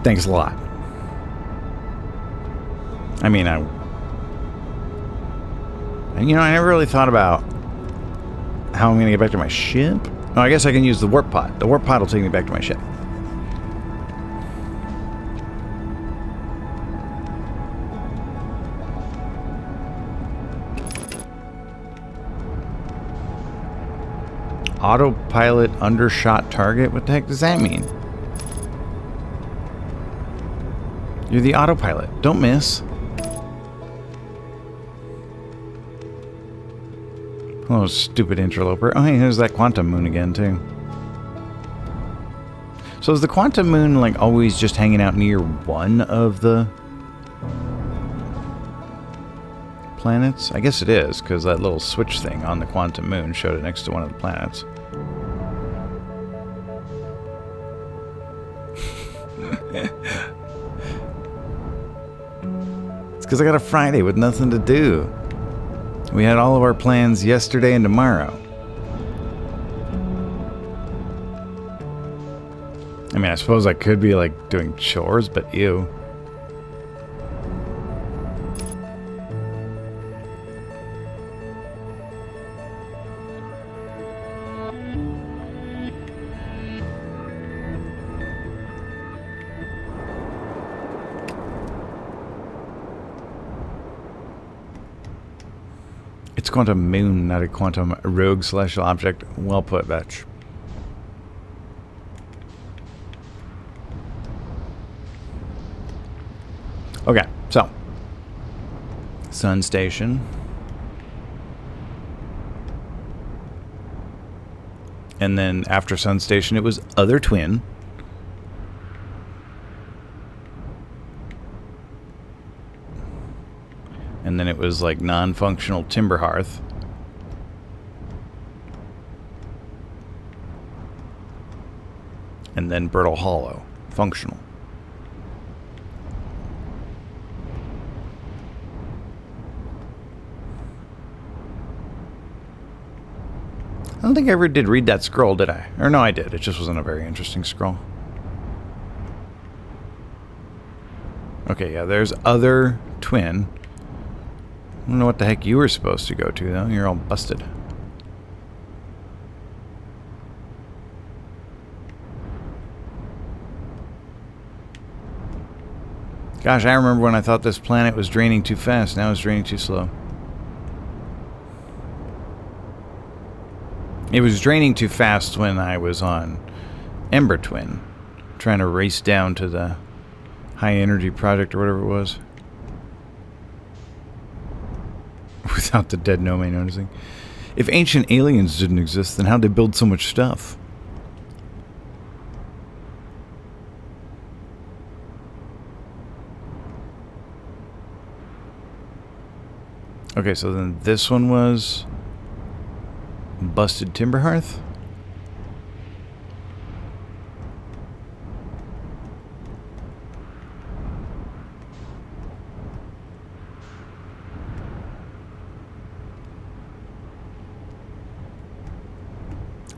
Thanks a lot. I mean, you know, I never really thought about how I'm going to get back to my ship. Oh, I guess I can use the warp pod. The warp pod will take me back to my ship. autopilot undershot target? What the heck does that mean? You're the autopilot. Don't miss. Oh, stupid interloper. Oh, hey, here's that quantum moon again, too. So is the quantum moon, like, always just hanging out near one of the planets? I guess it is, because that little switch thing on the quantum moon showed it next to one of the planets. It's because I got a Friday with nothing to do. We had all of our plans yesterday and tomorrow. I mean, I suppose I could be, like, doing chores, but ew. It's quantum moon, not a quantum rogue celestial object. Well put, Vetch. Okay, so Sun Station. And then after Sun Station, it was Other Twin. And then it was like non-functional Timber Hearth. And then Brittle Hollow, functional. I don't think I ever did read that scroll, did I? Or no, I did. It just wasn't a very interesting scroll. Okay, yeah, there's Other Twin. I don't know what the heck you were supposed to go to, though. You're all busted. Gosh, I remember when I thought this planet was draining too fast. Now it's draining too slow. It was draining too fast when I was on Ember Twin, trying to race down to the high energy project or whatever it was. Without the dead Nome noticing. If ancient aliens didn't exist, then how'd they build so much stuff? Okay, so then this one was Busted Timber Hearth?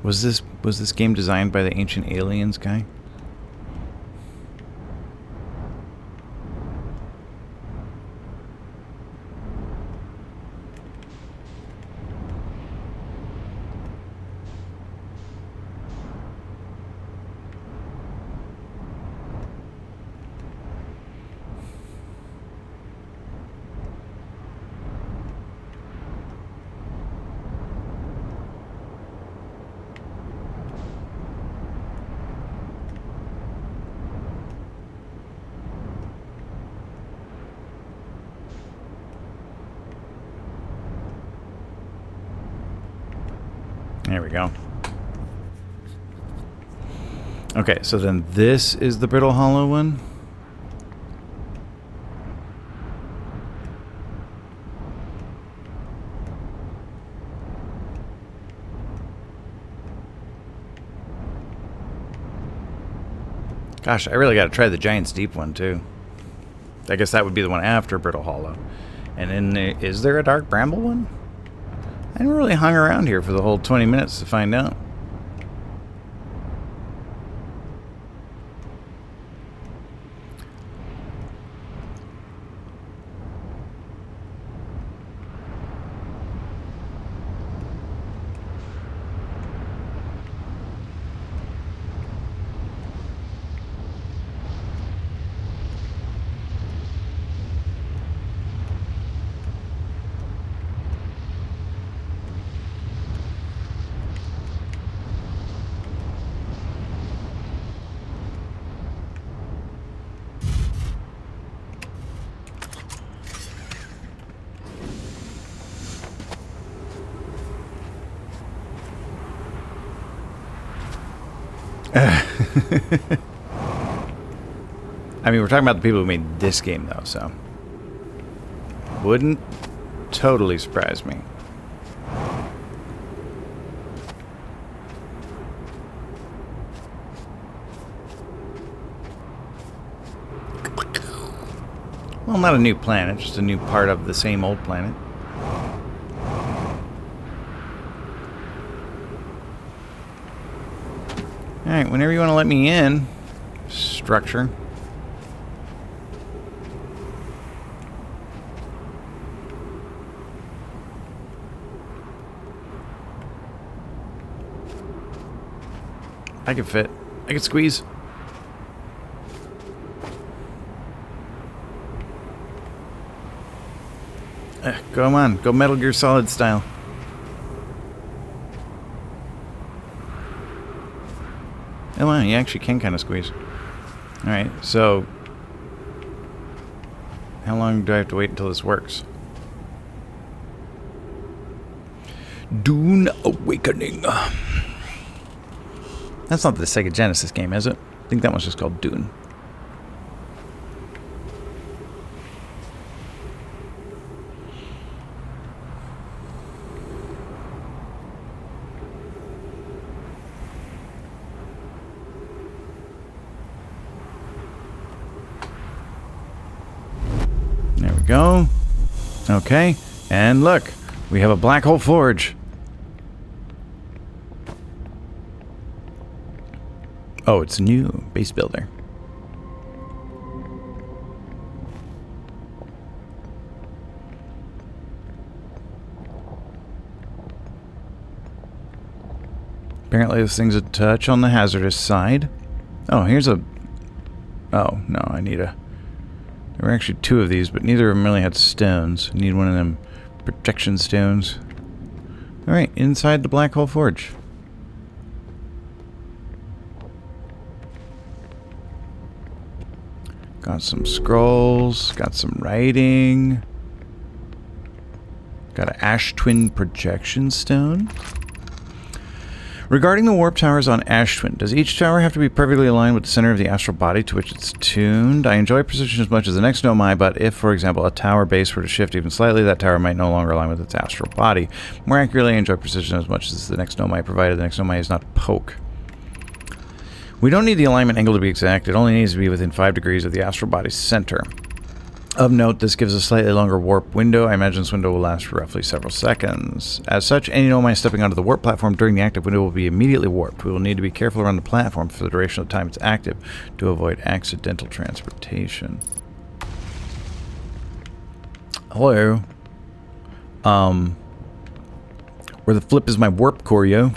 Was this game designed by the Ancient Aliens guy? There we go. Okay, so then this is the Brittle Hollow one. Gosh, I really got to try the Giant's Deep one too. I guess that would be the one after Brittle Hollow. And then is there a Dark Bramble one? I never really hung around here for the whole 20 minutes to find out. I mean, we're talking about the people who made this game, though, so... Wouldn't totally surprise me. Well, not a new planet, just a new part of the same old planet. Alright, whenever you want to let me in, structure. I can fit. I can squeeze. Go on. Go Metal Gear Solid style. Oh, wow, you actually can kind of squeeze. Alright, so... how long do I have to wait until this works? Dune Awakening. That's not the Sega Genesis game, is it? I think that one's just called Dune. There we go. Okay, and look, we have a black hole forge. Oh, it's new. Base builder. Apparently this thing's a touch on the hazardous side. Oh, here's a... oh, no, I need a... there were actually two of these, but neither of them really had stones. I need one of them protection stones. Alright, inside the black hole forge. Got some scrolls, got some writing. Got an ash twin projection stone. Regarding the warp towers on Ash Twin, does each tower have to be perfectly aligned with the center of the astral body to which it's tuned? I enjoy precision as much as the next Nomai, but if, for example, a tower base were to shift even slightly, that tower might no longer align with its astral body. More accurately, I enjoy precision as much as the next Nomai, provided the next Nomai is not poke. We don't need the alignment angle to be exact, it only needs to be within 5 degrees of the astral body's center. Of note, this gives a slightly longer warp window. I imagine this window will last for roughly several seconds. As such, any Nomai stepping onto the warp platform during the active window will be immediately warped. We will need to be careful around the platform for the duration of the time it's active to avoid accidental transportation. Hello. Where the flip is my warp core, yo?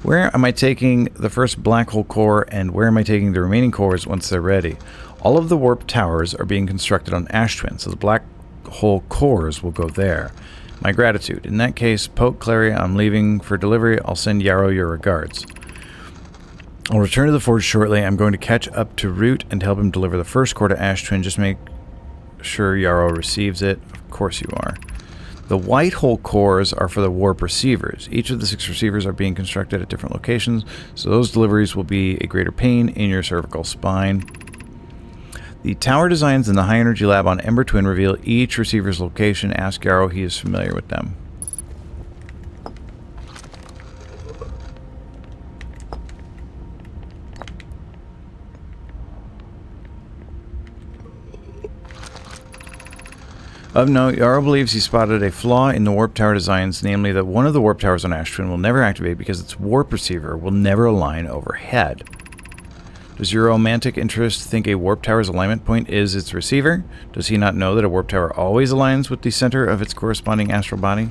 Where am I taking the first black hole core, and where am I taking the remaining cores once they're ready? All of the warp towers are being constructed on Ash Twin, so the black hole cores will go there. My gratitude. In that case, Poke, Clary, I'm leaving for delivery. I'll send Yarrow your regards. I'll return to the forge shortly. I'm going to catch up to Root and help him deliver the first core to Ash Twin. Just make sure Yarrow receives it. Of course you are. The white hole cores are for the warp receivers. Each of the 6 receivers are being constructed at different locations, so those deliveries will be a greater pain in your cervical spine. The tower designs in the High Energy Lab on Ember Twin reveal each receiver's location. Ask Yarrow, he is familiar with them. Of note, Yarrow believes he spotted a flaw in the warp tower designs, namely that one of the warp towers on Ash Twin will never activate because its warp receiver will never align overhead. Does your romantic interest think a warp tower's alignment point is its receiver? Does he not know that a warp tower always aligns with the center of its corresponding astral body?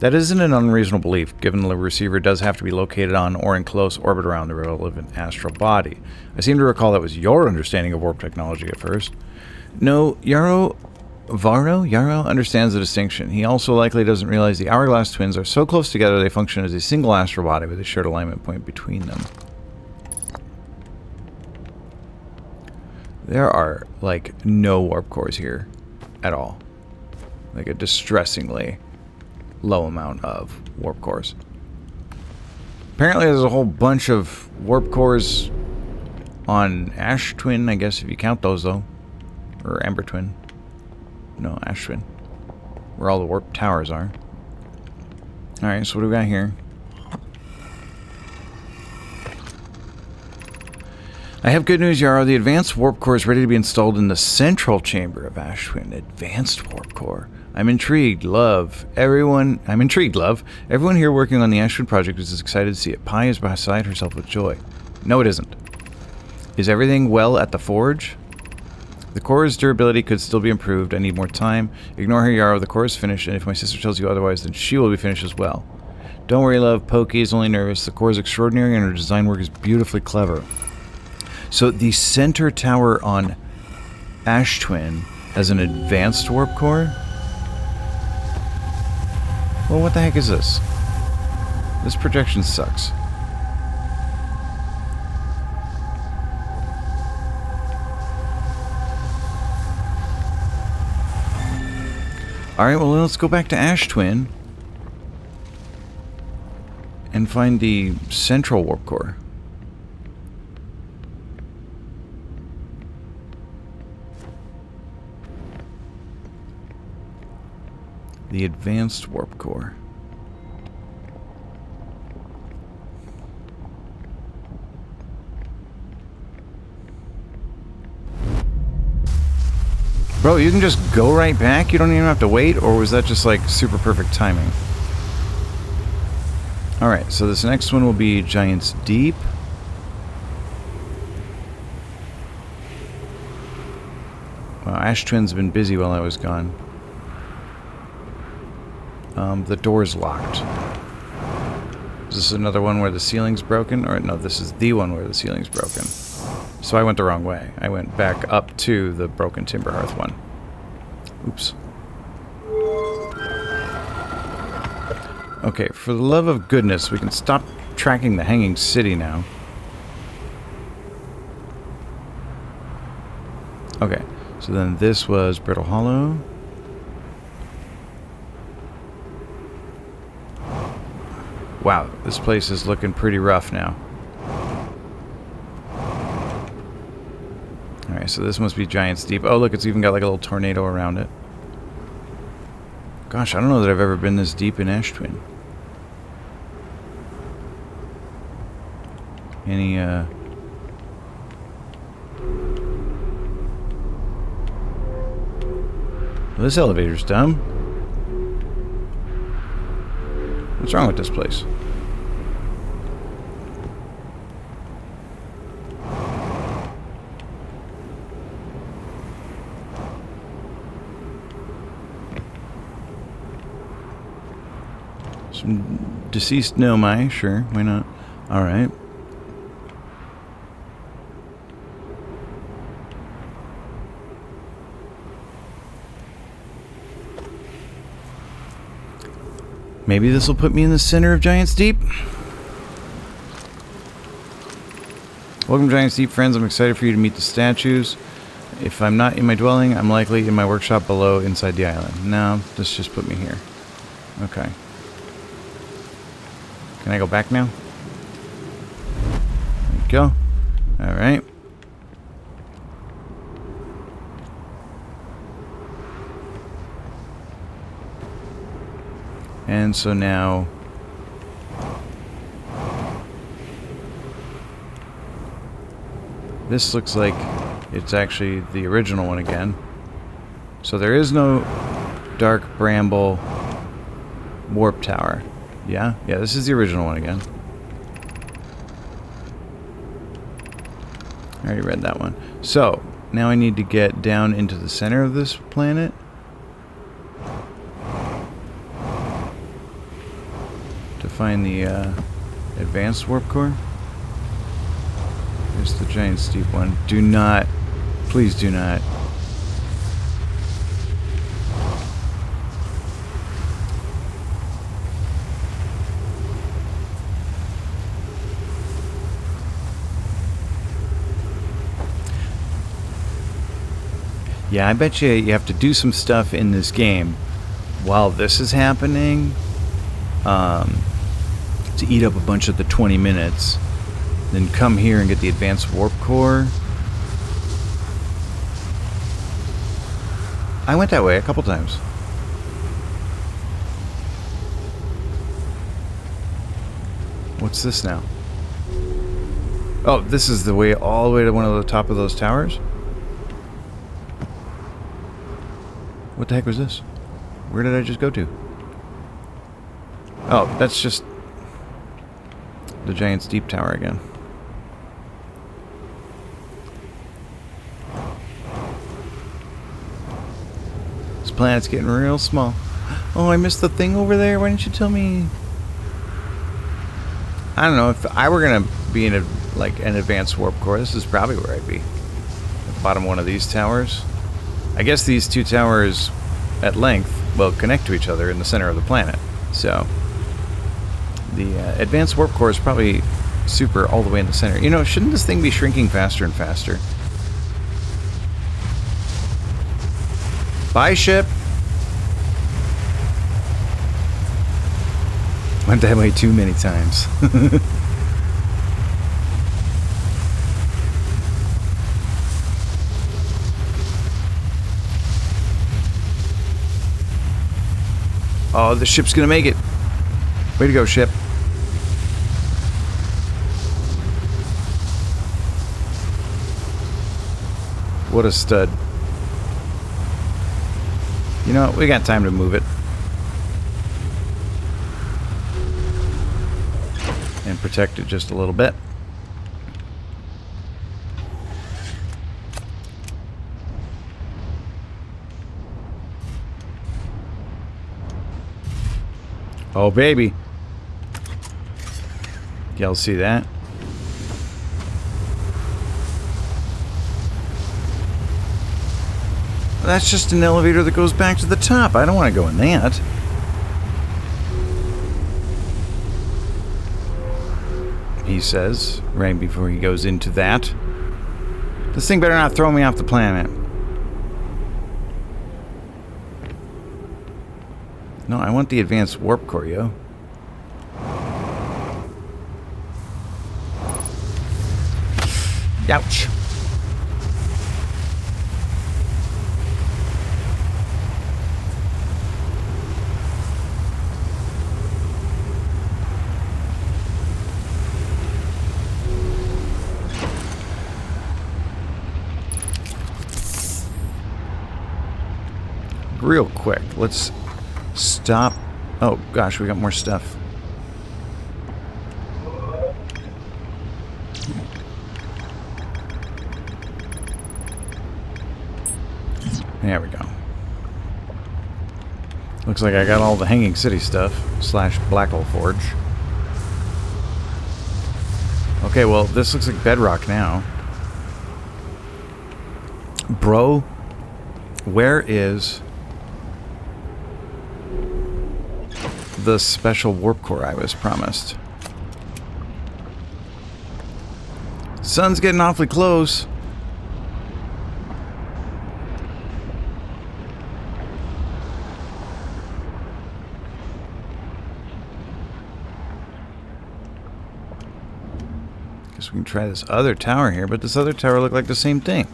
That isn't an unreasonable belief, given the receiver does have to be located on or in close orbit around the relevant astral body. I seem to recall that was your understanding of warp technology at first. No, Yarrow understands the distinction. He also likely doesn't realize the Hourglass twins are so close together they function as a single astral body with a shared alignment point between them. There are, like, no warp cores here at all. Like, a distressingly low amount of warp cores. Apparently there's a whole bunch of warp cores on Ash Twin, I guess, if you count those, though. Or Amber Twin. No, Ash Twin. Where all the warp towers are. Alright, so what do we got here? I have good news, Yarrow. The advanced warp core is ready to be installed in the central chamber of Ash Twin. Advanced warp core. I'm intrigued, love. Everyone here working on the Ash Twin project is excited to see it. Pi is beside herself with joy. No, it isn't. Is everything well at the forge? The core's durability could still be improved. I need more time. Ignore her, Yarrow. The core is finished, and if my sister tells you otherwise, then she will be finished as well. Don't worry, love. Pokey is only nervous. The core is extraordinary, and her design work is beautifully clever. So the center tower on Ash Twin has an advanced warp core? Well, what the heck is this? This projection sucks. Alright, well, let's go back to Ash Twin and find the central warp core. The advanced warp core. Bro, you can just go right back? You don't even have to wait? Or was that just like super perfect timing? Alright, so this next one will be Giant's Deep. Wow, Ash Twin's been busy while I was gone. The door's locked. Is this another one where the ceiling's broken? Or no, this is the one where the ceiling's broken. So I went the wrong way. I went back up to the broken timber hearth one. Oops. Okay, for the love of goodness, we can stop tracking the hanging city now. Okay, so then this was Brittle Hollow. Wow, this place is looking pretty rough now. Alright, so this must be Giant's Deep. Oh, look, it's even got like a little tornado around it. Gosh, I don't know that I've ever been this deep in Ash Twin. Any, Well, this elevator's dumb. What's wrong with this place? Some deceased Nomai, sure, why not? Alright. Maybe this will put me in the center of Giant's Deep. Welcome, Giant's Deep, friends. I'm excited for you to meet the statues. If I'm not in my dwelling, I'm likely in my workshop below inside the island. No, this just put me here. Okay. Can I go back now? There we go. Alright. And so now this looks like it's actually the original one again. So there is no Dark Bramble Warp Tower. Yeah? Yeah, this is the original one again. I already read that one. So, now I need to get down into the center of this planet. To find the advanced warp core. Here's the Giant's Deep one. Do not, please do not. Yeah, I bet you have to do some stuff in this game while this is happening. to eat up a bunch of the 20 minutes, then come here and get the advanced warp core. I went that way a couple times. What's this now? Oh, this is the way all the way to one of the top of those towers? What the heck was this? Where did I just go to? Oh, that's just the Giant's Deep Tower again. This planet's getting real small. Oh, I missed the thing over there. Why didn't you tell me? I don't know. If I were going to be in an advanced warp core, this is probably where I'd be. At the bottom of one of these towers. I guess these two towers at length will connect to each other in the center of the planet. So the advanced warp core is probably super all the way in the center. You know, shouldn't this thing be shrinking faster and faster? Bye, ship. Went that way too many times. Oh, the ship's gonna make it. Way to go, ship. What a stud. You know, we got time to move it. And protect it just a little bit. Oh, baby. Y'all see that? That's just an elevator that goes back to the top. I don't want to go in that. He says, right before he goes into that. This thing better not throw me off the planet. No, I want the advanced warp core, yo. Ouch. Real quick, let's stop. Oh gosh, we got more stuff. There we go. Looks like I got all the Hanging City stuff / Black Hole Forge. Okay, well, this looks like bedrock now. Bro, where is the special warp core I was promised? Sun's getting awfully close. Guess we can try this other tower here, but this other tower looked like the same thing.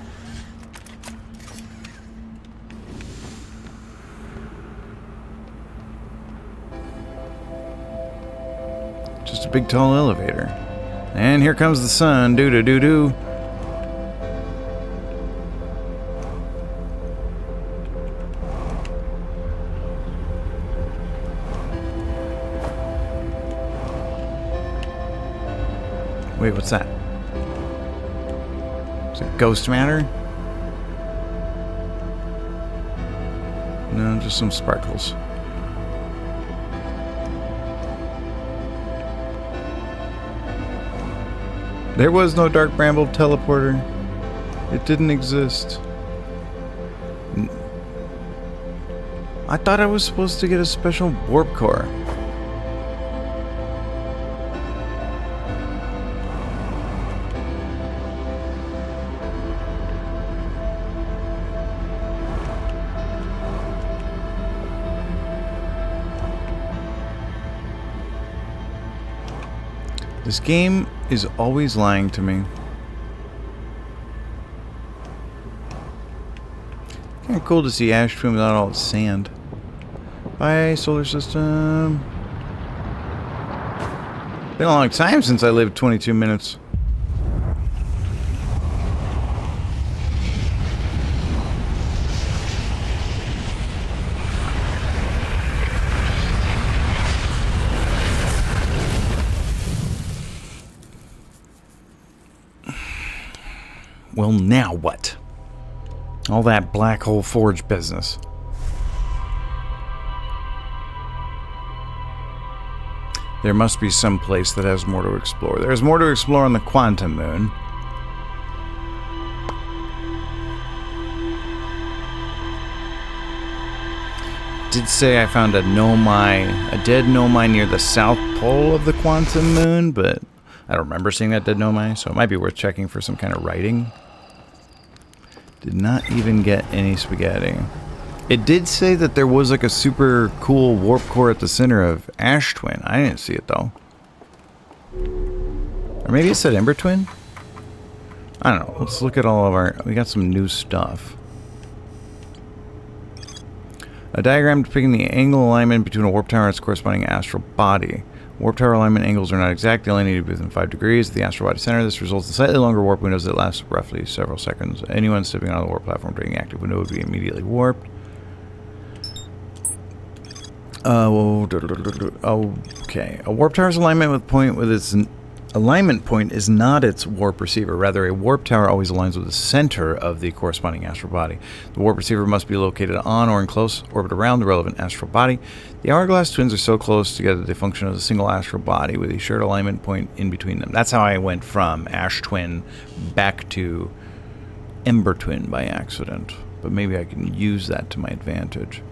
Just a big tall elevator. And here comes the sun. Doo-doo-doo-doo. Wait, what's that? Is it ghost matter? No, just some sparkles. There was no Dark Bramble teleporter. It didn't exist. I thought I was supposed to get a special warp core. This game is always lying to me. Kinda cool to see Ash Twin without all its sand. Bye, solar system. Been a long time since I lived 22 minutes. Well, now what? All that black hole forge business. There must be some place that has more to explore. There's more to explore on the quantum moon. Did say I found a dead nomai near the south pole of the quantum moon, but I don't remember seeing that dead nomai, so it might be worth checking for some kind of writing. Did not even get any spaghetti. It did say that there was like a super cool warp core at the center of Ash Twin. I didn't see it though. Or maybe it said Ember Twin? I don't know. Let's look at all of our... We got some new stuff. A diagram depicting the angle alignment between a warp tower and its corresponding astral body. Warp tower alignment angles are not exact. They only need to be within 5 degrees of the astral body center. This results in slightly longer warp windows that last roughly several seconds. Anyone stepping on the warp platform during the active window would be immediately warped. Okay. A warp tower's alignment point is not its warp receiver. Rather, a warp tower always aligns with the center of the corresponding astral body. The warp receiver must be located on or in close orbit around the relevant astral body. The hourglass twins are so close together they function as a single astral body with a shared alignment point in between them. That's how I went from Ash Twin back to Ember Twin by accident. But maybe I can use that to my advantage.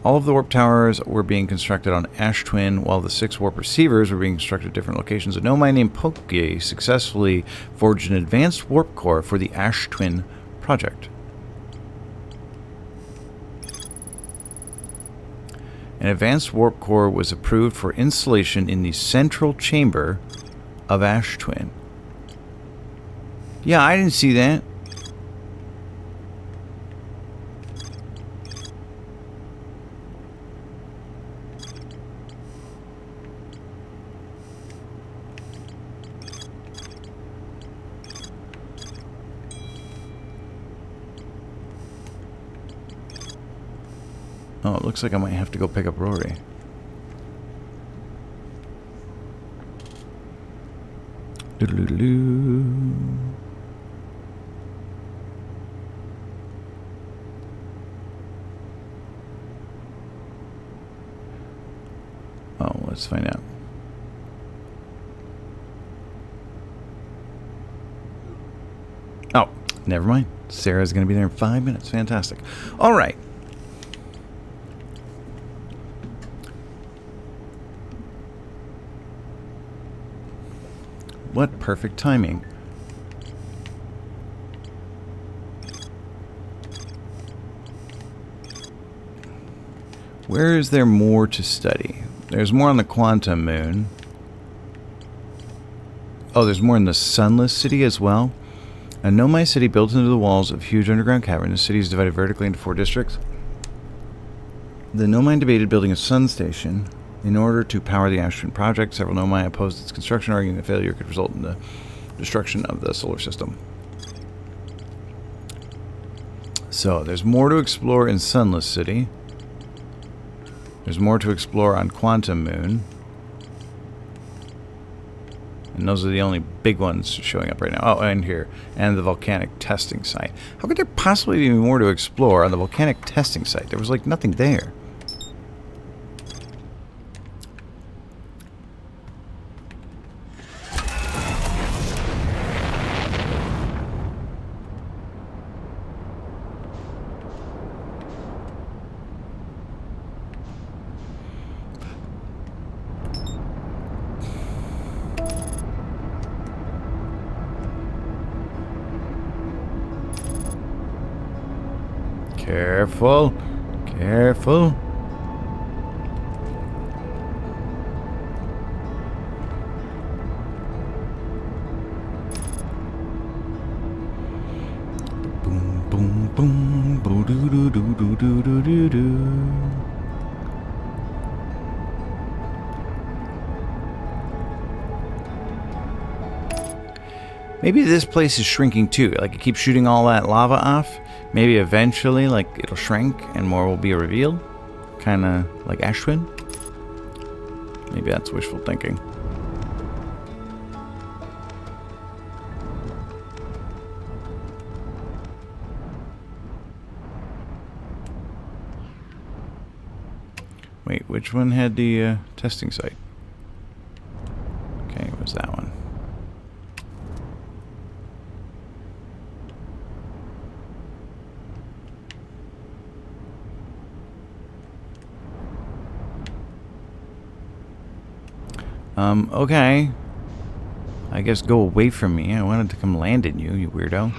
All of the warp towers were being constructed on Ash Twin, while the 6 warp receivers were being constructed at different locations. A nomai named Poke successfully forged an advanced warp core for the Ash Twin project. An advanced warp core was approved for installation in the central chamber of Ash Twin. Yeah, I didn't see that. Oh, it looks like I might have to go pick up Rory. Doodle-doodle-doo. Oh, let's find out. Oh, never mind. Sarah's going to be there in 5 minutes. Fantastic. All right. What perfect timing. Where is there more to study? There's more on the quantum moon. Oh, there's more in the sunless city as well. A nomai city built into the walls of huge underground caverns. The city is divided vertically into 4 districts. The nomai debated building a sun station in order to power the Ash Twin project. Several nomai opposed its construction, arguing that failure could result in the destruction of the solar system. So, there's more to explore in Sunless City. There's more to explore on Quantum Moon. And those are the only big ones showing up right now. Oh, and here. And the volcanic testing site. How could there possibly be more to explore on the volcanic testing site? There was like nothing there. Careful. Careful. do do do do do do do do. Maybe this place is shrinking too. Like it keeps shooting all that lava off. Maybe eventually, like it'll shrink and more will be revealed. Kind of like Ashwin. Maybe that's wishful thinking. Wait, which one had the testing site? Okay, it was that one. Okay. I guess go away from me. I wanted to come land in you, you weirdo.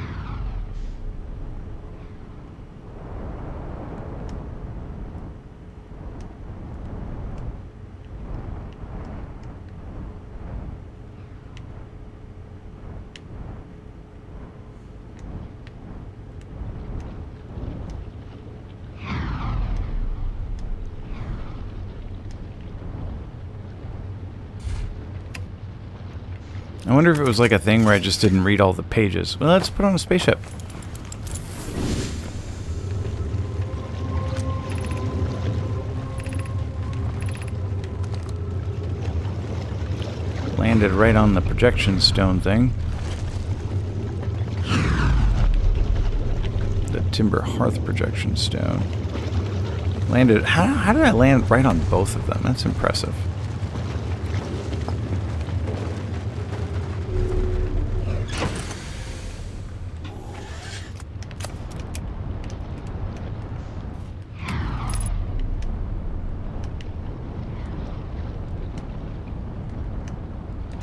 I wonder if it was like a thing where I just didn't read all the pages. Well, let's put on a spaceship. Landed right on the projection stone thing. The timber hearth projection stone. Landed... How did I land right on both of them? That's impressive.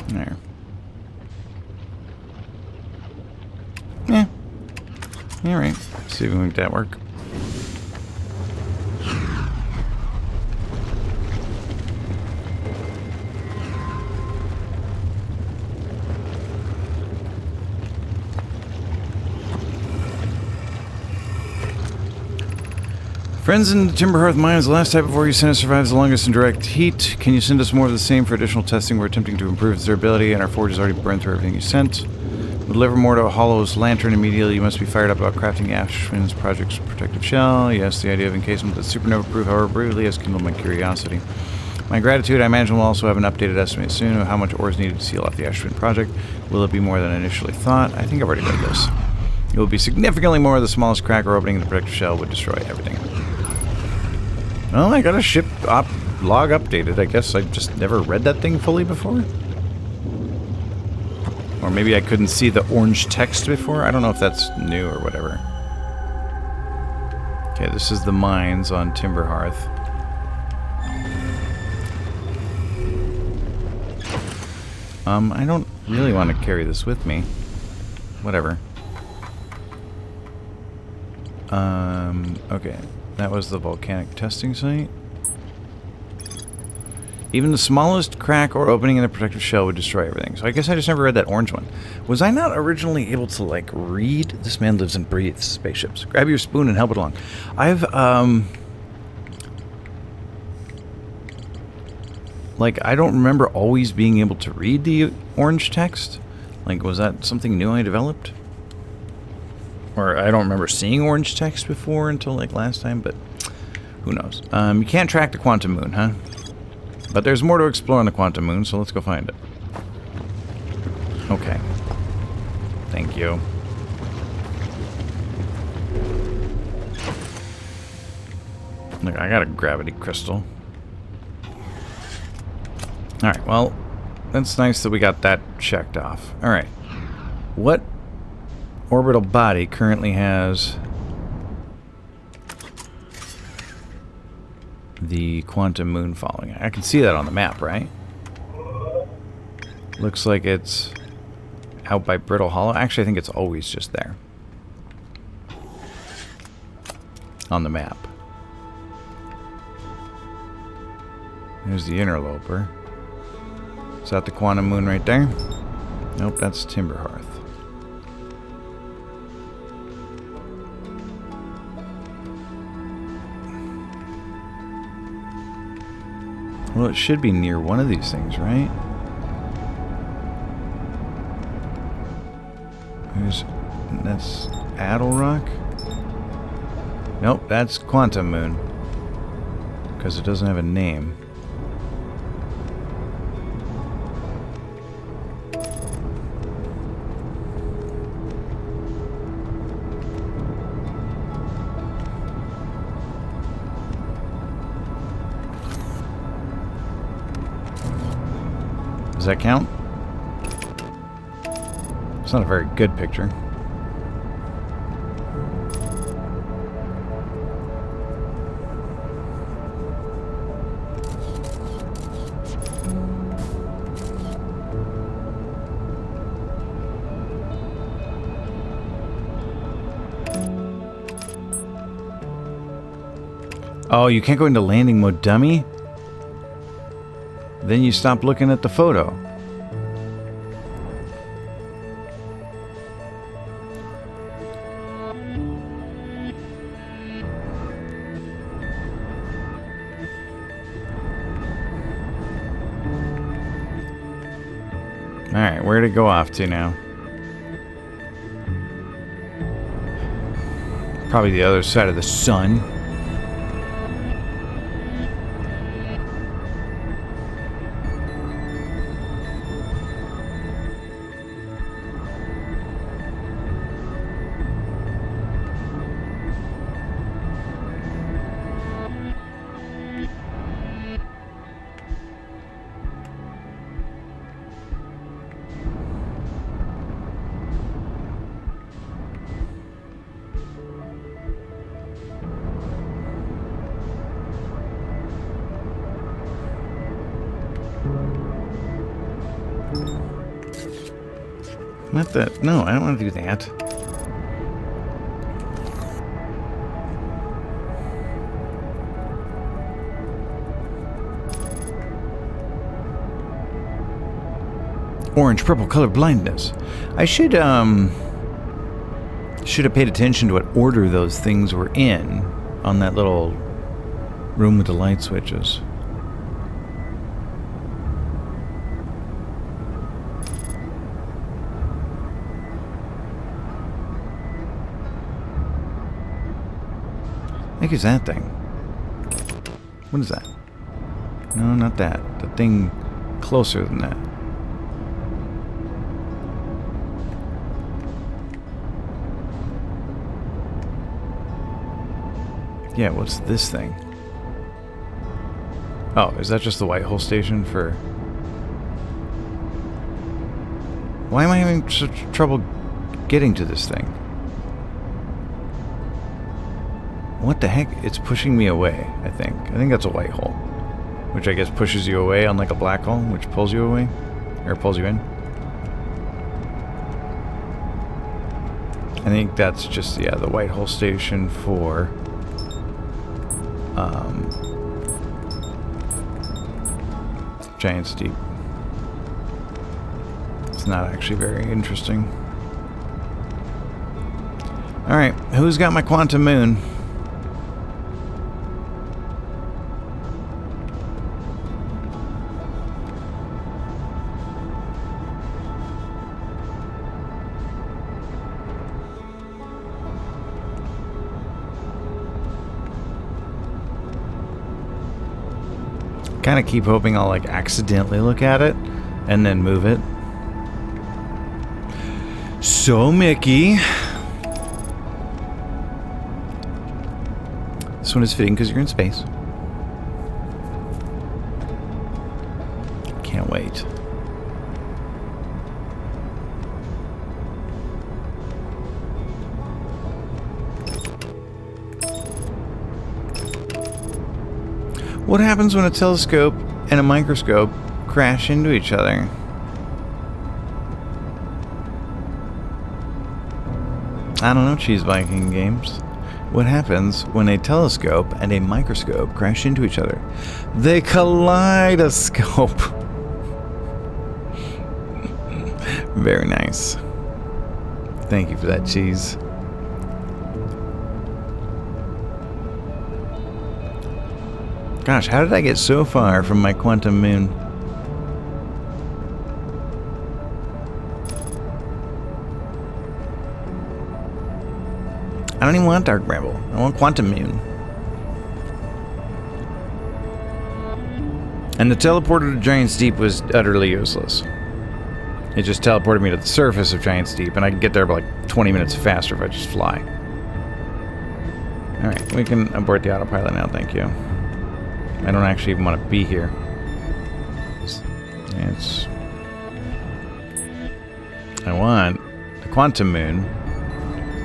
There. Yeah. Alright. See if we can make that work. Friends in the Timber Hearth Mines, the last type before you sent us survives the longest in direct heat. Can you send us more of the same for additional testing? We're attempting to improve its durability, and our forge has already burned through everything you sent. We'll deliver more to Hollow's lantern immediately. You must be fired up about crafting Ashwin's project's protective shell. Yes, the idea of encasement that's supernova-proof, however, briefly has kindled my curiosity. My gratitude. I imagine we'll also have an updated estimate soon of how much ore is needed to seal off the Ashwin project. Will it be more than initially thought? I think I've already read this. It will be significantly more. The smallest crack or opening in the protective shell would destroy everything. Well, I got a ship log updated. I guess I just never read that thing fully before. Or maybe I couldn't see the orange text before. I don't know if that's new or whatever. Okay, this is the mines on Timber Hearth. I don't really want to carry this with me. Whatever. Okay. That was the volcanic testing site. Even the smallest crack or opening in the protective shell would destroy everything. So I guess I just never read that orange one. Was I not originally able to, like, read? This man lives and breathes spaceships. Grab your spoon and help it along. I've, like, I don't remember always being able to read the orange text. Like, was that something new I developed? Or I don't remember seeing orange text before until, like, last time, but who knows. You can't track the quantum moon, huh? But there's more to explore on the quantum moon, so let's go find it. Okay. Thank you. Look, I got a gravity crystal. Alright, well, that's nice that we got that checked off. Alright. What orbital body currently has the quantum moon following it? I can see that on the map, right? Looks like it's out by Brittle Hollow. Actually, I think it's always just there. On the map. There's the interloper. Is that the quantum moon right there? Nope, that's Timber Hearth. Well, it should be near one of these things, right? That's Addle Rock? Nope, that's Quantum Moon. Because it doesn't have a name. Does that count? It's not a very good picture. Oh, you can't go into landing mode, dummy? Then you stop looking at the photo. Alright, where'd it go off to now? Probably the other side of the sun. Not that. No, I don't want to do that. Orange, purple color blindness. I should have paid attention to what order those things were in on that little room with the light switches. I think it's that thing. What is that? No, not that. The thing closer than that. Yeah, what's this thing? Oh, is that just the white hole station for... Why am I having such trouble getting to this thing? What the heck? It's pushing me away, I think. I think that's a white hole. Which I guess pushes you away, unlike a black hole, which pulls you away. Or pulls you in. I think that's just, yeah, the white hole station for... Giant's Deep. It's not actually very interesting. Alright, who's got my Quantum Moon? Kind of keep hoping I'll like accidentally look at it and then move it. So Mickey, this one is fitting because you're in space. Can't wait. What happens when a telescope and a microscope crash into each other? I don't know, Cheese Viking Games. What happens when a telescope and a microscope crash into each other? They kaleidoscope. Very nice. Thank you for that, Cheese. Gosh, how did I get so far from my quantum moon? I don't even want Dark Bramble. I want Quantum Moon. And the teleporter to Giant's Deep was utterly useless. It just teleported me to the surface of Giant's Deep, and I can get there by like 20 minutes faster if I just fly. Alright, we can abort the autopilot now, thank you. I don't actually even want to be here. It's... I want the Quantum Moon,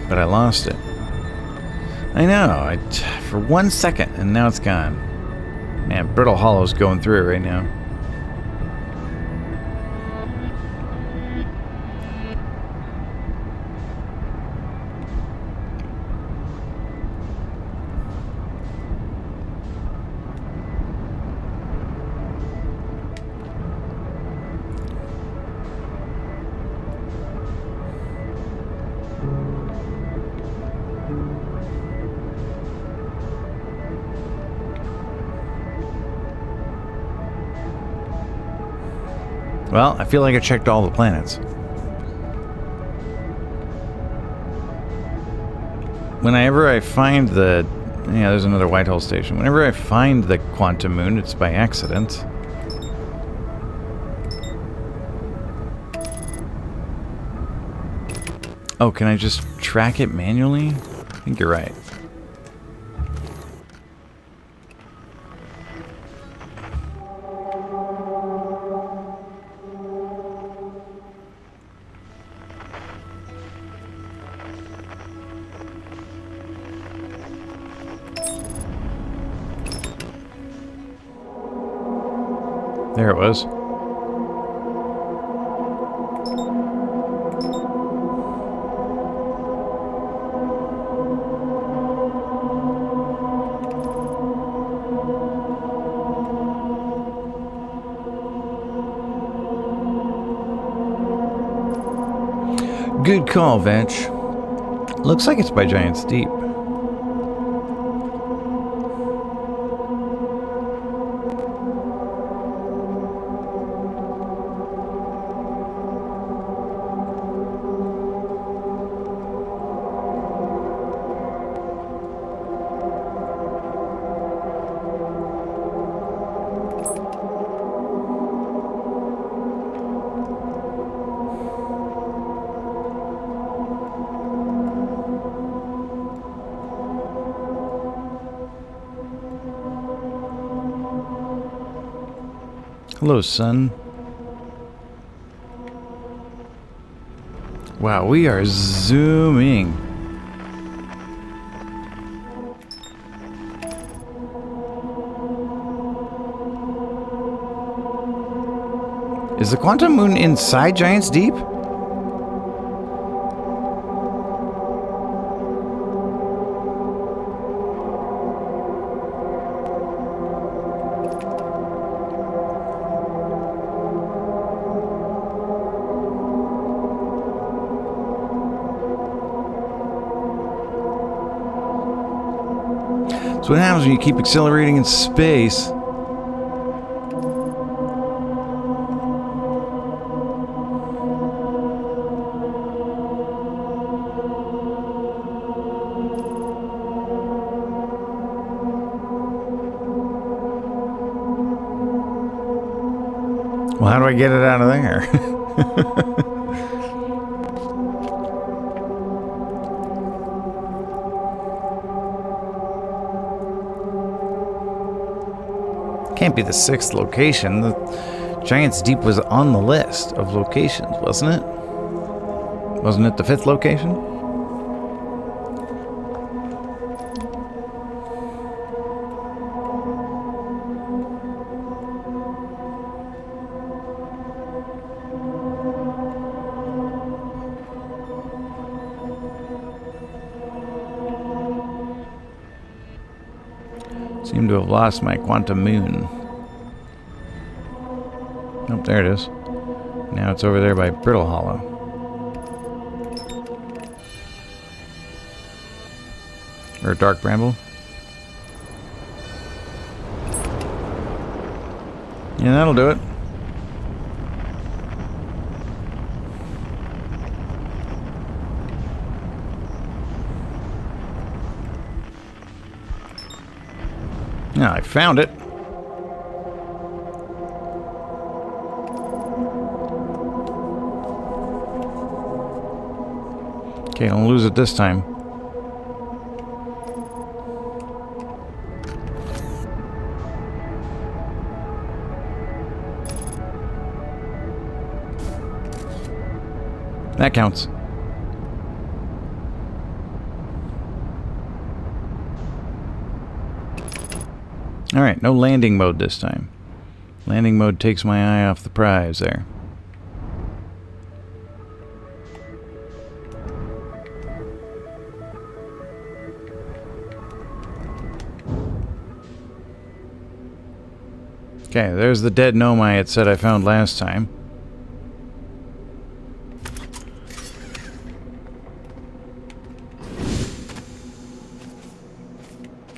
but I lost it. I know, for 1 second, and now it's gone. Man, Brittle Hollow's going through it right now. Well, I feel like I checked all the planets. Whenever I find the... Yeah, there's another Whitehall station. Whenever I find the Quantum Moon, it's by accident. Oh, can I just track it manually? I think you're right. There it was. Good call, Vetch. Looks like it's by Giant's Deep. Hello, son. Wow, we are zooming. Is the Quantum Moon inside Giant's Deep? That's what happens when you keep accelerating in space. Well, how do I get it out of there? Can't be the 6th location. The Giant's Deep was on the list of locations, wasn't it? Wasn't it the 5th location? Seem to have lost my Quantum Moon. Oh, there it is. Now it's over there by Brittle Hollow. Or Dark Bramble. Yeah, that'll do it. Yeah, I found it. Okay, don't lose it this time. That counts. Alright, no landing mode this time. Landing mode takes my eye off the prize there. Okay, there's the dead gnome I had said I found last time.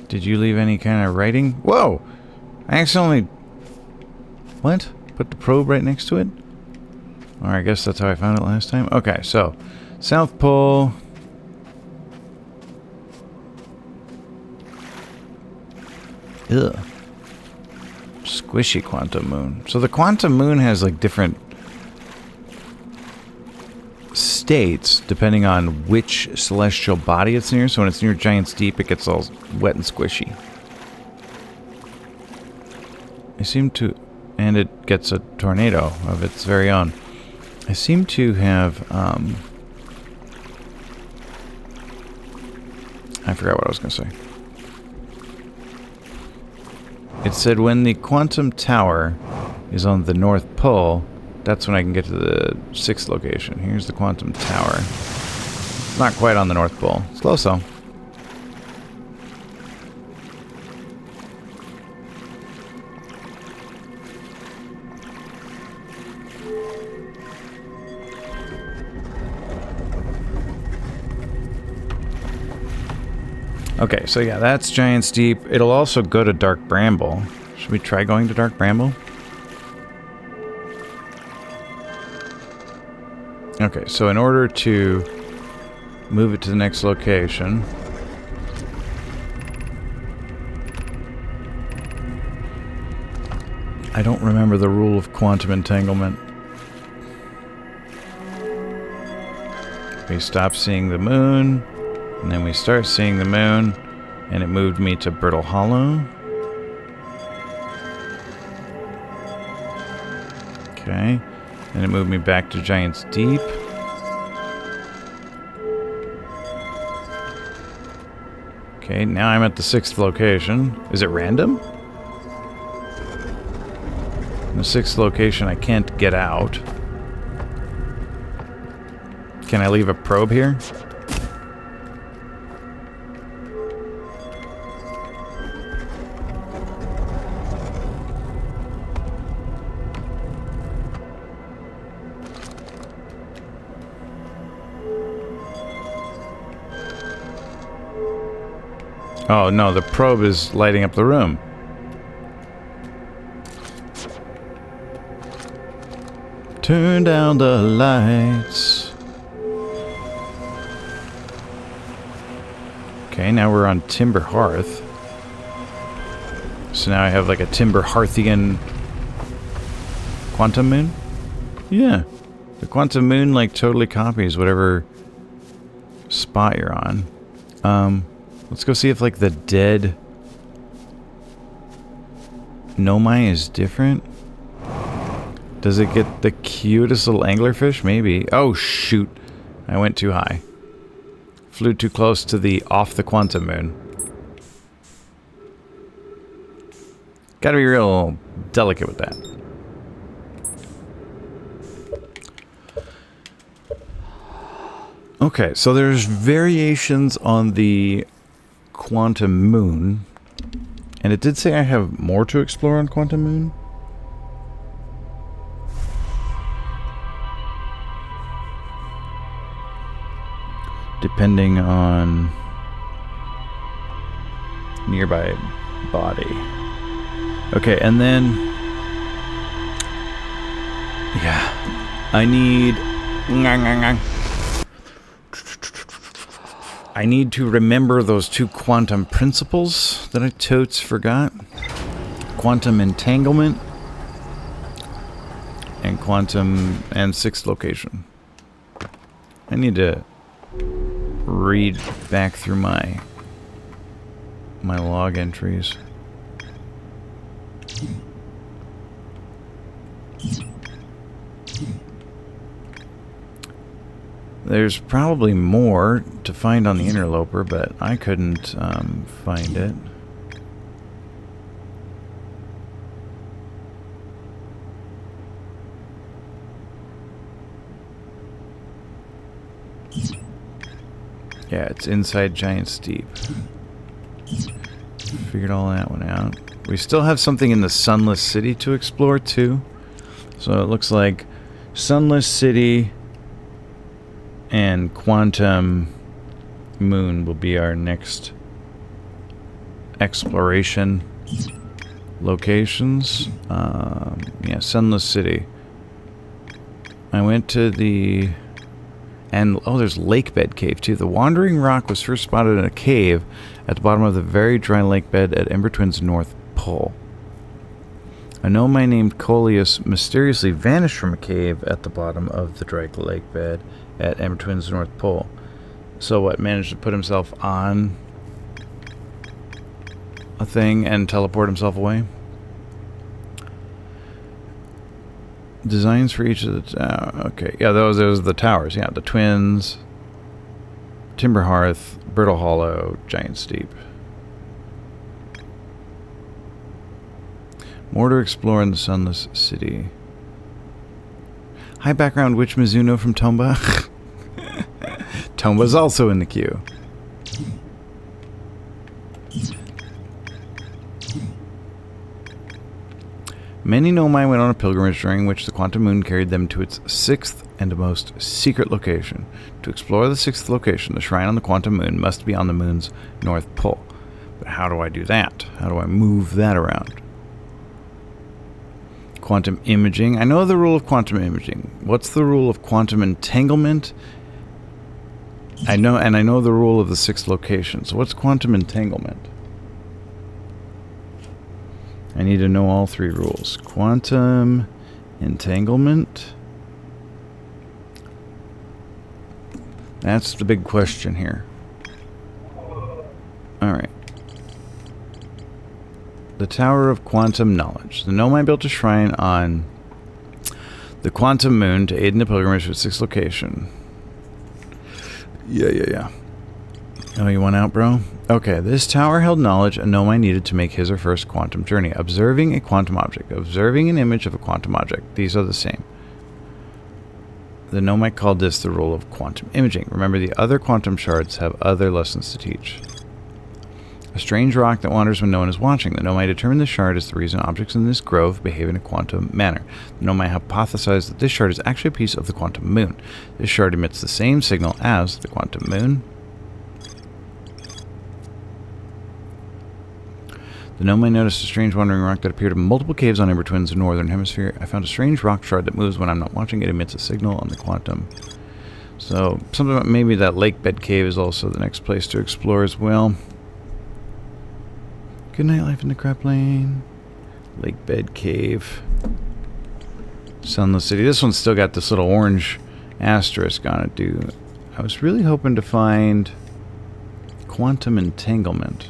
Did you leave any kind of writing? Whoa! I accidentally... What? Put the probe right next to it? Or I guess that's how I found it last time. Okay, so... South Pole... Ugh. Squishy quantum moon. So the quantum moon has like different states depending on which celestial body it's near. So when it's near Giant's Deep, it gets all wet and squishy. I seem to... And it gets a tornado of its very own. I seem to have... I forgot what I was going to say. It said when the quantum tower is on the North Pole, that's when I can get to the 6th location. Here's the quantum tower. Not quite on the North Pole. It's close though. Okay, so yeah, that's Giant's Deep. It'll also go to Dark Bramble. Should we try going to Dark Bramble? Okay, so in order to move it to the next location... I don't remember the rule of quantum entanglement. We stop seeing the moon... And then we start seeing the moon, and it moved me to Brittle Hollow. Okay. And it moved me back to Giant's Deep. Okay, now I'm at the 6th location. Is it random? In the 6th location, I can't get out. Can I leave a probe here? Oh no, the probe is lighting up the room. Turn down the lights. Okay, now we're on Timber Hearth. So now I have like a Timber Hearthian quantum moon? Yeah. The quantum moon like totally copies whatever spot you're on. Let's go see if, like, the dead Nomai is different. Does it get the cutest little anglerfish? Maybe. Oh, shoot. I went too high. Flew too close to the off the quantum moon. Gotta be real delicate with that. Okay, so there's variations on the Quantum Moon, and it did say I have more to explore on Quantum Moon. Depending on nearby body. Okay, and then I need... I need to remember those 2 quantum principles that I totes forgot. Quantum entanglement and quantum and 6th location. I need to read back through my log entries. There's probably more to find on the interloper, but I couldn't find it. Yeah, it's inside Giant Steep. Figured all that one out. We still have something in the Sunless City to explore, too. So it looks like Sunless City and Quantum Moon will be our next exploration locations. Yeah, Sunless City. I went to the... And, oh, there's Lake Bed Cave, too. The Wandering Rock was first spotted in a cave at the bottom of the very dry lake bed at Ember Twin's North Pole. A nomai named Coleus mysteriously vanished from a cave at the bottom of the dry lake bed at Ember Twin's North Pole. So what, managed to put himself on a thing and teleport himself away? Designs for each of the... okay, yeah, those are the towers. Yeah, the Twins, Timber Hearth, Brittle Hollow, Giant Steep. More to explore in the Sunless City. Hi, background witch Mizuno from Tomba. Tomba's also in the queue. Many nomai went on a pilgrimage during which the Quantum Moon carried them to its 6th and most secret location. To explore the 6th location, the shrine on the Quantum Moon must be on the moon's North Pole. But how do I do that? How do I move that around? Quantum imaging. I know the rule of quantum imaging. What's the rule of quantum entanglement? I know the rule of the 6th location. So what's quantum entanglement? I need to know all 3 rules. Quantum entanglement. That's the big question here. Alright. The Tower of Quantum Knowledge. The nomai built a shrine on the Quantum Moon to aid in the pilgrimage to its 6th location. Yeah. Oh, you want out, bro? Okay, this tower held knowledge a nomai needed to make his or first quantum journey. Observing a quantum object. Observing an image of a quantum object. These are the same. The nomai called this the rule of quantum imaging. Remember, the other quantum shards have other lessons to teach. A strange rock that wanders when no one is watching. The nomai determined this shard is the reason objects in this grove behave in a quantum manner. The nomai hypothesized that this shard is actually a piece of the quantum moon. This shard emits the same signal as the quantum moon. The nomai noticed a strange wandering rock that appeared in multiple caves on Ember Twin's northern hemisphere. I found a strange rock shard that moves when I'm not watching. It emits a signal on the quantum. So, something about maybe that lake bed cave is also the next place to explore as well. Good night, life in the crap lane. Lake bed cave. Sunless City. This one's still got this little orange asterisk on it, dude. I was really hoping to find quantum entanglement.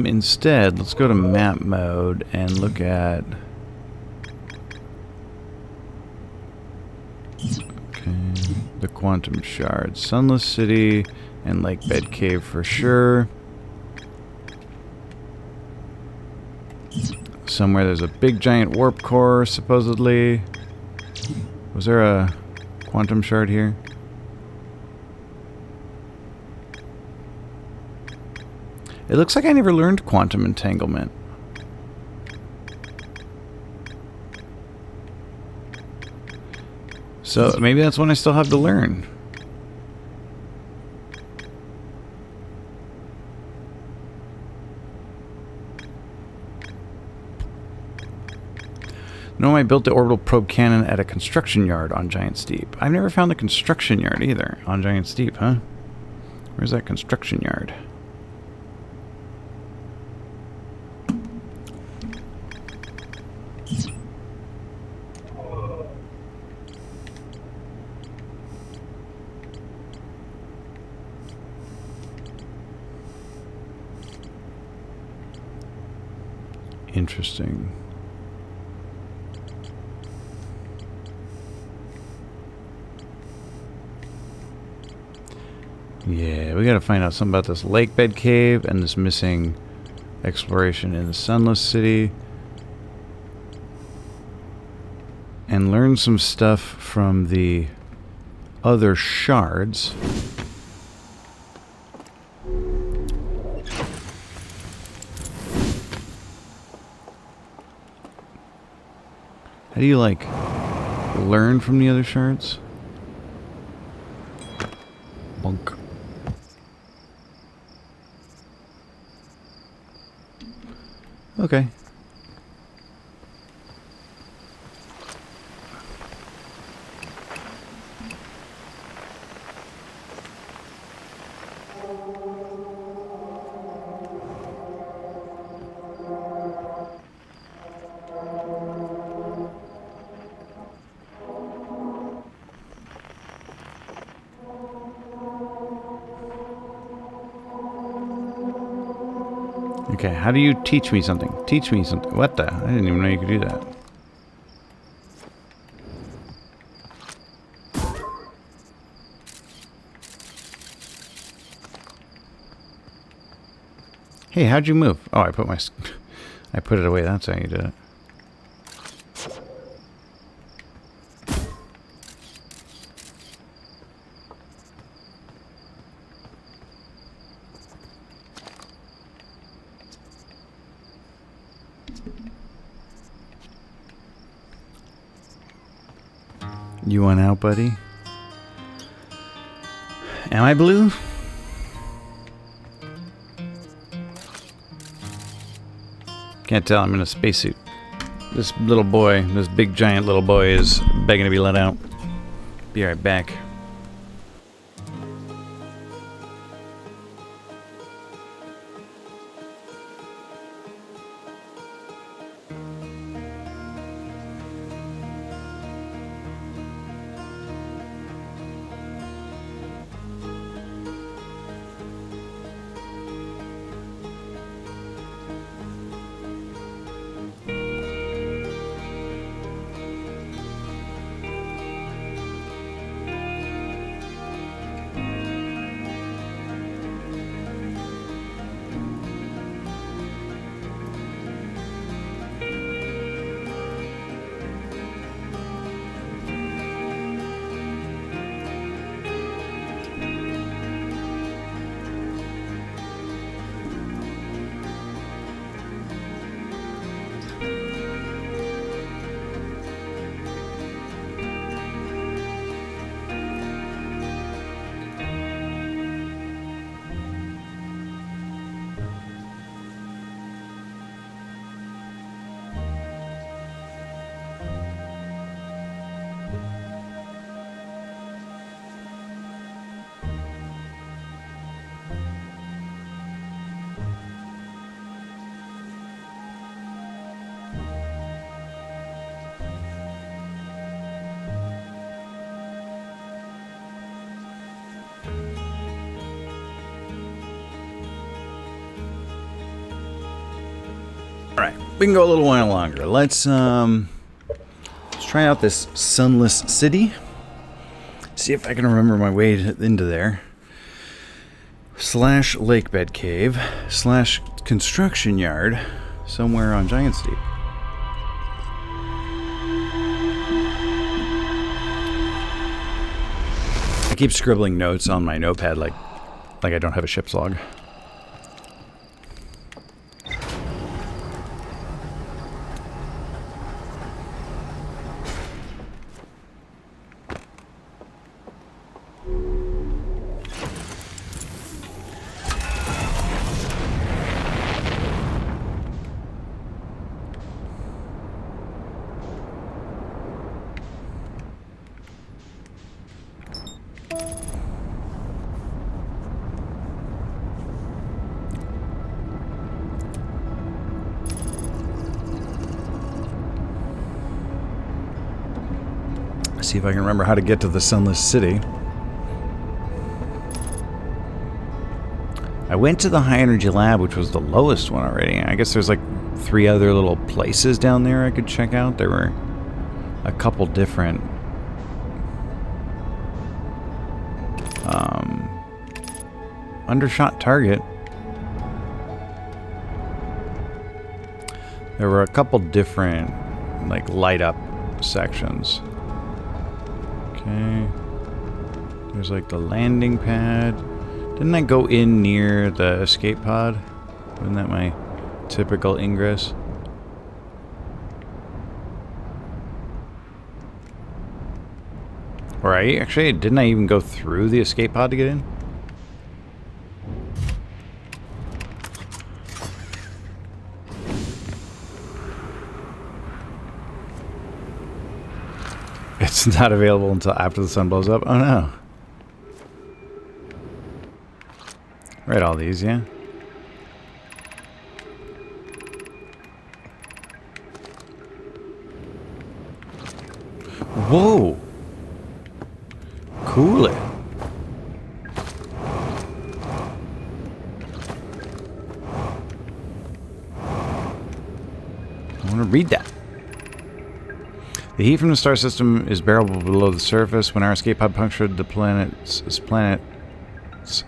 Instead, let's go to map mode and look at... Okay, the quantum shards. Sunless City and Lake Bed Cave for sure. Somewhere there's a big giant warp core, supposedly. Was there a quantum shard here? It looks like I never learned quantum entanglement. So maybe that's one I still have to learn. No, I built the orbital probe cannon at a construction yard on Giant Steep. I've never found the construction yard either on Giant Steep, huh? Where's that construction yard? Interesting. Yeah, we gotta find out something about this lake bed cave and this missing exploration in the Sunless City. And learn some stuff from the other shards. How do you, like, learn from the other shards? Bunk. Okay. Okay, how do you teach me something? Teach me something. What the? I didn't even know you could do that. Hey, how'd you move? Oh, I put my... I put it away. That's how you did it. You want out, buddy? Am I blue? Can't tell, I'm in a spacesuit. This little boy, this big giant little boy is begging to be let out. Be right back. Alright, we can go a little while longer. Let's try out this Sunless City. See if I can remember my way into there. /lakebed cave / construction yard somewhere on Giant Steep. keep scribbling notes on my notepad like I don't have a ship's log. See if I can remember how to get to the Sunless City. I went to the high energy lab, which was the lowest one already. I guess there's like 3 other little places down there I could check out. There were a couple different undershot target. There were a couple different like light up sections. Okay. There's like the landing pad. Didn't I go in near the escape pod? Wasn't that my typical ingress? Or didn't I even go through the escape pod to get in? It's not available until after the sun blows up. Oh no. Read all these, yeah? Whoa! Cool it. I want to read that. The heat from the star system is bearable below the surface. When our escape pod punctured the planet's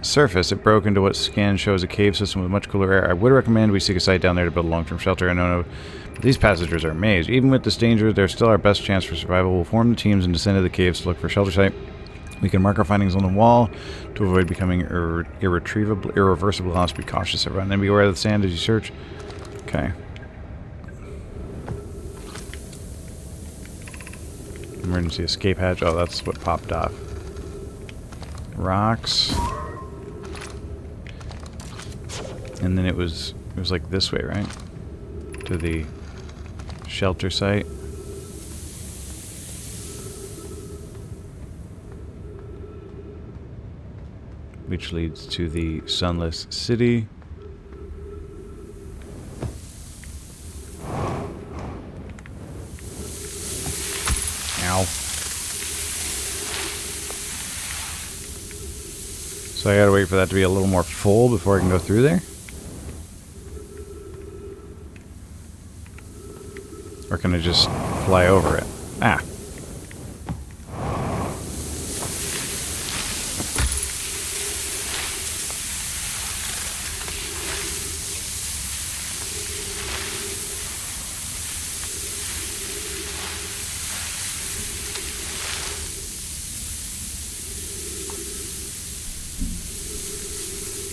surface, it broke into what scan shows a cave system with much cooler air. I would recommend we seek a site down there to build a long-term shelter. I know these passengers are amazed. Even with this danger, they're still our best chance for survival. We'll form the teams and descend to the caves to look for a shelter site. We can mark our findings on the wall to avoid becoming irreversible loss. Be cautious, everyone. And be aware of the sand as you search. Okay. Emergency escape hatch. Oh, that's what popped off. Rocks. And then it was like this way, right? To the shelter site. Which leads to the Sunless City. Ow. So I gotta wait for that to be a little more full before I can go through there? Or can I just fly over it? Ah.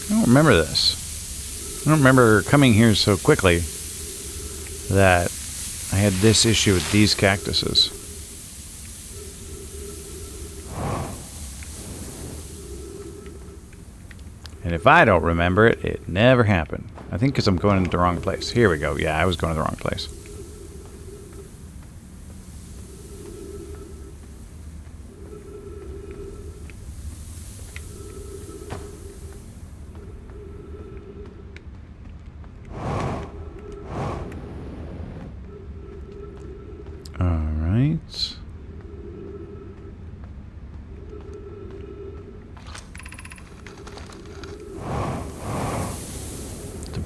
I don't remember this. I don't remember coming here so quickly that I had this issue with these cactuses. And if I don't remember it, it never happened. I think because I'm going into the wrong place. Here we go. Yeah, I was going to the wrong place.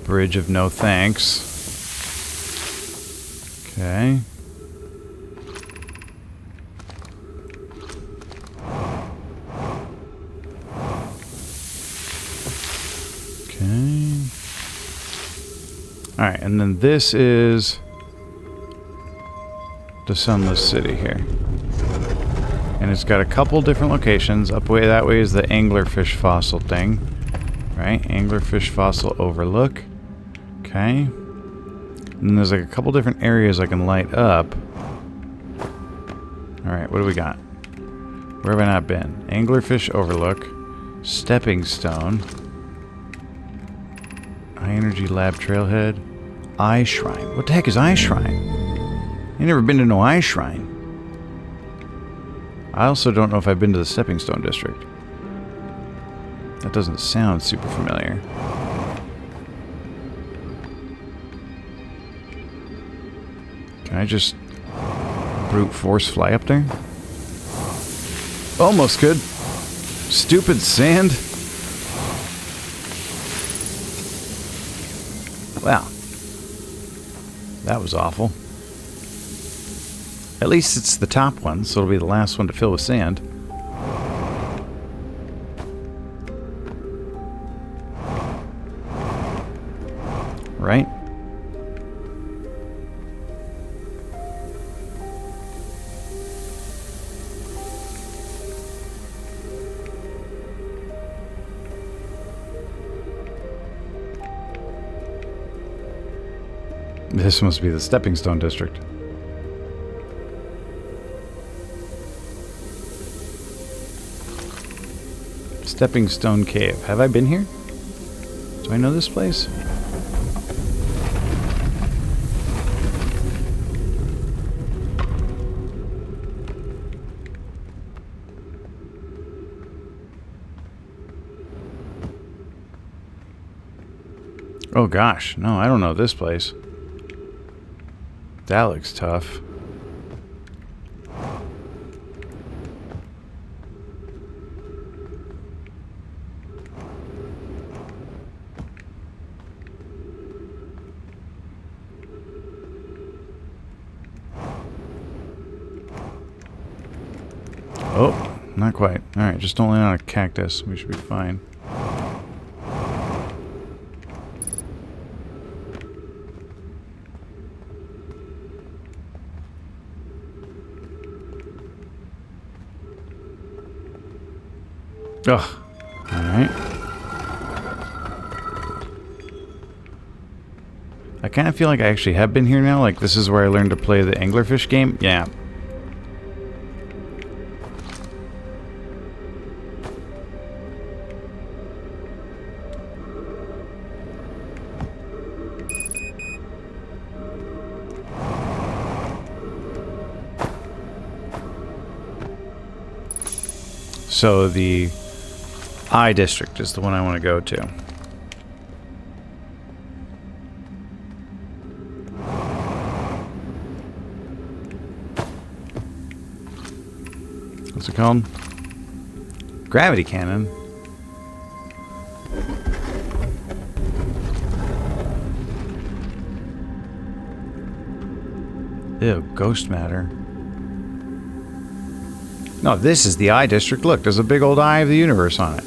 Bridge of no thanks. Okay. Okay. Alright, and then this is the Sunless City here. And it's got a couple different locations. Up way that way is the anglerfish fossil thing. Right? Anglerfish fossil overlook. Okay. And there's like a couple different areas I can light up. Alright, what do we got? Where have I not been? Anglerfish overlook. Stepping stone. High energy lab trailhead. Eye shrine. What the heck is eye shrine? I never been to no eye shrine. I also don't know if I've been to the Stepping Stone District. That doesn't sound super familiar. Can I just brute force fly up there? Almost could. Stupid sand. Wow. That was awful. At least it's the top one, so it'll be the last one to fill with sand. Right? This must be the Stepping Stone District. Stepping Stone Cave. Have I been here? Do I know this place? Oh gosh, no, I don't know this place. That looks tough. Oh, not quite. Alright, just don't land on a cactus. We should be fine. Ugh. Alright. I kind of feel like I actually have been here now. Like, this is where I learned to play the anglerfish game. Yeah. So the I district is the one I want to go to. What's it called? Gravity cannon. Ew, ghost matter. No, this is the eye district. Look, there's a big old eye of the universe on it.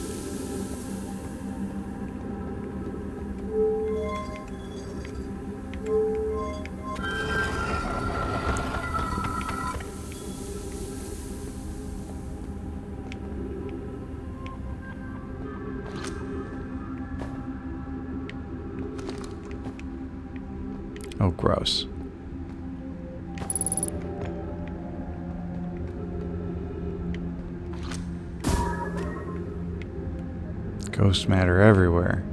Oh, gross. Ghost matter everywhere.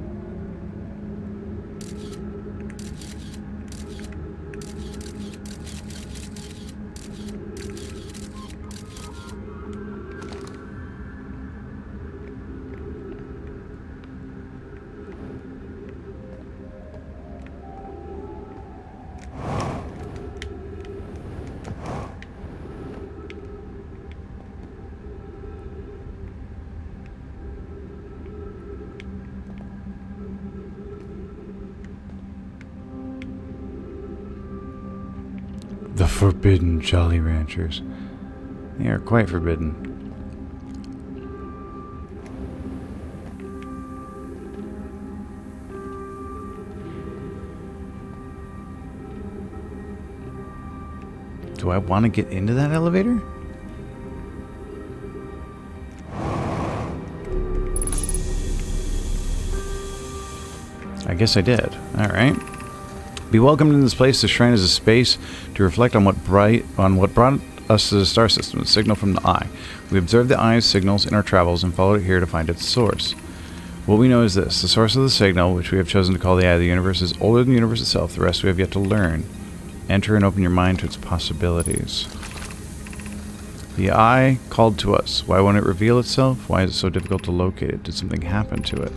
The forbidden Jolly Ranchers. They are quite forbidden. Do I want to get into that elevator? I guess I did. Alright. Be welcomed in this place. The shrine is a space to reflect on what brought us to the star system, the signal from the eye. We observed the eye's signals in our travels and followed it here to find its source. What we know is this. The source of the signal, which we have chosen to call the eye of the universe, is older than the universe itself. The rest we have yet to learn. Enter and open your mind to its possibilities. The eye called to us. Why won't it reveal itself? Why is it so difficult to locate it? Did something happen to it?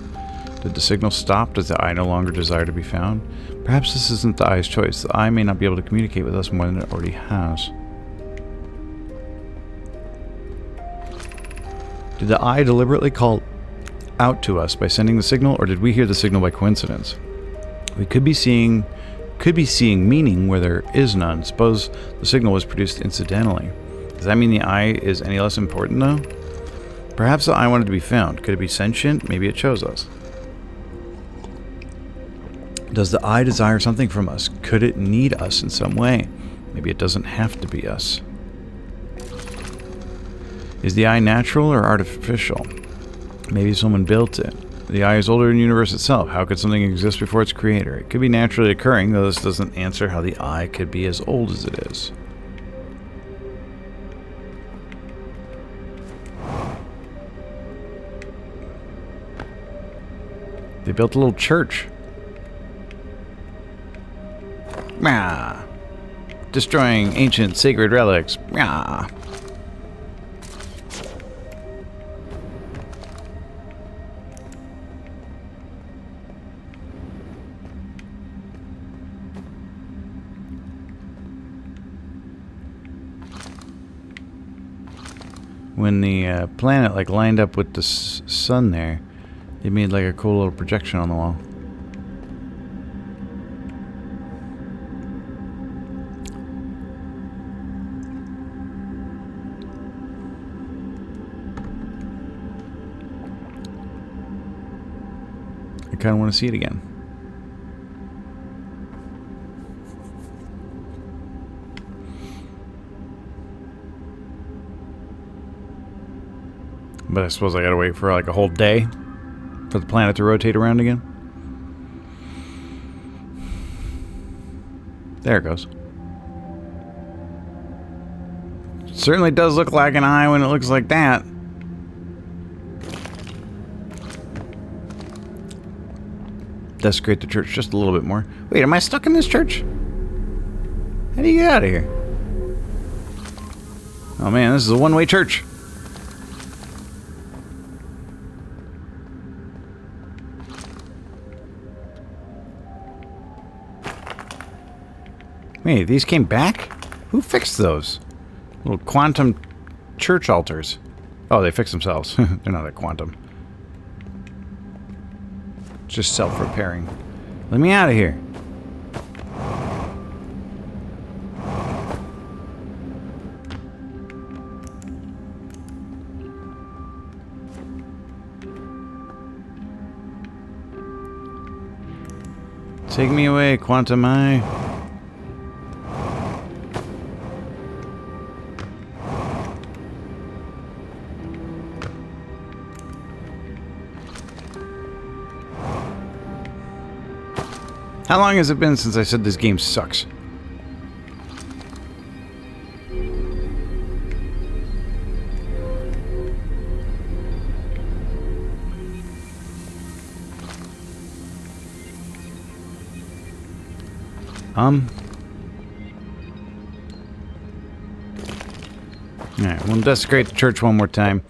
Did the signal stop? Does the eye no longer desire to be found? Perhaps this isn't the eye's choice. The eye may not be able to communicate with us more than it already has. Did the eye deliberately call out to us by sending the signal, or did we hear the signal by coincidence? We could be seeing meaning where there is none. Suppose the signal was produced incidentally. Does that mean the eye is any less important, though? Perhaps the eye wanted to be found. Could it be sentient? Maybe it chose us. Does the eye desire something from us? Could it need us in some way? Maybe it doesn't have to be us. Is the eye natural or artificial? Maybe someone built it. The eye is older than the universe itself. How could something exist before its creator? It could be naturally occurring, though this doesn't answer how the eye could be as old as it is. They built a little church. Meow. Destroying ancient sacred relics. Meow. When the planet like lined up with the sun there, it made like a cool little projection on the wall. I kind of want to see it again. But I suppose I gotta wait for like a whole day for the planet to rotate around again. There it goes. It certainly does look like an eye when it looks like that. Desecrate the church just a little bit more. Wait, am I stuck in this church? How do you get out of here? Oh man, this is a one-way church. Wait, these came back? Who fixed those? Little quantum church altars. Oh, they fixed themselves. They're not a quantum. Just self-repairing. Let me out of here. Take me away, Quantum Eye. How long has it been since I said this game sucks? Alright, we'll desecrate the church one more time,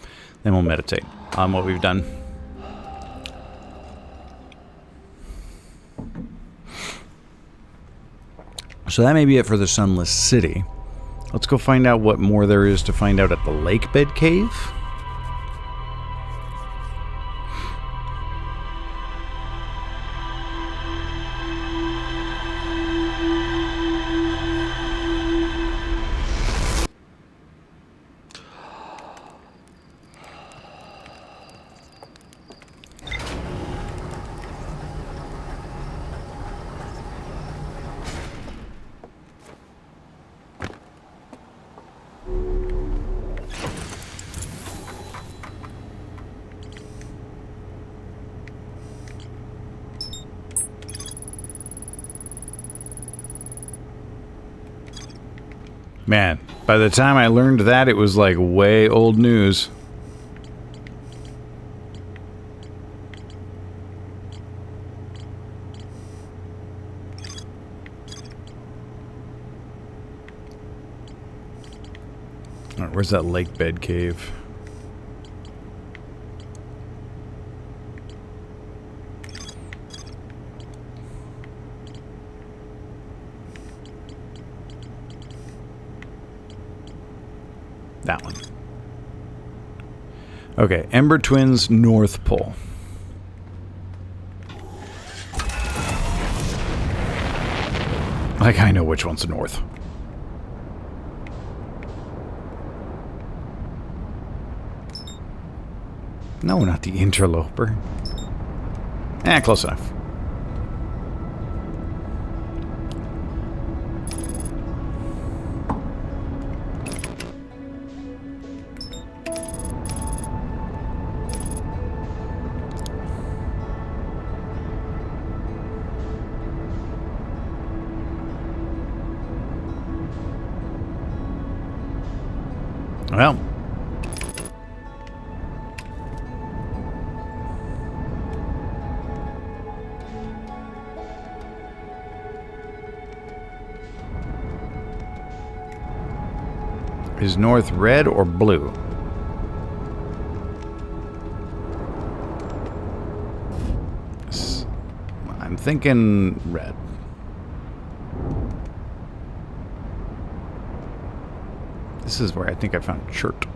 then we'll meditate on what we've done. So that may be it for the Sunless City. Let's go find out what more there is to find out at the Lake Bed Cave. Man, by the time I learned that, it was like way old news. All right, where's that lake bed cave? That one. Okay, Ember Twins North Pole. Like I know which one's north. No, not the interloper. Close enough. Well. Is north red or blue? I'm thinking red. This is where I think I found Chert.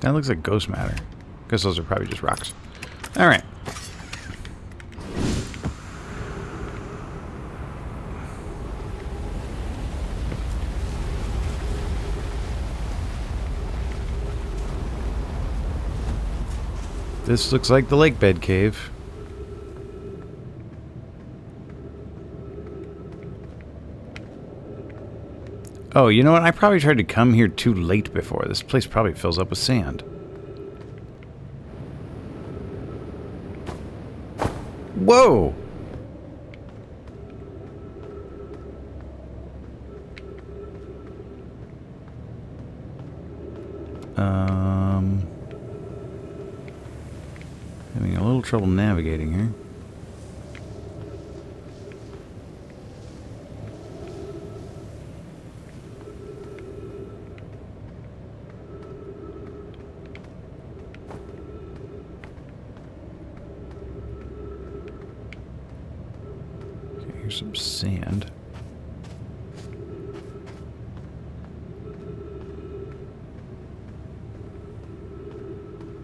That looks like ghost matter. Guess those are probably just rocks. All right. This looks like the lake bed cave. Oh, you know what? I probably tried to come here too late before. This place probably fills up with sand. Whoa! Having a little trouble navigating here. Some sand.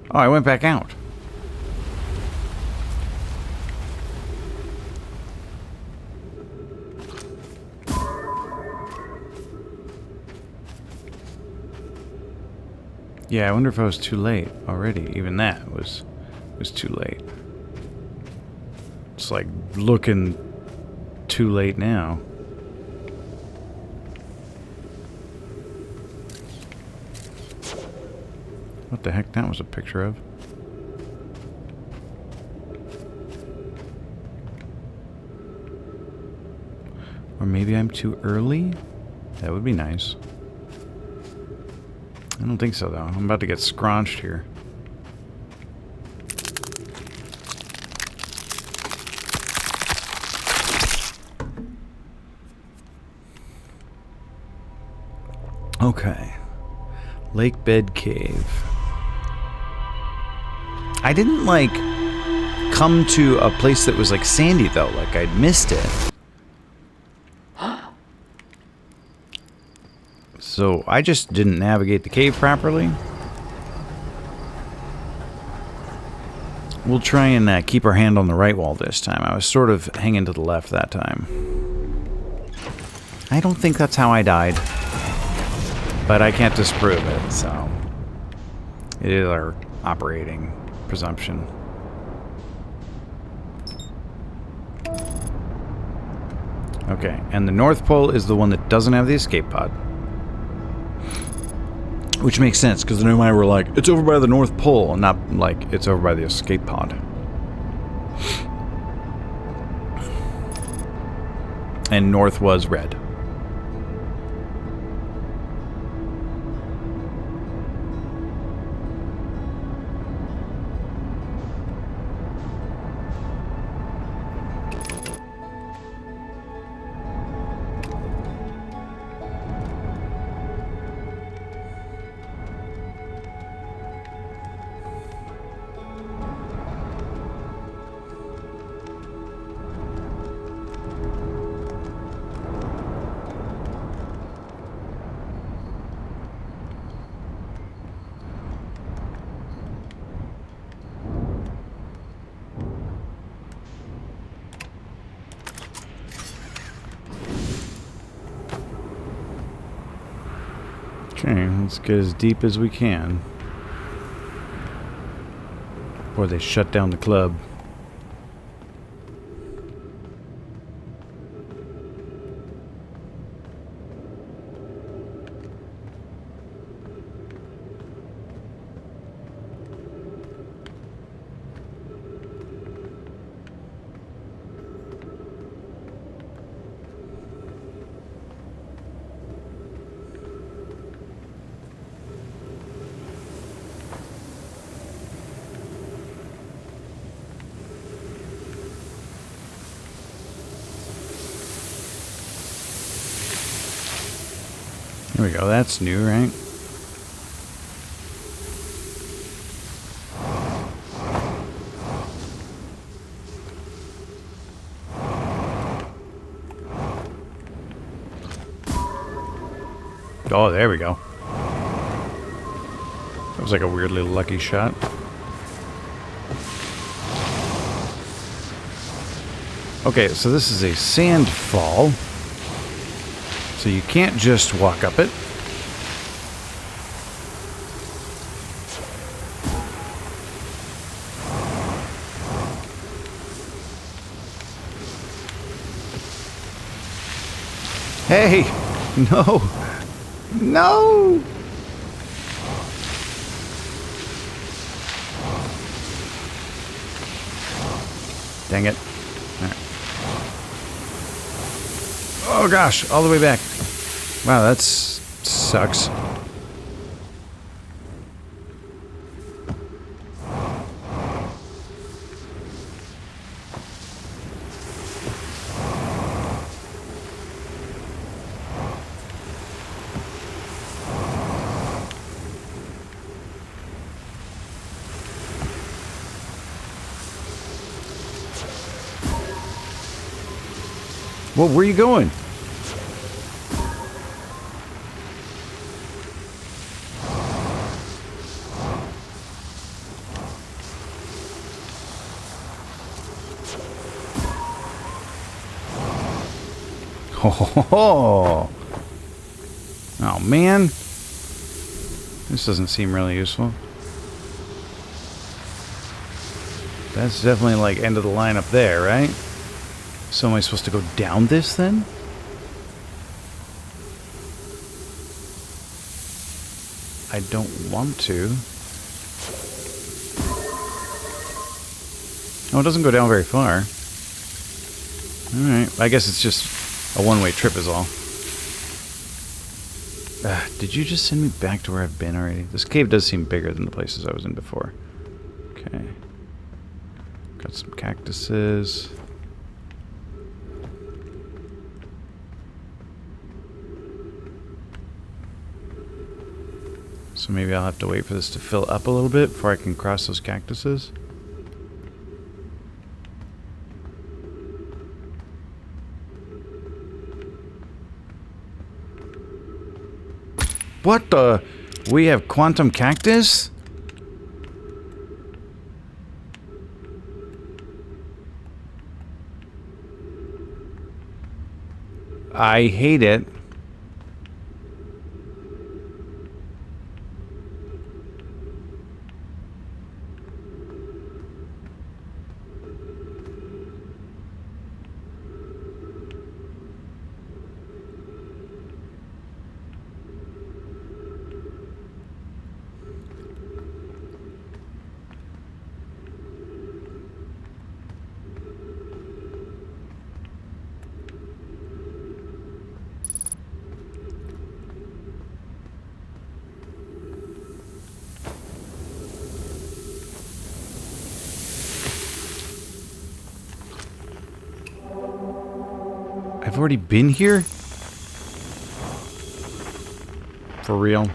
Oh, I went back out. Yeah, I wonder if I was too late already. Even that was too late. It's like looking too late now. What the heck that was a picture of? Or maybe I'm too early? That would be nice. I don't think so though. I'm about to get scrunched here. Okay. Lake Bed Cave. I didn't, like, come to a place that was, like, sandy, though. Like, I'd missed it. So, I just didn't navigate the cave properly. We'll try and keep our hand on the right wall this time. I was sort of hanging to the left that time. I don't think that's how I died. But I can't disprove it, so it is our operating presumption. Okay, and the North Pole is the one that doesn't have the escape pod. Which makes sense, because the new mine were like, it's over by the North Pole, and not like it's over by the escape pod. And North was red. Okay, let's get as deep as we can before they shut down the club. There we go, that's new, right? Oh, there we go. That was like a weirdly lucky shot. Okay, so this is a sand fall. So you can't just walk up it. Hey! No! No! Dang it. All right. Oh gosh, all the way back. Wow, that sucks. Well, where are you going? Oh, oh man, this doesn't seem really useful. That's definitely like end of the line up there, right? So am I supposed to go down this then? I don't want to. Oh, it doesn't go down very far. Alright, I guess it's just a one-way trip is all. Did you just send me back to where I've been already? This cave does seem bigger than the places I was in before. Okay. Got some cactuses. So maybe I'll have to wait for this to fill up a little bit before I can cross those cactuses. What the? We have quantum cactus? I hate it. I've already been here? For real?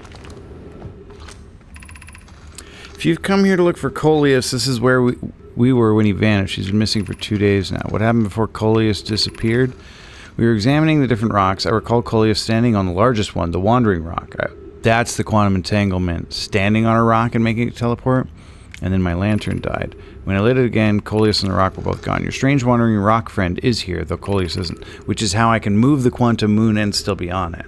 If you've come here to look for Coleus, this is where we were when he vanished. He's been missing for 2 days now. What happened before Coleus disappeared? We were examining the different rocks. I recall Coleus standing on the largest one, the Wandering Rock. That's the quantum entanglement. Standing on a rock and making it teleport. And then my lantern died. When I lit it again, Coleus and the rock were both gone. Your strange wandering rock friend is here, though Coleus isn't. Which is how I can move the quantum moon and still be on it.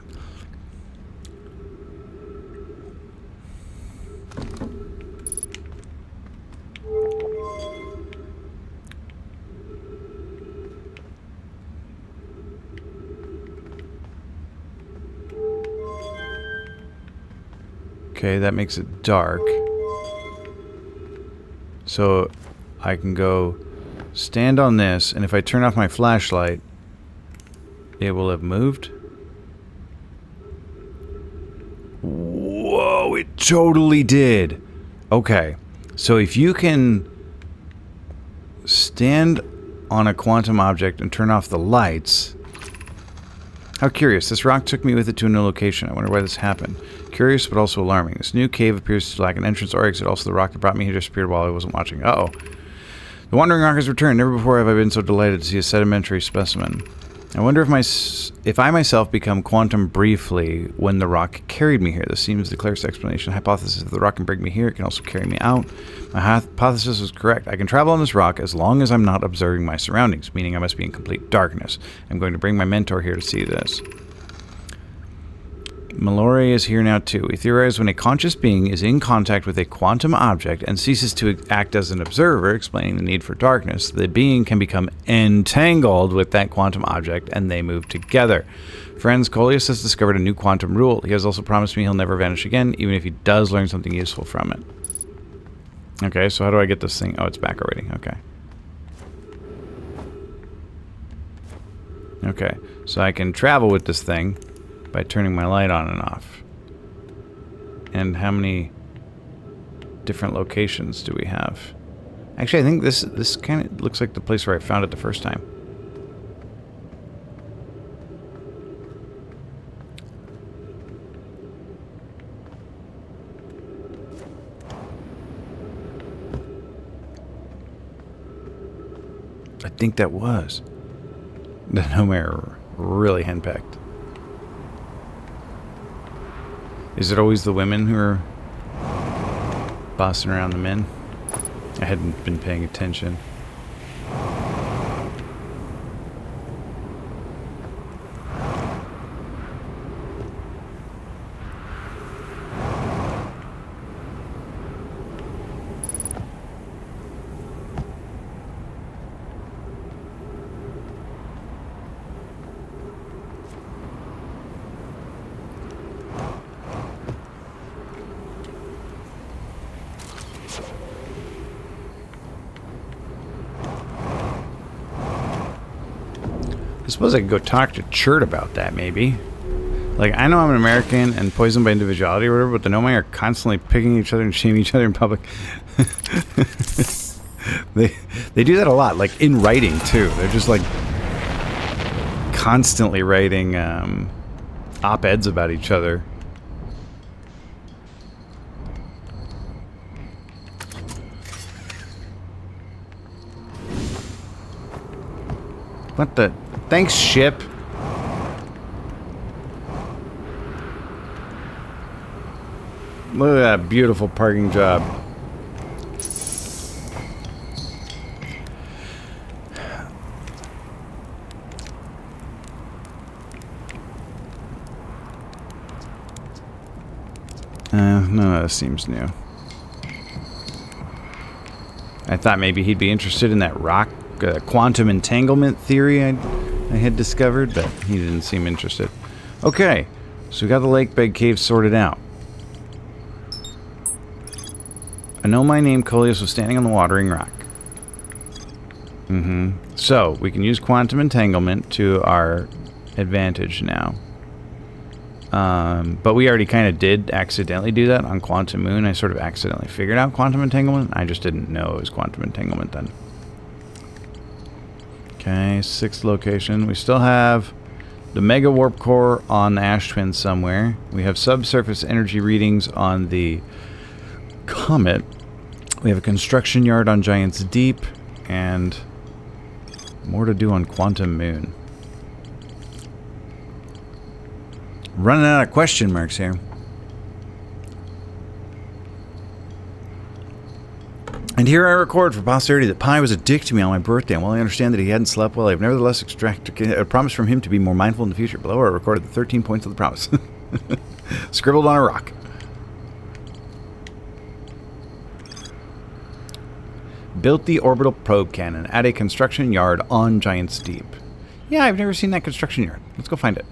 Okay, that makes it dark. So I can go stand on this, and if I turn off my flashlight, it will have moved. Whoa, it totally did. Okay, so if you can stand on a quantum object and turn off the lights... How curious. This rock took me with it to a new location. I wonder why this happened. Curious, but also alarming. This new cave appears to lack an entrance or exit. Also, the rock that brought me here disappeared while I wasn't watching. Uh-oh. The Wandering Rock has returned. Never before have I been so delighted to see a sedimentary specimen. I wonder if I myself become quantum briefly when the rock carried me here. This seems the clearest explanation. Hypothesis: if the rock can bring me here, it can also carry me out. My hypothesis was correct. I can travel on this rock as long as I'm not observing my surroundings, meaning I must be in complete darkness. I'm going to bring my mentor here to see this. Mallory is here now too. We theorize when a conscious being is in contact with a quantum object and ceases to act as an observer, explaining the need for darkness, the being can become entangled with that quantum object and they move together. Friends, Coleus has discovered a new quantum rule. He has also promised me he'll never vanish again, even if he does learn something useful from it. Okay, so how do I get this thing? Oh, it's back already. Okay. Okay, so I can travel with this thing by turning my light on and off. And how many different locations do we have? Actually, I think this kind of looks like the place where I found it the first time. I think that was. The Nomare really henpecked. Is it always the women who are bossing around the men? I hadn't been paying attention. I suppose I could go talk to Chert about that, maybe. Like, I know I'm an American and poisoned by individuality or whatever, but the Nomai are constantly picking each other and shaming each other in public. They do that a lot, like in writing too. They're just like constantly writing op-eds about each other. What the? Thanks, ship. Look at that beautiful parking job. No, that seems new. I thought maybe he'd be interested in that rock quantum entanglement theory I had discovered, but he didn't seem interested. Okay, so we got the lake bed cave sorted out. I know my name Coleus was standing on the Wandering Rock. So we can use quantum entanglement to our advantage now. But we already kind of did accidentally do that on Quantum Moon. I sort of accidentally figured out quantum entanglement. I just didn't know it was quantum entanglement then. Okay, 6th location. We still have the Mega Warp Core on the Ash Twin somewhere. We have subsurface energy readings on the Comet. We have a construction yard on Giant's Deep, and more to do on Quantum Moon. Running out of question marks here. And here I record for posterity that Pi was a dick to me on my birthday, and while I understand that he hadn't slept well, I have nevertheless extracted a promise from him to be more mindful in the future. Below I recorded the 13 points of the promise. Scribbled on a rock. Built the orbital probe cannon at a construction yard on Giant's Deep. Yeah, I've never seen that construction yard. Let's go find it.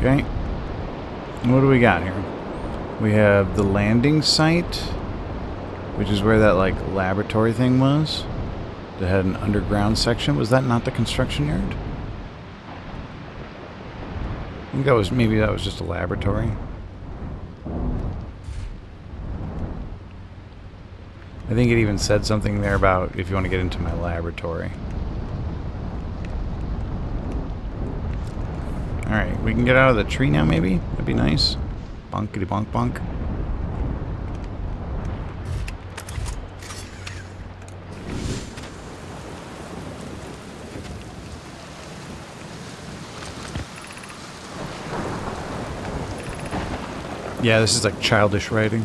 Okay. What do we got here? We have the landing site, which is where that, like, laboratory thing was. That had an underground section. Was that not the construction yard? I think that was, maybe that was just a laboratory. I think it even said something there about if you want to get into my laboratory. Alright, we can get out of the tree now, maybe? That'd be nice. Bonkity bonk bonk. Yeah, this is like childish writing.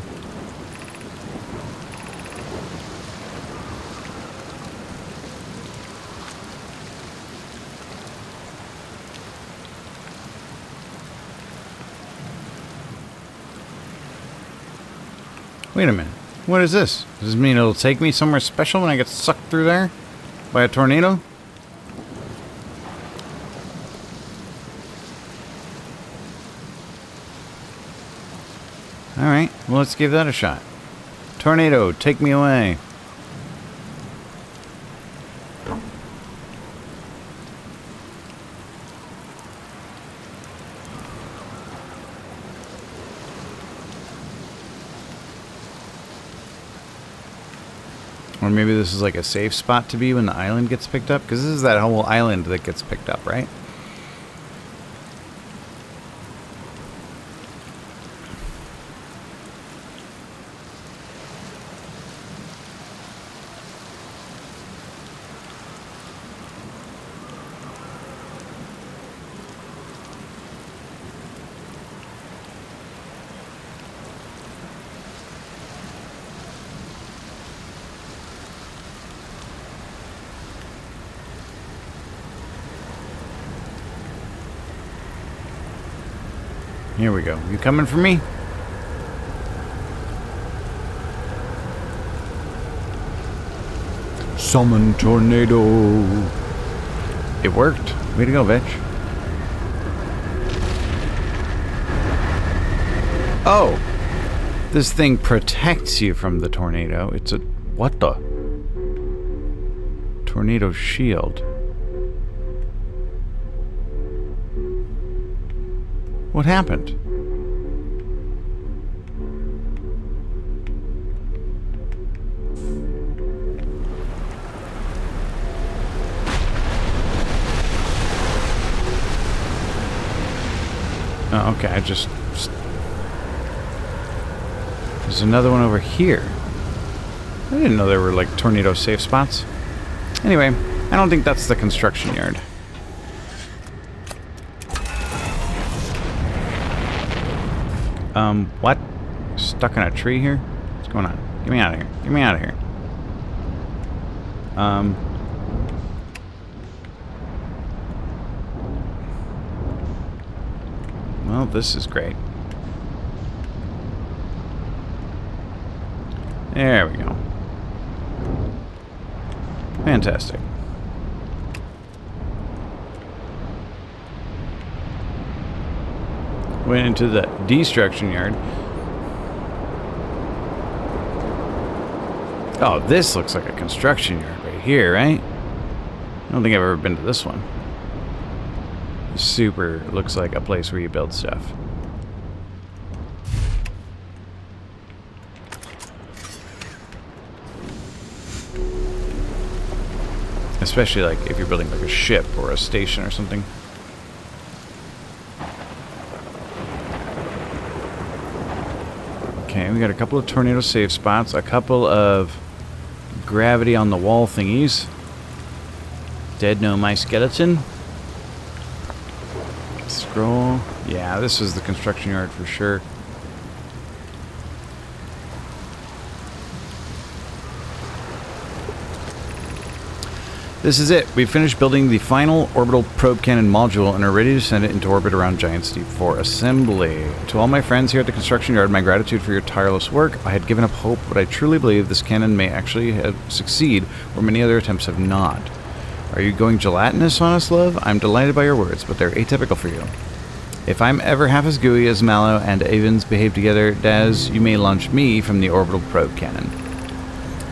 Wait a minute. What is this? Does this mean it'll take me somewhere special when I get sucked through there? By a tornado? Alright, well, let's give that a shot. Tornado, take me away. Or maybe this is like a safe spot to be when the island gets picked up? Because this is that whole island that gets picked up, right? Here we go. You coming for me? Summon tornado. It worked. Way to go, bitch. Oh! This thing protects you from the tornado. It's a... what the? Tornado shield. What happened? Oh, okay, I just... There's another one over here. I didn't know there were, like, tornado safe spots. Anyway, I don't think that's the construction yard. What? stuck in a tree here? What's going on? Get me out of here. Get me out of here. Well, this is great. There we go. Fantastic. Went into the destruction yard. Oh, this looks like a construction yard right here, right? I don't think I've ever been to this one. Super looks like a place where you build stuff. Especially like if you're building like a ship or a station or something. Okay, we got a couple of tornado safe spots, a couple of gravity on the wall thingies. Dead no my skeleton. Scroll. Yeah, this is the construction yard for sure. This is it. We've finished building the final orbital probe cannon module and are ready to send it into orbit around Giant's Deep for assembly. To all my friends here at the construction yard, my gratitude for your tireless work. I had given up hope, but I truly believe this cannon may actually succeed where many other attempts have not. Are you going gelatinous on us, love? I'm delighted by your words, but they're atypical for you. If I'm ever half as gooey as Mallow and Avens behave together, Daz, you may launch me from the orbital probe cannon.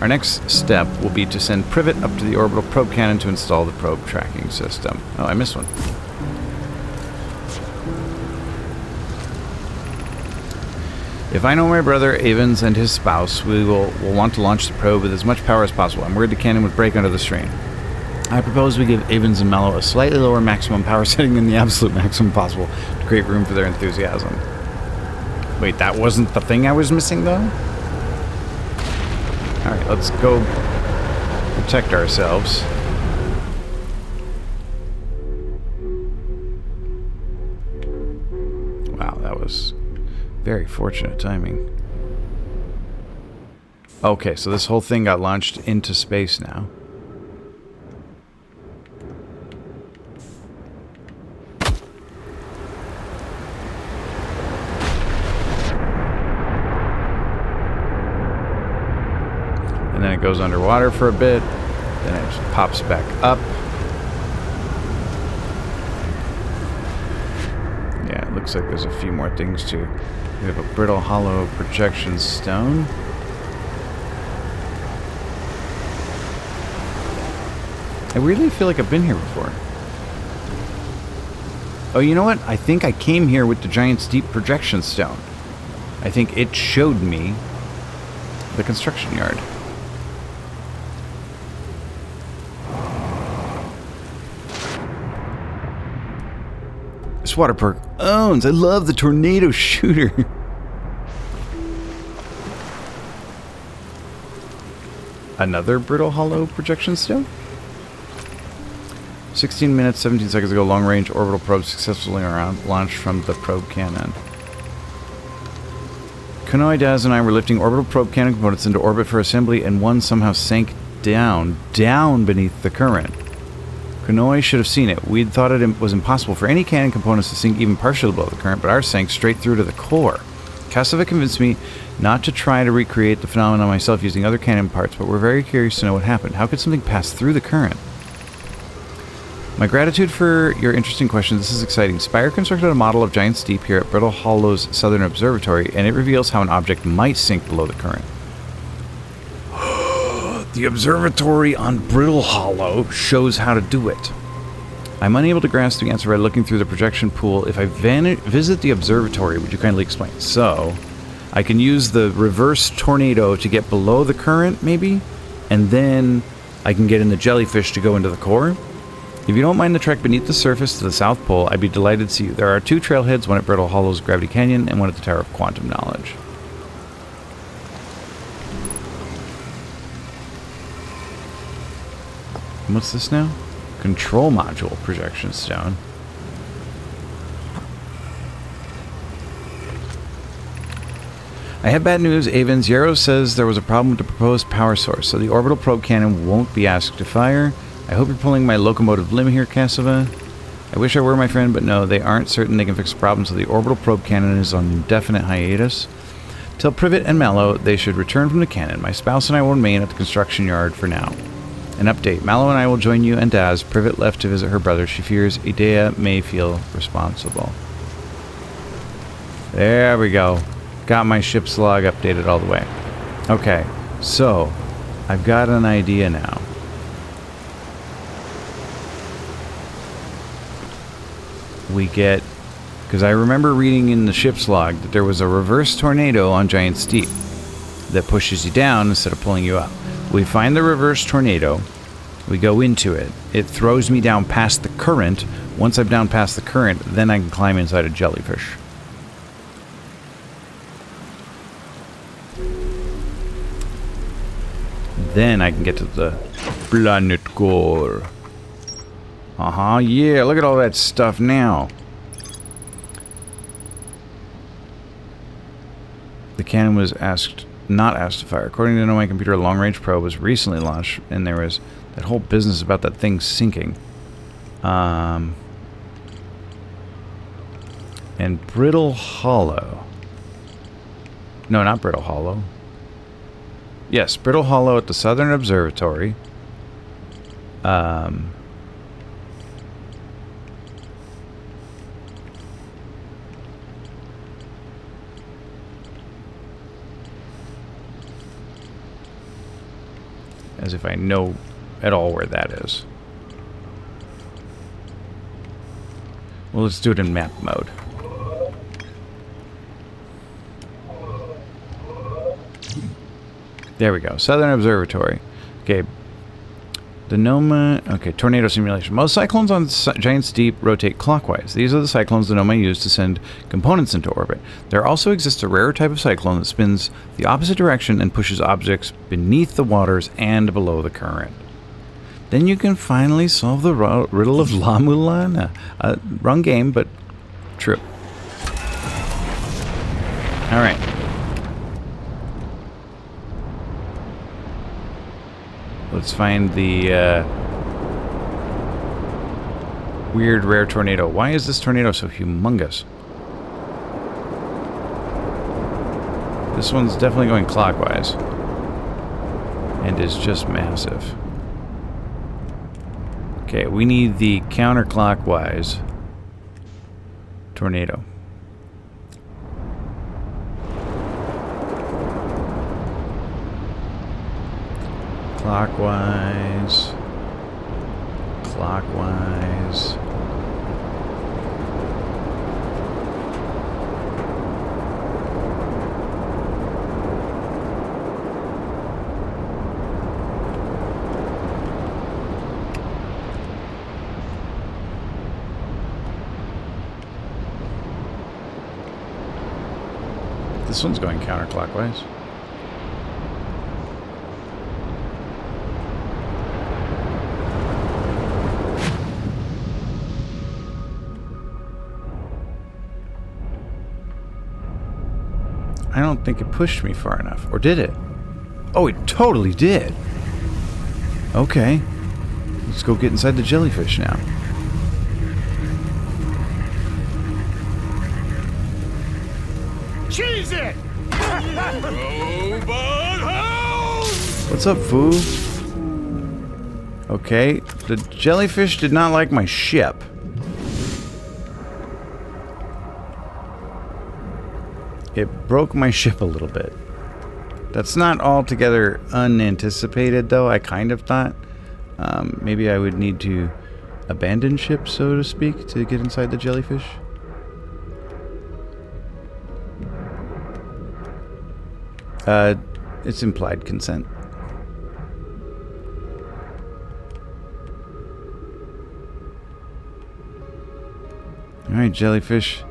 Our next step will be to send Privet up to the orbital probe cannon to install the probe tracking system. Oh, I missed one. If I know my brother Avens and his spouse, we'll want to launch the probe with as much power as possible. I'm worried the cannon would break under the strain. I propose we give Avens and Mallow a slightly lower maximum power setting than the absolute maximum possible to create room for their enthusiasm. Wait, that wasn't the thing I was missing, though? Alright, let's go protect ourselves. Wow, that was very fortunate timing. Okay, so this whole thing got launched into space now. And then it goes underwater for a bit, then it just pops back up. Yeah, it looks like there's a few more things too. We have a brittle hollow projection stone. I really feel like I've been here before. Oh, you know what? I think I came here with the Giant's Deep projection stone. I think it showed me the construction yard. This water park owns. I love the tornado shooter. Another brittle hollow projection stone? 16 minutes, 17 seconds ago, long-range orbital probe successfully launched from the probe cannon. Konoe, Daz, and I were lifting orbital probe cannon components into orbit for assembly, and one somehow sank down beneath the current. Konoe should have seen it. We'd thought it was impossible for any cannon components to sink even partially below the current, but ours sank straight through to the core. Kasava convinced me not to try to recreate the phenomenon myself using other cannon parts, but we're very curious to know what happened. How could something pass through the current? My gratitude for your interesting question. This is exciting. Spire constructed a model of Giant's Deep here at Brittle Hollow's Southern Observatory, and it reveals how an object might sink below the current. The observatory on Brittle Hollow shows how to do it. I'm unable to grasp the answer by looking through the projection pool. If I visit the observatory, would you kindly explain? So, I can use the reverse tornado to get below the current, maybe? And then I can get in the jellyfish to go into the core? If you don't mind the trek beneath the surface to the South Pole, I'd be delighted to see you. There are 2 trailheads, one at Brittle Hollow's Gravity Canyon and one at the Tower of Quantum Knowledge. And what's this now? Control module projection stone. I have bad news, Avon. Zero says there was a problem with the proposed power source, so the orbital probe cannon won't be asked to fire. I hope you're pulling my locomotive limb here, Cassava. I wish I were, my friend, but no, they aren't certain they can fix the problem, so the orbital probe cannon is on indefinite hiatus. Tell Privet and Mallow they should return from the cannon. My spouse and I will remain at the construction yard for now. An update. Mallow and I will join you and Daz. Privet left to visit her brother. She fears Idea may feel responsible. There we go. Got my ship's log updated all the way. Okay, so I've got an idea now. We get, because I remember reading in the ship's log that there was a reverse tornado on Giant Steep that pushes you down instead of pulling you up. We find the reverse tornado, we go into it, it throws me down past the current. Once I'm down past the current, then I can climb inside a jellyfish. Then I can get to the planet core. Yeah, look at all that stuff now. The cannon was not asked to fire. According to my computer, a long-range probe was recently launched, and there was that whole business about that thing sinking. And Brittle Hollow. No, not Brittle Hollow. Yes, Brittle Hollow at the Southern Observatory. As if I know at all where that is. Well, let's do it in map mode. There we go. Southern Observatory. Okay. The Noma... Okay, tornado simulation. Most cyclones on Giant Steep rotate clockwise. These are the cyclones the Noma use to send components into orbit. There also exists a rare type of cyclone that spins the opposite direction and pushes objects beneath the waters and below the current. Then you can finally solve the riddle of La Mulana. Wrong game, but true. Alright. Let's find the weird rare tornado. Why is this tornado so humongous? This one's definitely going clockwise. And is just massive. Okay, we need the counterclockwise tornado. Clockwise. Clockwise. This one's going counterclockwise. I don't think it pushed me far enough. Or did it? Oh, it totally did. Okay. Let's go get inside the jellyfish now. Cheese it! What's up, Foo? Okay. The jellyfish did not like my ship. It broke my ship a little bit. That's not altogether unanticipated, though. I kind of thought maybe I would need to abandon ship, so to speak, to get inside the jellyfish. It's implied consent. Alright, jellyfish.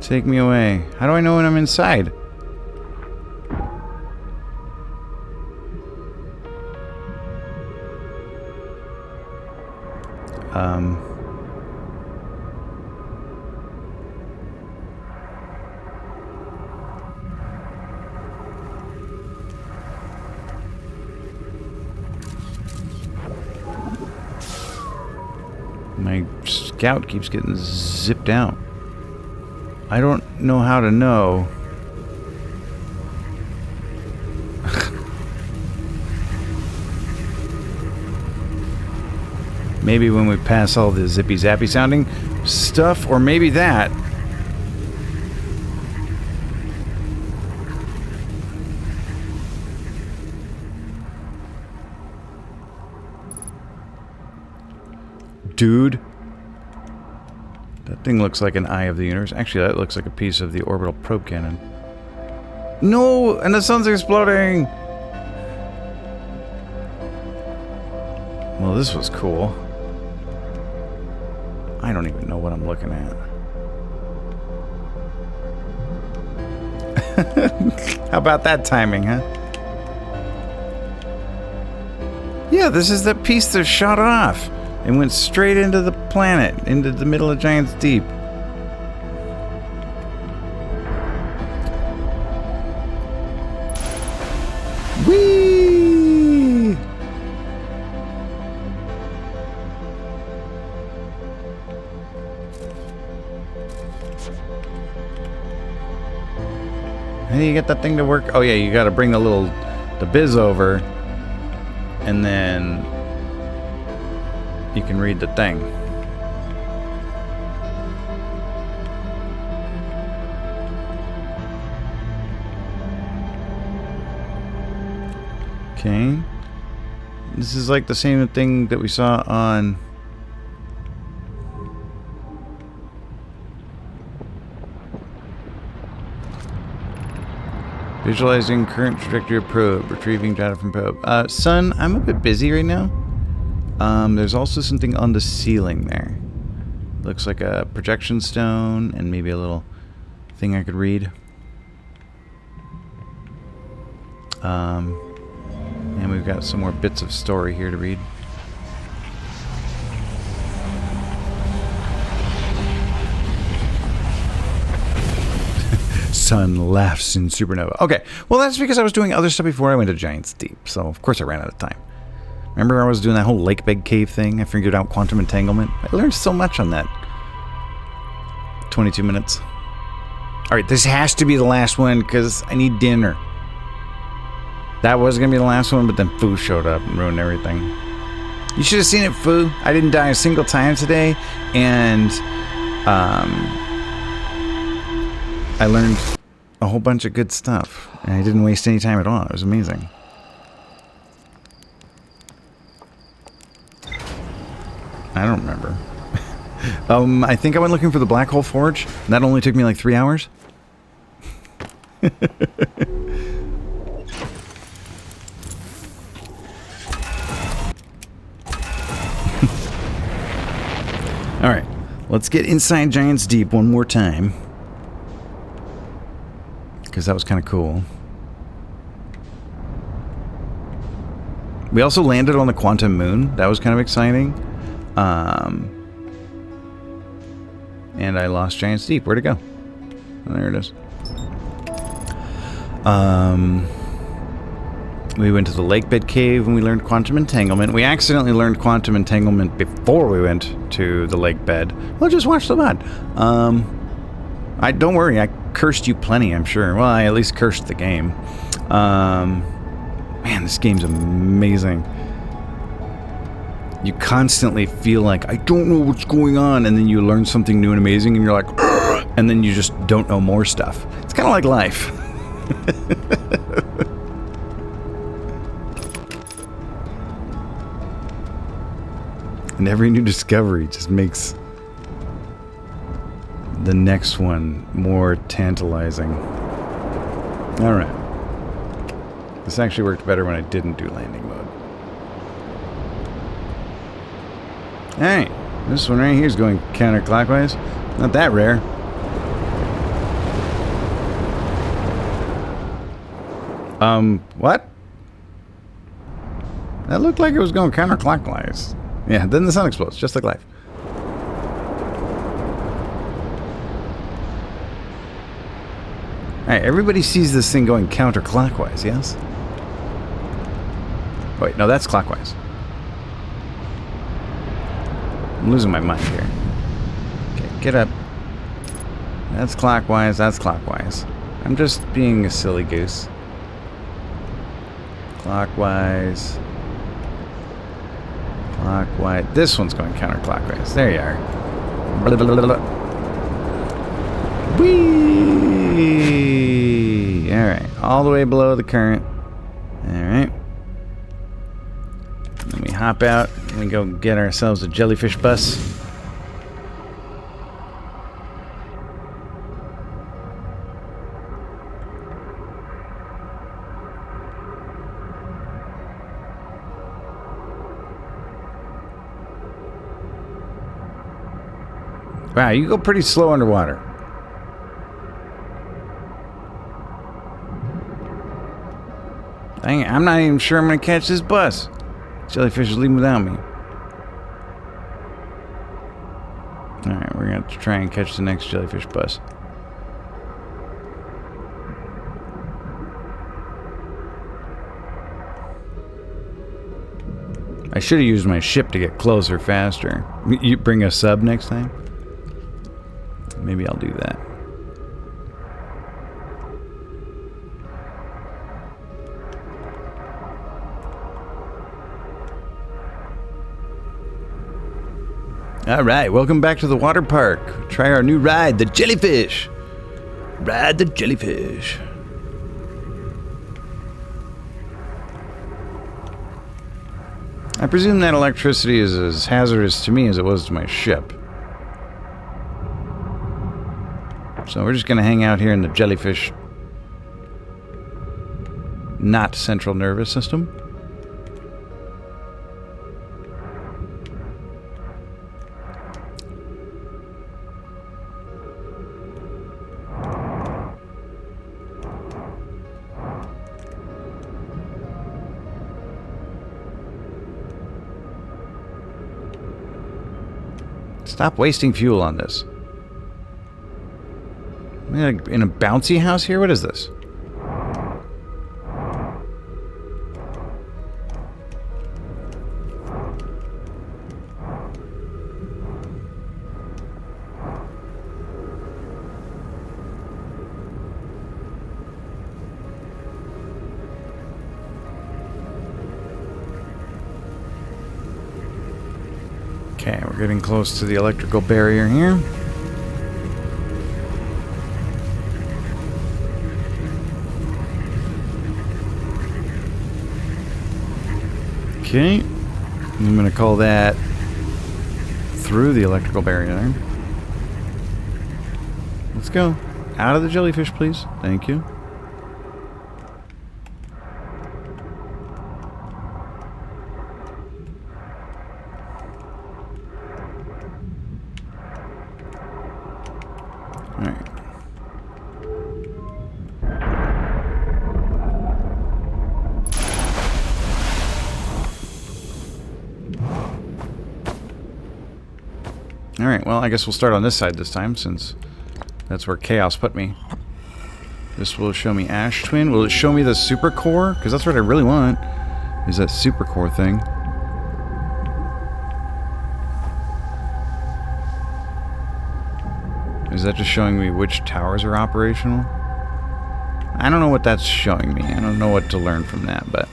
Take me away. How do I know when I'm inside? My scout keeps getting zipped out. I don't know how to know. Maybe when we pass all the zippy zappy sounding stuff, or maybe that. Dude. That thing looks like an eye of the universe. Actually, that looks like a piece of the orbital probe cannon. No! And the sun's exploding! Well, this was cool. I don't even know what I'm looking at. How about that timing, huh? Yeah, this is that piece that shot off and went straight into the planet, into the middle of Giant's Deep. Whee! How do you get that thing to work? Oh yeah, you gotta bring the biz over, and then you can read the thing. Okay. This is like the same thing that we saw on... Visualizing current trajectory of probe. Retrieving data from probe. Son, I'm a bit busy right now. There's also something on the ceiling there. Looks like a projection stone and maybe a little thing I could read. And we've got some more bits of story here to read. Sun laughs in supernova. Okay, well that's because I was doing other stuff before I went to Giant's Deep, so of course I ran out of time. Remember I was doing that whole lake bed cave thing? I figured out quantum entanglement. I learned so much on that. 22 minutes. Alright, this has to be the last one because I need dinner. That was going to be the last one, but then Foo showed up and ruined everything. You should have seen it, Foo. I didn't die a single time today, and I learned a whole bunch of good stuff, and I didn't waste any time at all. It was amazing. I don't remember. I think I went looking for the Black Hole Forge, and that only took me like 3 hours. Alright, let's get inside Giant's Deep one more time. Because that was kind of cool. We also landed on the Quantum Moon. That was kind of exciting. And I lost Giant's Deep. Where'd it go? Oh, there it is. We went to the lake bed cave and we learned quantum entanglement. We accidentally learned quantum entanglement before we went to the lake bed. Well, just watch the VOD. Don't worry, I cursed you plenty, I'm sure. Well, I at least cursed the game. Man, this game's amazing. You constantly feel like, I don't know what's going on, and then you learn something new and amazing, and you're like, "Ugh," and then you just don't know more stuff. It's kind of like life. And every new discovery just makes the next one more tantalizing. Alright. This actually worked better when I didn't do landing mode. Alright. This one right here is going counterclockwise. Not that rare. What? That looked like it was going counterclockwise. Yeah, then the sun explodes, just like life. Alright, everybody sees this thing going counterclockwise, yes? Wait, no, that's clockwise. I'm losing my mind here. Okay, get up. That's clockwise, that's clockwise. I'm just being a silly goose. Clockwise. Clockwise. This one's going counterclockwise. There you are. Blah, blah, blah, blah. Whee! Alright, all the way below the current. Alright. Then we hop out and we go get ourselves a jellyfish bus. Wow, you go pretty slow underwater. Dang it, I'm not even sure I'm going to catch this bus. Jellyfish is leaving without me. Alright, we're going to have to try and catch the next jellyfish bus. I should have used my ship to get closer faster. You bring a sub next time? Maybe I'll do that. Alright, welcome back to the water park. Try our new ride, the jellyfish. Ride the jellyfish. I presume that electricity is as hazardous to me as it was to my ship. So we're just going to hang out here in the jellyfish, not central nervous system. Stop wasting fuel on this. Am I in a bouncy house here? What is this? Okay, we're getting close to the electrical barrier here. Okay, I'm going to call that through the electrical barrier there. Let's go. Out of the jellyfish, please. Thank you. Alright. Alright, well, I guess we'll start on this side this time, since that's where chaos put me. This will show me Ash Twin. Will it show me the super core? Because that's what I really want, is that super core thing. Is that just showing me which towers are operational? I don't know what that's showing me. I don't know what to learn from that, but...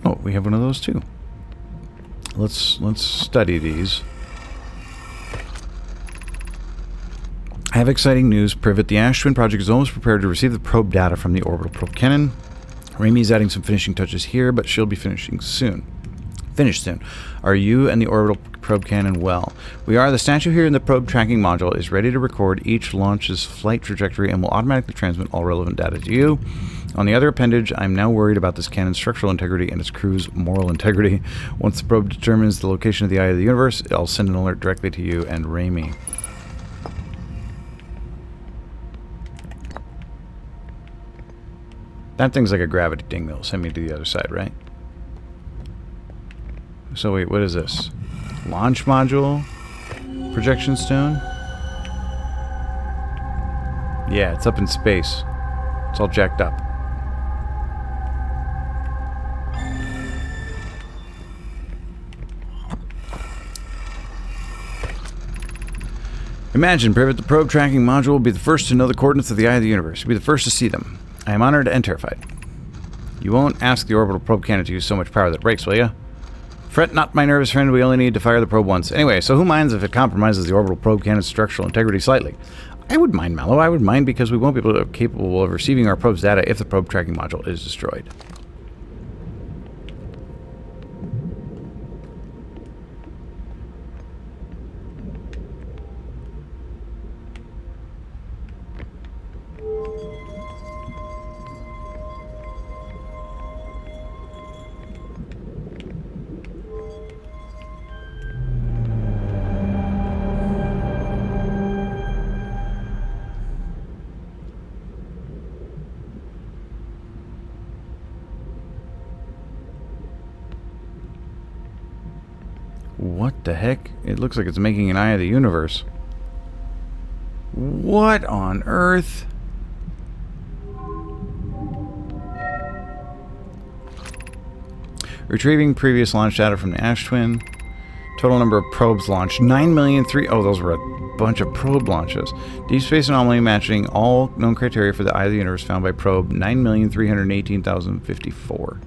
Oh, we have one of those too. Let's study these. I have exciting news. Privet, the Ash Twin project is almost prepared to receive the probe data from the orbital probe cannon. Raimi is adding some finishing touches here, but she'll be finished soon. Are you and the orbital probe cannon well? We are. The statue here in the probe tracking module is ready to record each launch's flight trajectory and will automatically transmit all relevant data to you. On the other appendage, I'm now worried about this cannon's structural integrity and its crew's moral integrity. Once the probe determines the location of the eye of the universe, I'll send an alert directly to you and Raimi. That thing's like a gravity ding that'll send me to the other side, right? So wait, what is this? Launch module? Projection stone? Yeah, it's up in space. It's all jacked up. Imagine, Privet, the probe tracking module will be the first to know the coordinates of the eye of the universe. You'll be the first to see them. I am honored and terrified. You won't ask the orbital probe cannon to use so much power that it breaks, will you? Fret not, my nervous friend. We only need to fire the probe once. Anyway, so who minds if it compromises the orbital probe cannon's structural integrity slightly? I would mind, Mallow. I would mind because we won't be capable of receiving our probe's data if the probe tracking module is destroyed. What the heck? It looks like it's making an eye of the universe. What on earth? Retrieving previous launch data from the Ash Twin. Total number of probes launched, 9,000,003. Oh, those were a bunch of probe launches. Deep space anomaly matching all known criteria for the eye of the universe found by probe, 9,318,054.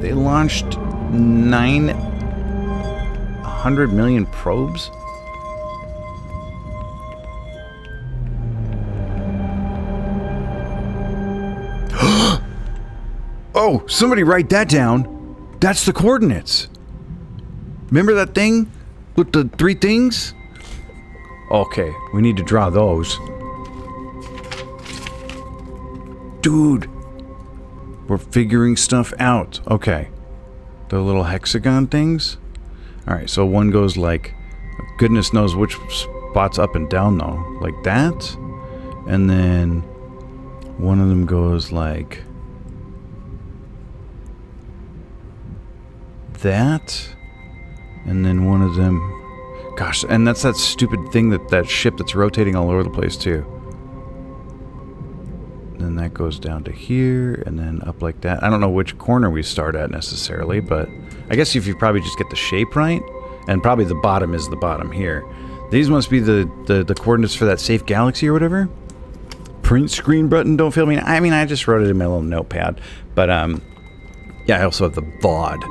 They launched 900 million probes? Oh, somebody write that down. That's the coordinates. Remember that thing with the 3 things? Okay, we need to draw those. Dude, we're figuring stuff out. Okay. The little hexagon things. Alright, so one goes like, goodness knows which spots up and down though. Like that. And then one of them goes like that. And then one of them, gosh, and that's that stupid thing, that ship that's rotating all over the place too. Then that goes down to here, and then up like that. I don't know which corner we start at necessarily, but I guess if you probably just get the shape right, and probably the bottom is the bottom here. These must be the coordinates for that safe galaxy or whatever. Print screen button, don't fail me. I mean, I just wrote it in my little notepad, but yeah, I also have the VOD.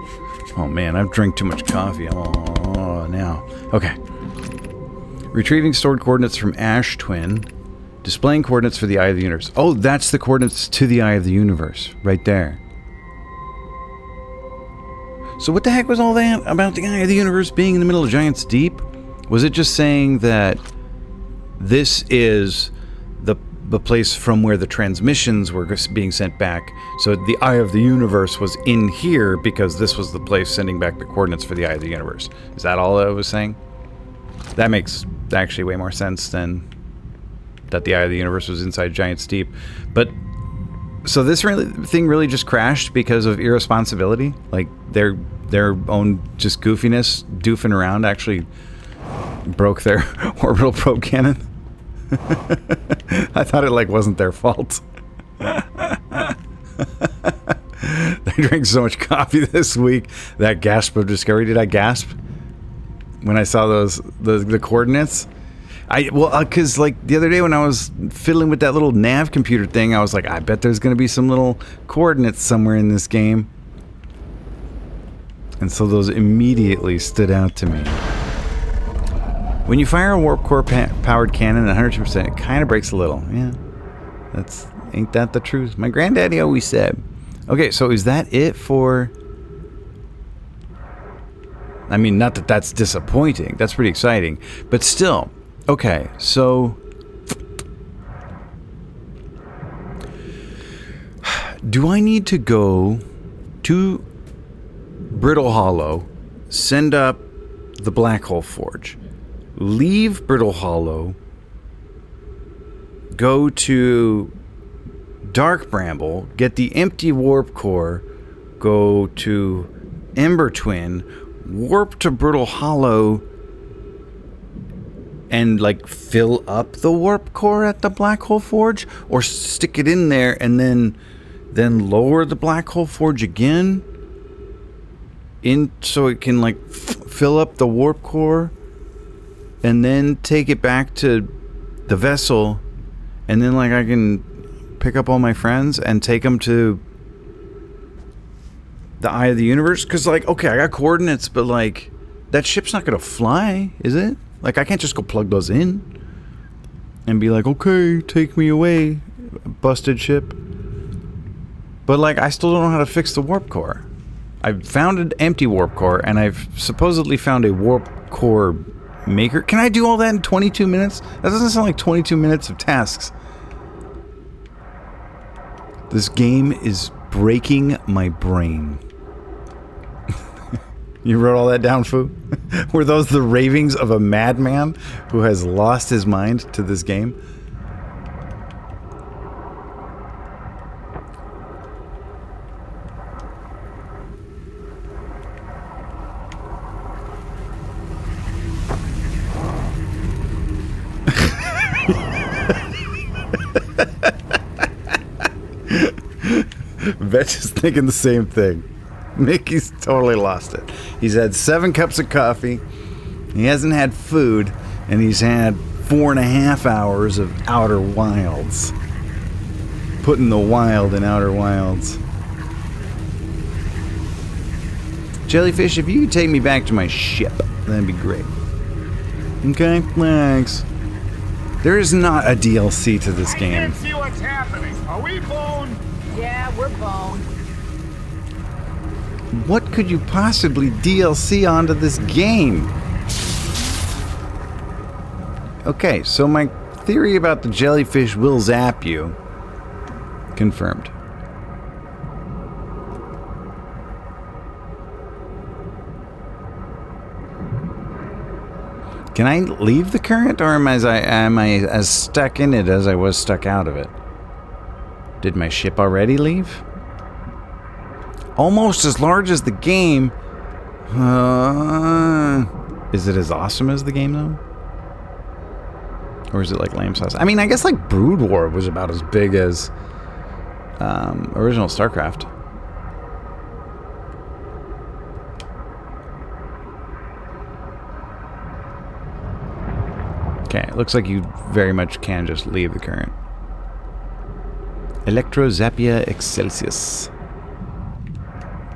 Oh man, I've drank too much coffee. Oh, now. Okay. Retrieving stored coordinates from Ash Twin. Displaying coordinates for the Eye of the Universe. Oh, that's the coordinates to the Eye of the Universe. Right there. So what the heck was all that about the Eye of the Universe being in the middle of Giant's Deep? Was it just saying that this is the place from where the transmissions were being sent back, so the Eye of the Universe was in here because this was the place sending back the coordinates for the Eye of the Universe? Is that all I was saying? That makes actually way more sense than that the Eye of the Universe was inside Giant's Deep. But so this thing really just crashed because of irresponsibility? Like their own just goofiness, doofing around, actually broke their orbital probe cannon? I thought it like wasn't their fault. I drank so much coffee this week. That gasp of discovery. Did I gasp when I saw the coordinates? Because like the other day when I was fiddling with that little nav computer thing, I was like, I bet there's going to be some little coordinates somewhere in this game. And so those immediately stood out to me. When you fire a warp core powered cannon at 100%, it kind of breaks a little. Yeah, ain't that the truth? My granddaddy always said. Okay, so is that it for? I mean, not that that's disappointing. That's pretty exciting, but still. Okay, so do I need to go to Brittle Hollow, send up the Black Hole Forge, leave Brittle Hollow, go to Dark Bramble, get the empty warp core, go to Ember Twin, warp to Brittle Hollow, and like fill up the warp core at the Black Hole Forge, or stick it in there and then lower the Black Hole Forge again in so it can like fill up the warp core and then take it back to the vessel, and then like I can pick up all my friends and take them to the Eye of the Universe? Because like, okay, I got coordinates, but like that ship's not gonna fly, is it? Like I can't just go plug those in and be like, okay, take me away, busted ship. But like I still don't know how to fix the warp core. I've found an empty warp core, and I've supposedly found a warp core maker. Can I do all that in 22 minutes? That doesn't sound like 22 minutes of tasks. This game is breaking my brain. You wrote all that down, Fu? Were those the ravings of a madman who has lost his mind to this game? Vetch is thinking the same thing. Mickey's totally lost it. He's had 7 cups of coffee, he hasn't had food, and he's had 4.5 hours of Outer Wilds. Putting the wild in Outer Wilds. Jellyfish, if you could take me back to my ship, that'd be great. Okay, thanks. There is not a DLC to this game. I can't see what's happening. Are we boned? Yeah, we're boned. What could you possibly DLC onto this game? Okay, so my theory about the jellyfish will zap you. Confirmed. Can I leave the current, or am I as stuck in it as I was stuck out of it? Did my ship already leave? Almost as large as the game. Is it as awesome as the game, though? Or is it like lame sauce? I mean, I guess like Brood War was about as big as original StarCraft. Okay, it looks like you very much can just leave the current. Electrozappia Excelsius.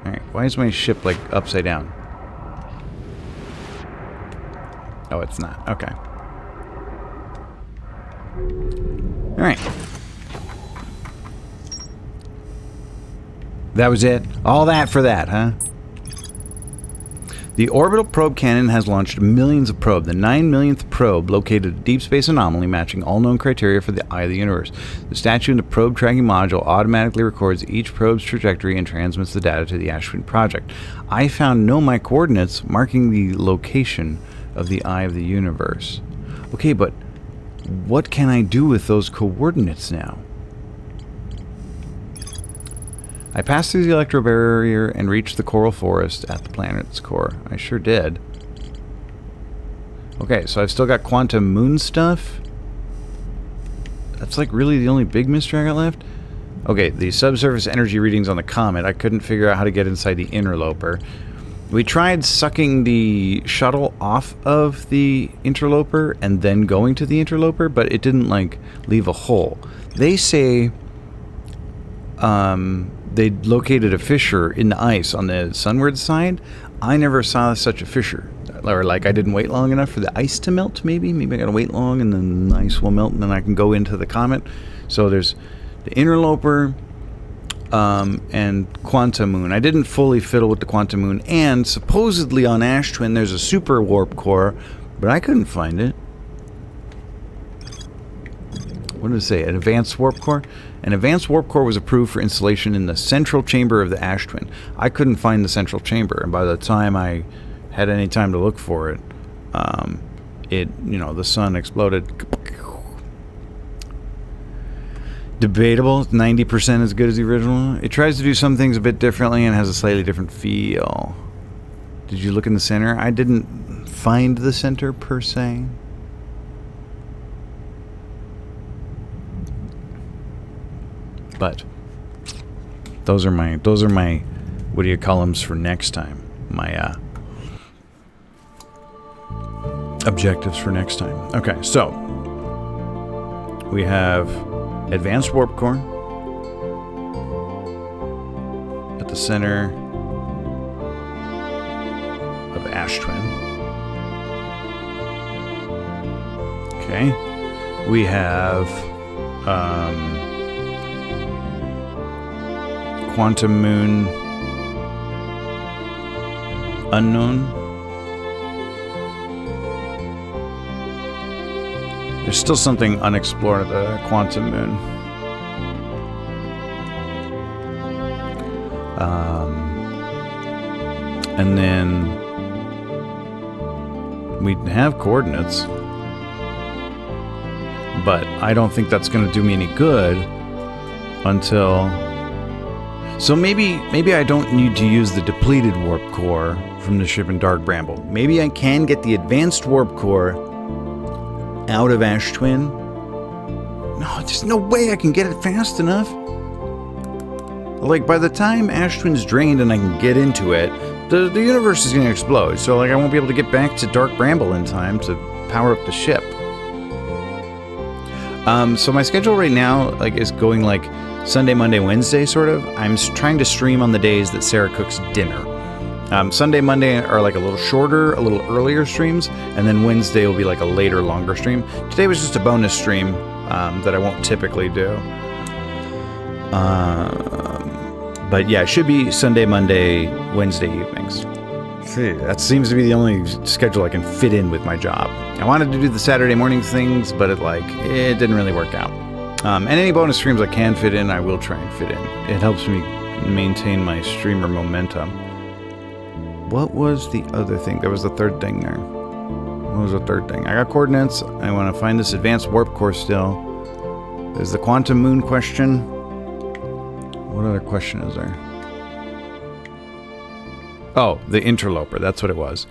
Alright, why is my ship like upside down? Oh, it's not. Okay. Alright. That was it? All that for that, huh? The orbital probe cannon has launched millions of probes. The 9 millionth probe located a deep space anomaly matching all known criteria for the Eye of the Universe. The statue in the probe tracking module automatically records each probe's trajectory and transmits the data to the Ashwin project. I found no my coordinates marking the location of the Eye of the Universe. Okay, but what can I do with those coordinates now? I passed through the electro barrier and reached the coral forest at the planet's core. I sure did. Okay, so I've still got quantum moon stuff. That's like really the only big mystery I got left. Okay, the subsurface energy readings on the comet. I couldn't figure out how to get inside the interloper. We tried sucking the shuttle off of the interloper and then going to the interloper, but it didn't like leave a hole. They say they located a fissure in the ice on the sunward side. I never saw such a fissure. Or like I didn't wait long enough for the ice to melt, maybe. Maybe I gotta wait long and then the ice will melt and then I can go into the comet. So there's the interloper and quantum moon. I didn't fully fiddle with the quantum moon, and supposedly on Ash Twin there's a super warp core, but I couldn't find it. What did it say? An advanced warp core? An advanced warp core was approved for installation in the central chamber of the Ash Twin. I couldn't find the central chamber, and by the time I had any time to look for it, the sun exploded. Debatable. 90% as good as the original. It tries to do some things a bit differently and has a slightly different feel. Did you look in the center? I didn't find the center per se. But those are my what do you call them for next time? My objectives for next time. Okay, so we have advanced warp core at the center of Ash Twin. Okay, we have Quantum Moon Unknown. There's still something unexplored at the Quantum Moon. And then we have coordinates, but I don't think that's going to do me any good until... So maybe I don't need to use the depleted warp core from the ship in Dark Bramble. Maybe I can get the advanced warp core out of Ash Twin. No, there's no way I can get it fast enough. Like, by the time Ash Twin's drained and I can get into it, the universe is going to explode. So, like, I won't be able to get back to Dark Bramble in time to power up the ship. So my schedule right now, like, is going, like, Sunday, Monday, Wednesday, sort of. I'm trying to stream on the days that Sarah cooks dinner. Sunday, Monday are like a little shorter, a little earlier streams, and then Wednesday will be like a later, longer stream. Today was just a bonus stream that I won't typically do. But yeah, it should be Sunday, Monday, Wednesday evenings. See, that seems to be the only schedule I can fit in with my job. I wanted to do the Saturday morning things, but it didn't really work out. And any bonus streams I can fit in, I will try and fit in. It helps me maintain my streamer momentum. What was the other thing? There was the third thing there. What was the third thing? I got coordinates. I want to find this advanced warp core still. There's the Quantum Moon question. What other question is there? Oh, the interloper. That's what it was.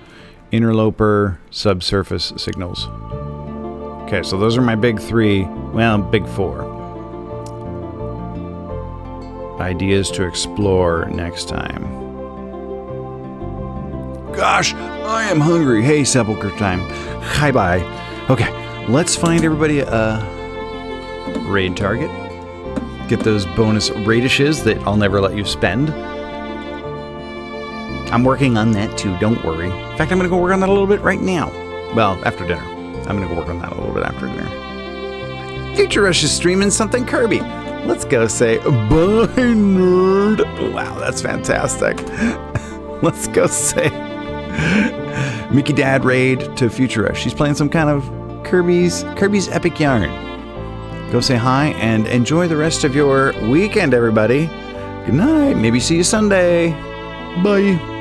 Interloper, subsurface signals. Okay, so those are my big three. Well, big four. Ideas to explore next time. Gosh, I am hungry. Hey, sepulcher time. Hi-bye. Okay, let's find everybody a raid target. Get those bonus raidishes that I'll never let you spend. I'm working on that too, don't worry. In fact, I'm going to go work on that a little bit right now. Well, after dinner. I'm going to go work on that a little bit after dinner. Future Rush is streaming something Kirby. Let's go say, bye, nerd. Wow, that's fantastic. Let's go say Mickey Dad raid to Future Rush. She's playing some kind of Kirby's Epic Yarn. Go say hi and enjoy the rest of your weekend, everybody. Good night. Maybe see you Sunday. Bye.